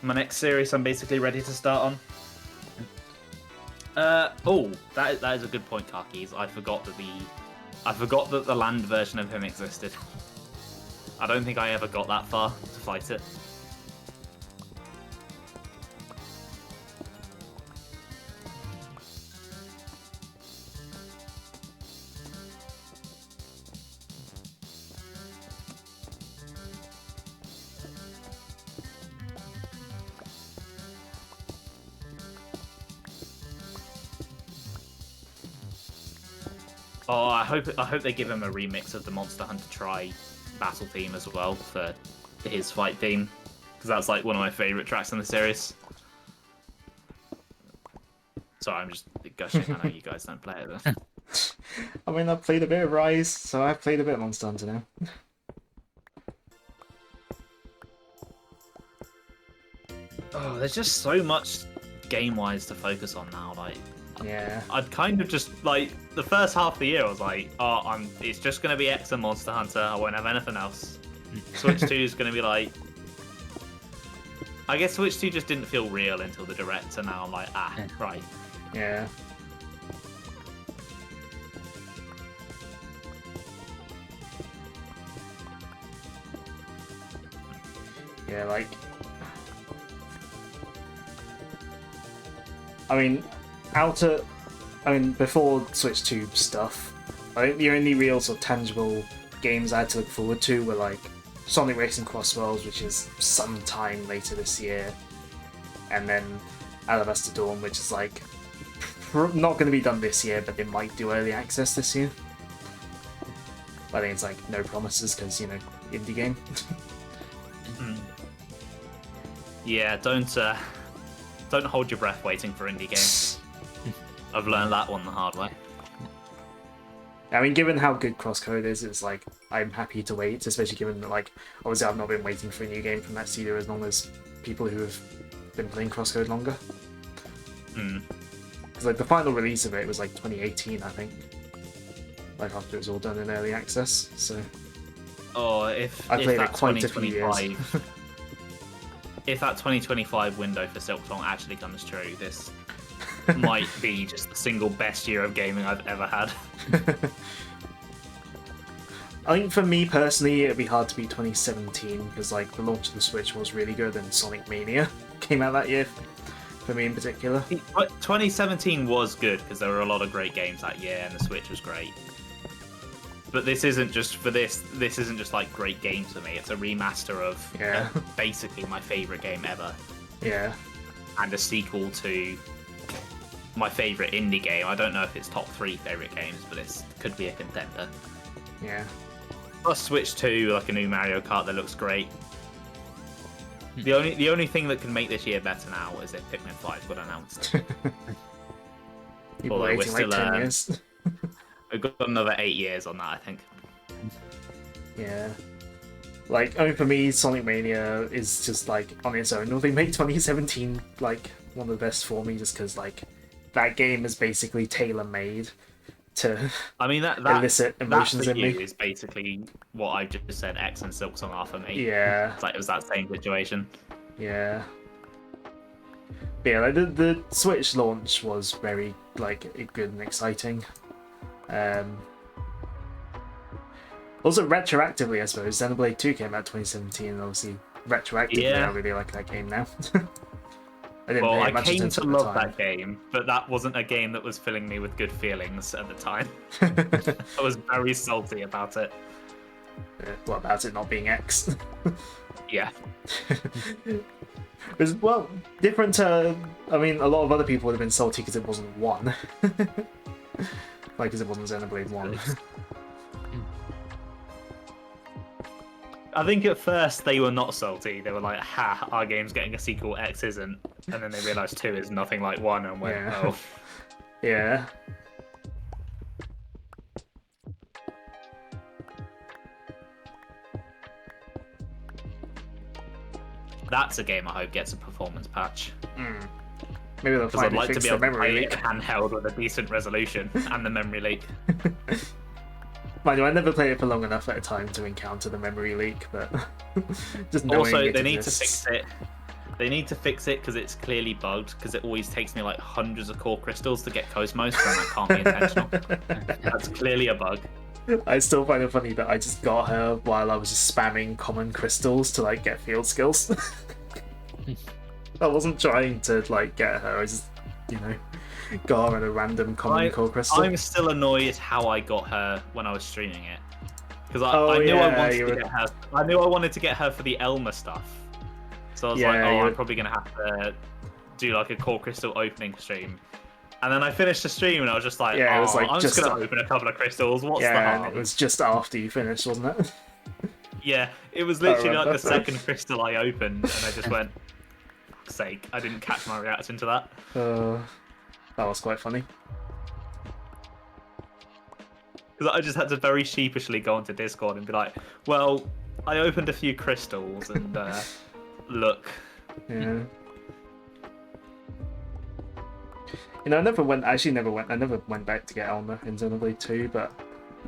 My next series I'm basically ready to start on. Oh, that is a good point, Karkis. I forgot that the land version of him existed. I don't think I ever got that far to fight it. Oh, I hope they give him a remix of the Monster Hunter Tri battle theme as well for his fight theme, because that's like one of my favourite tracks in the series. Sorry, I'm just gushing. I know you guys don't play it. Though. I mean, I've played a bit of Rise, so I've played a bit of Monster Hunter now. Oh, there's just so much game-wise to focus on now. Like, Yeah. I'd kind of just like the first half of the year. I was like, oh, it's just gonna be X and Monster Hunter. I won't have anything else. Switch 2 is gonna be like. I guess Switch 2 just didn't feel real until the direct, and now I'm like, right. Yeah. Yeah, like... I mean, before Switch 2 stuff, I think the only real sort of tangible games I had to look forward to were like Sonic Racing Cross Worlds, which is sometime later this year, and then Alabaster Dawn, which is like not going to be done this year, but they might do early access this year. I think it's like no promises because, you know, indie game. Yeah, don't hold your breath waiting for indie games. I've learned that one the hard way. I mean, given how good Crosscode is, it's like I'm happy to wait, especially given that, like, obviously I've not been waiting for a new game from that studio as long as people who have been playing Crosscode longer. Because like the final release of it was like 2018, I think. Like after it was all done in early access, so. Oh, if I played that it quite a few years. 2025, if that 2025 window for Silksong actually comes true, this might be just the single best year of gaming I've ever had. I think for me personally, it'd be hard to beat 2017 because like the launch of the Switch was really good, and Sonic Mania came out that year. For me in particular, 2017 was good because there were a lot of great games that year, and the Switch was great. But this isn't just for this. This isn't just like great games for me. It's a remaster of basically my favorite game ever. Yeah. And a sequel to my favorite indie game. I don't know if it's top 3 favorite games, but it could be a contender. Yeah. Plus Switch 2, like a new Mario Kart that looks great. The only thing that can make this year better now is if Pikmin 5 got announced. People waiting like 10 years. We've got another 8 years on that, I think. Yeah. Like, I mean, for me, Sonic Mania is just like on its own. They make 2017 like one of the best for me, just because like that game is basically tailor-made to that elicit emotions in me. Is basically what I just said. X and Silksong are for me. Yeah. It's like it was that same situation. Yeah. But yeah, like the Switch launch was very like good and exciting. Also retroactively, I suppose, Xenoblade 2 came out 2017, and obviously retroactively, I really like that game now. I came to love that game, but that wasn't a game that was filling me with good feelings at the time. I was very salty about it. What about it not being X? Yeah. It was, well, different to... I mean, a lot of other people would have been salty because it wasn't 1. Like, because it wasn't Xenoblade 1. I think at first they were not salty. They were like, ha, our game's getting a sequel, X isn't. And then they realised 2 is nothing like 1 and went, oh. Yeah. That's a game I hope gets a performance patch. Maybe they'll finally I'd like fix to be the able to memory play leak. it handheld with a decent resolution and the memory leak. Mind you, I never played it for long enough at a time to encounter the memory leak, but just knowing Also, it they need to exists. fix it. They need to fix it because it's clearly bugged, because it always takes me like hundreds of core crystals to get Cosmos, and that can't be intentional. That's clearly a bug. I still find it funny that I just got her while I was just spamming common crystals to like get field skills. I wasn't trying to like get her, I just, you know, got her at a random common core crystal. I'm still annoyed how I got her when I was streaming it. Because I knew I wanted to get her. I knew I wanted to get her for the Elmer stuff. So I was like, I'm probably gonna have to do like a core crystal opening stream. And then I finished the stream and I was just like, it was like I'm just gonna open a couple of crystals. What's the harm? And it was just after you finished, wasn't it? Yeah, it was literally like the second crystal I opened, and I just went, fuck's sake, I didn't catch my reaction to that. That was quite funny. Because I just had to very sheepishly go onto Discord and be like, well, I opened a few crystals and look. Yeah. You know, I never went back to get Elmer in Xenoblade 2, but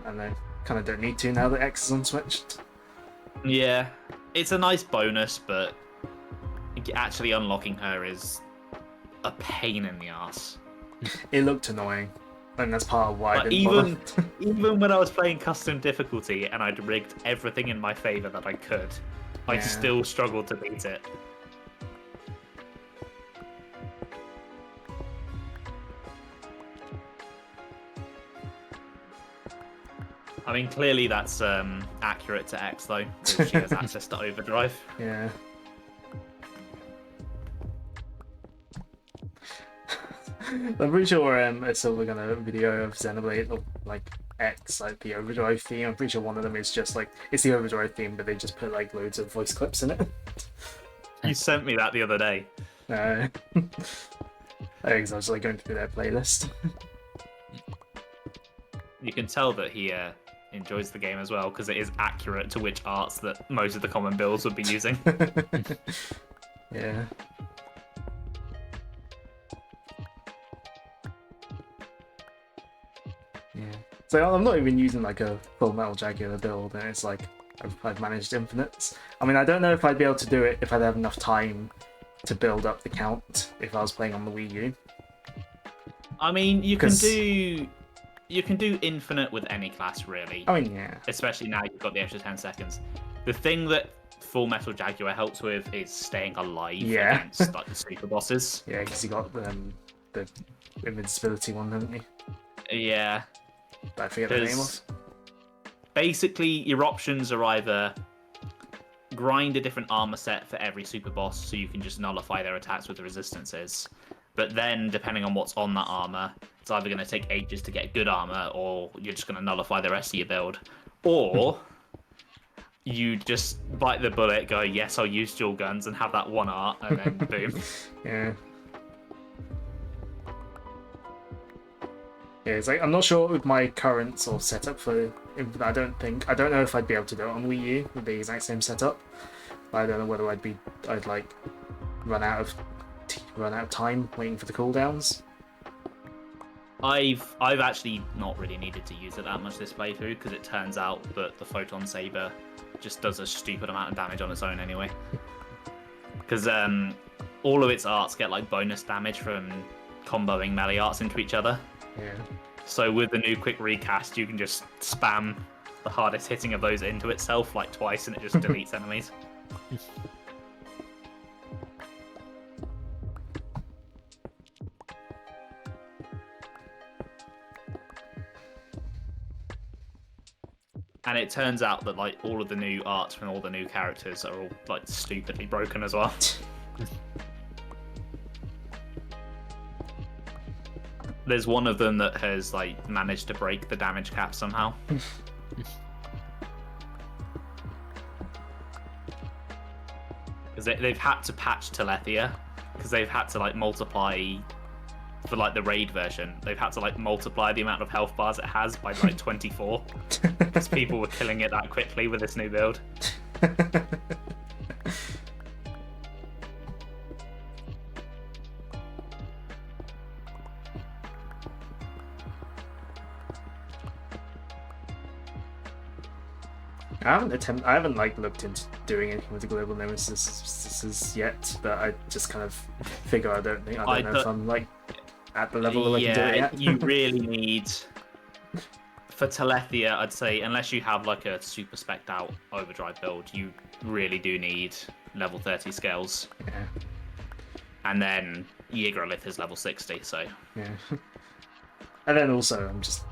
I know, kind of don't need to now that X is on Switch. Yeah, it's a nice bonus, but actually unlocking her is a pain in the ass. It looked annoying, and that's part of why I But didn't bother. even when I was playing custom difficulty and I'd rigged everything in my favor that I could, I Yeah. still struggled to beat it. I mean, clearly that's accurate to X though, because she has access to overdrive. Yeah. I'm pretty sure a Silver Gunner video of Xenoblade or like X, like the overdrive theme. I'm pretty sure one of them is just like it's the overdrive theme, but they just put like loads of voice clips in it. You sent me that the other day. I think I was like going through their playlist. You can tell that he enjoys the game as well, because it is accurate to which arts that most of the common builds would be using. Yeah. Yeah. So I'm not even using like a full Metal Jaguar build, and it's like I've managed infinites. I mean, I don't know if I'd be able to do it if I'd have enough time to build up the count if I was playing on the Wii U. I mean, you can 'Cause- do infinite with any class, really. I mean, yeah. Especially now you've got the extra 10 seconds. The thing that Full Metal Jaguar helps with is staying alive Yeah. against like the super bosses. Yeah, because you got the invincibility one, haven't you? Yeah. That I forget the name of. There's- Basically, your options are either grind a different armor set for every super boss so you can just nullify their attacks with resistances. But then, depending on what's on that armor, it's either going to take ages to get good armor, or you're just going to nullify the rest of your build. Or you just bite the bullet, go, yes, I'll use dual guns, and have that one art, and then boom. Yeah. Yeah, it's like I'm not sure with my current sort of setup for. I don't know if I'd be able to do it on Wii U with the exact same setup. I don't know whether I'd like run out of time waiting for the cooldowns. I've actually not really needed to use it that much this playthrough, because it turns out that the Photon Saber just does a stupid amount of damage on its own anyway. Because all of its arts get like bonus damage from comboing melee arts into each other. Yeah. So with the new quick recast, you can just spam the hardest hitting of those into itself like twice, and it just deletes enemies. And it turns out that like all of the new arts from all the new characters are all like stupidly broken as well. There's one of them that has like managed to break the damage cap somehow. Because they've had to patch Telethia, because they've had to like multiply for like the raid version. They've had to like multiply the amount of health bars it has by like 24, because people were killing it that quickly with this new build. I haven't like looked into doing anything with the global nemesis yet, but I just kind of figure I don't know if I'm like at the level where I can do it yet. You really need for Telethia, I'd say, unless you have like a super spec'd out overdrive build, you really do need level 30 scales. Yeah. And then Yggdrasilith is level 60, so Yeah. And then also I'm just,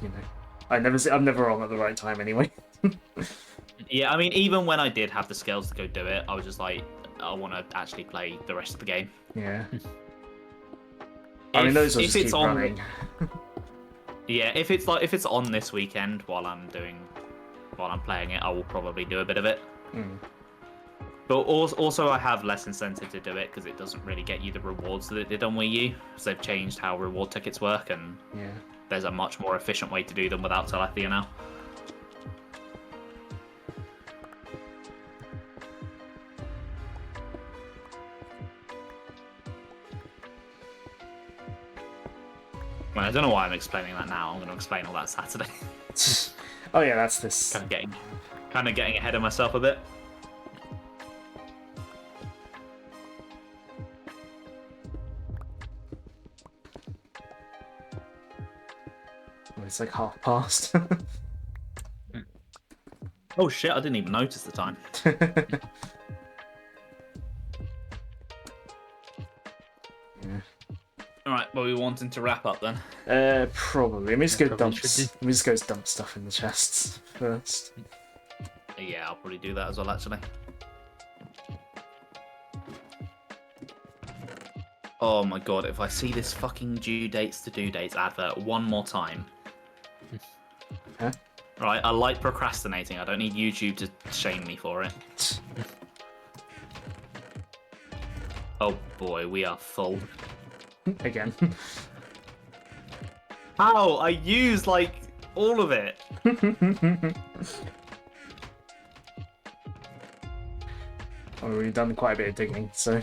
I'm never on at the right time anyway. yeah, I mean, even when I did have the scales to go do it, I was just like, I want to actually play the rest of the game. Yeah. I mean, those will just keep running. Yeah, if it's on this weekend while I'm playing it, I will probably do a bit of it. But also, I have less incentive to do it because it doesn't really get you the rewards that it did on Wii U. Because they've changed how reward tickets work, and Yeah. there's a much more efficient way to do them without Telethia now. Well, I don't know why I'm explaining that now. I'm going to explain all that Saturday. Oh yeah, that's this. kind of getting ahead of myself a bit. Oh, it's like past. Oh shit! I didn't even notice the time. Yeah. All right, well, we wanting to wrap up then. Probably. Let me just Yeah, go probably dump. should do. Let me just go dump stuff in the chests first. Yeah, I'll probably do that as well, actually. Oh my god, if I see this fucking due dates to due dates advert one more time. Huh? Right, I like procrastinating. I don't need YouTube to shame me for it. Oh boy, we are full. Again. Ow, I used like all of it. Oh, we've done quite a bit of digging, so.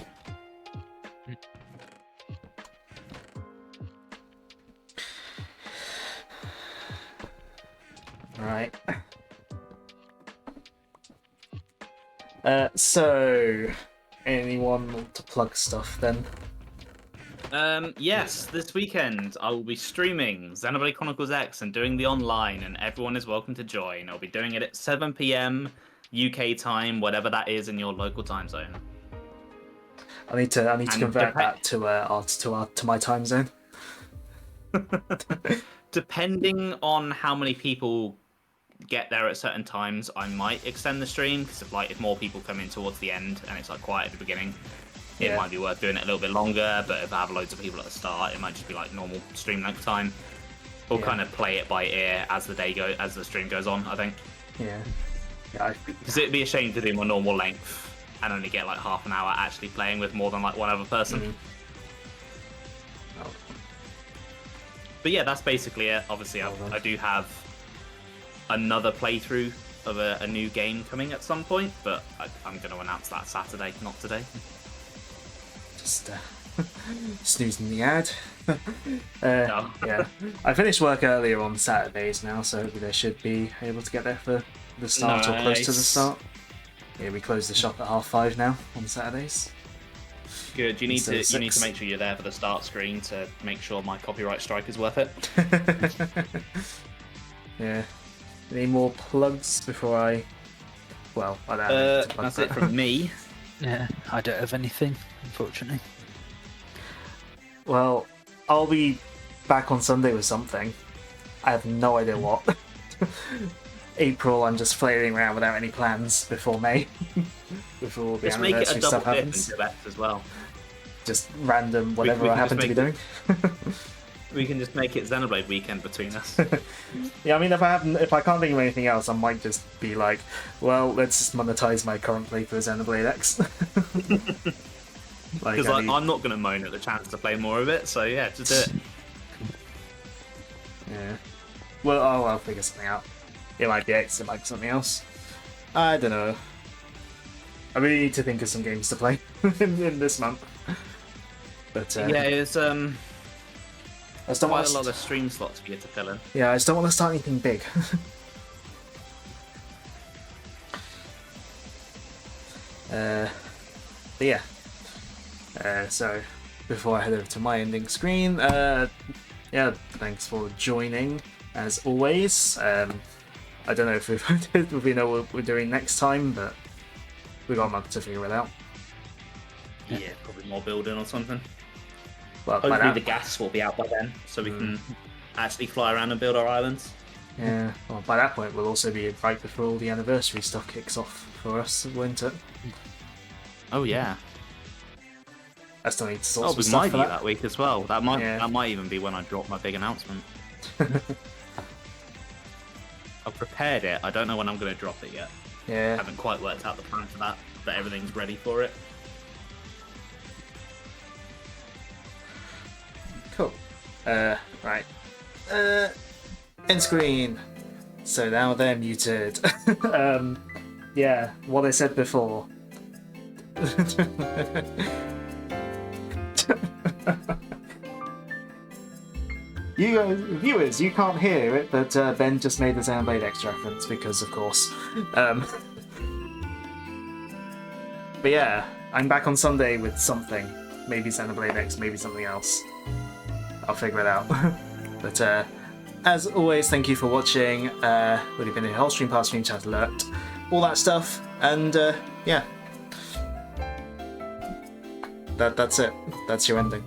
Right. So, anyone want to plug stuff then? Yes, this weekend I will be streaming Xenoblade Chronicles X and doing the online, and everyone is welcome to join. I'll be doing it at 7 p.m. UK time, whatever that is in your local time zone. I need to And convert that to my time zone. Depending on how many people get there at certain times, I might extend the stream because if more people come in towards the end and it's like quiet at the beginning, it Yeah. might be worth doing it a little bit longer. But if I have loads of people at the start, it might just be like normal stream length time. We'll Yeah. kind of play it by ear as the stream goes on, I think. Yeah. Yeah. Because it'd be a shame to do my normal length and only get like half an hour actually playing with more than like one other person. Mhm. Oh. But yeah, that's basically it. Obviously, I do have another playthrough of a new game coming at some point, but I'm going to announce that Saturday, not today. Just snoozing the ad. No. Yeah, I finished work earlier on Saturdays now, so hopefully they should be able to get there for the start or close to the Nice. start. Yeah, we close the shop at 5:30 now on Saturdays. Good. You need Instead of to six. make sure you're there for the start screen to make sure my copyright strike is worth it. Yeah. Any more plugs before I? Well, I don't have to plug That's that. it from me. Yeah, I don't have anything, unfortunately. Well, I'll be back on Sunday with something. I have no idea what. April, I'm just flailing around without any plans before May. Before all the Just make it a anniversary double stuff dip happens. into that as well. Just random, whatever we I can happen just to be doing. We can just make it Xenoblade weekend between us. Yeah, I mean, if I can't think of anything else, I might just be like, well, let's just monetize my current playthrough of Xenoblade X. Because I'm not going to moan at the chance to play more of it, so yeah, just do it. Yeah. Well, I'll figure something out. It might be X, it might be something else. I don't know. I really need to think of some games to play in this month. But Yeah, it's I just don't quite want a lot to, of stream slots for you to fill in. yeah, I just don't want to start anything big. But yeah. So before I head over to my ending screen, yeah, thanks for joining as always. I don't know if we know what we're doing next time, but we got a month to figure it out. Yeah, probably more building or something. But by Hopefully that, the gas will be out by then, so we Mm. can actually fly around and build our islands. yeah, well, by that point we'll also be right before all the anniversary stuff kicks off for us, won't it? Oh yeah. I still need to sort Oh, some we stuff might for be that. that week as well. That might Yeah. even be when I drop my big announcement. I've prepared it. I don't know when I'm going to drop it yet. Yeah. Haven't quite worked out the plan for that, but everything's ready for it. Cool. Right. End screen. So now they're muted. Yeah, what I said before. You guys, viewers, you can't hear it, but Ben just made the Xenoblade X reference because, of course. But yeah, I'm back on Sunday with something. Maybe Xenoblade X, maybe something else. I'll figure it out. But as always, thank you for watching. Would have been a whole stream, past stream, chat alert, all that stuff, and yeah, that's it. That's your ending.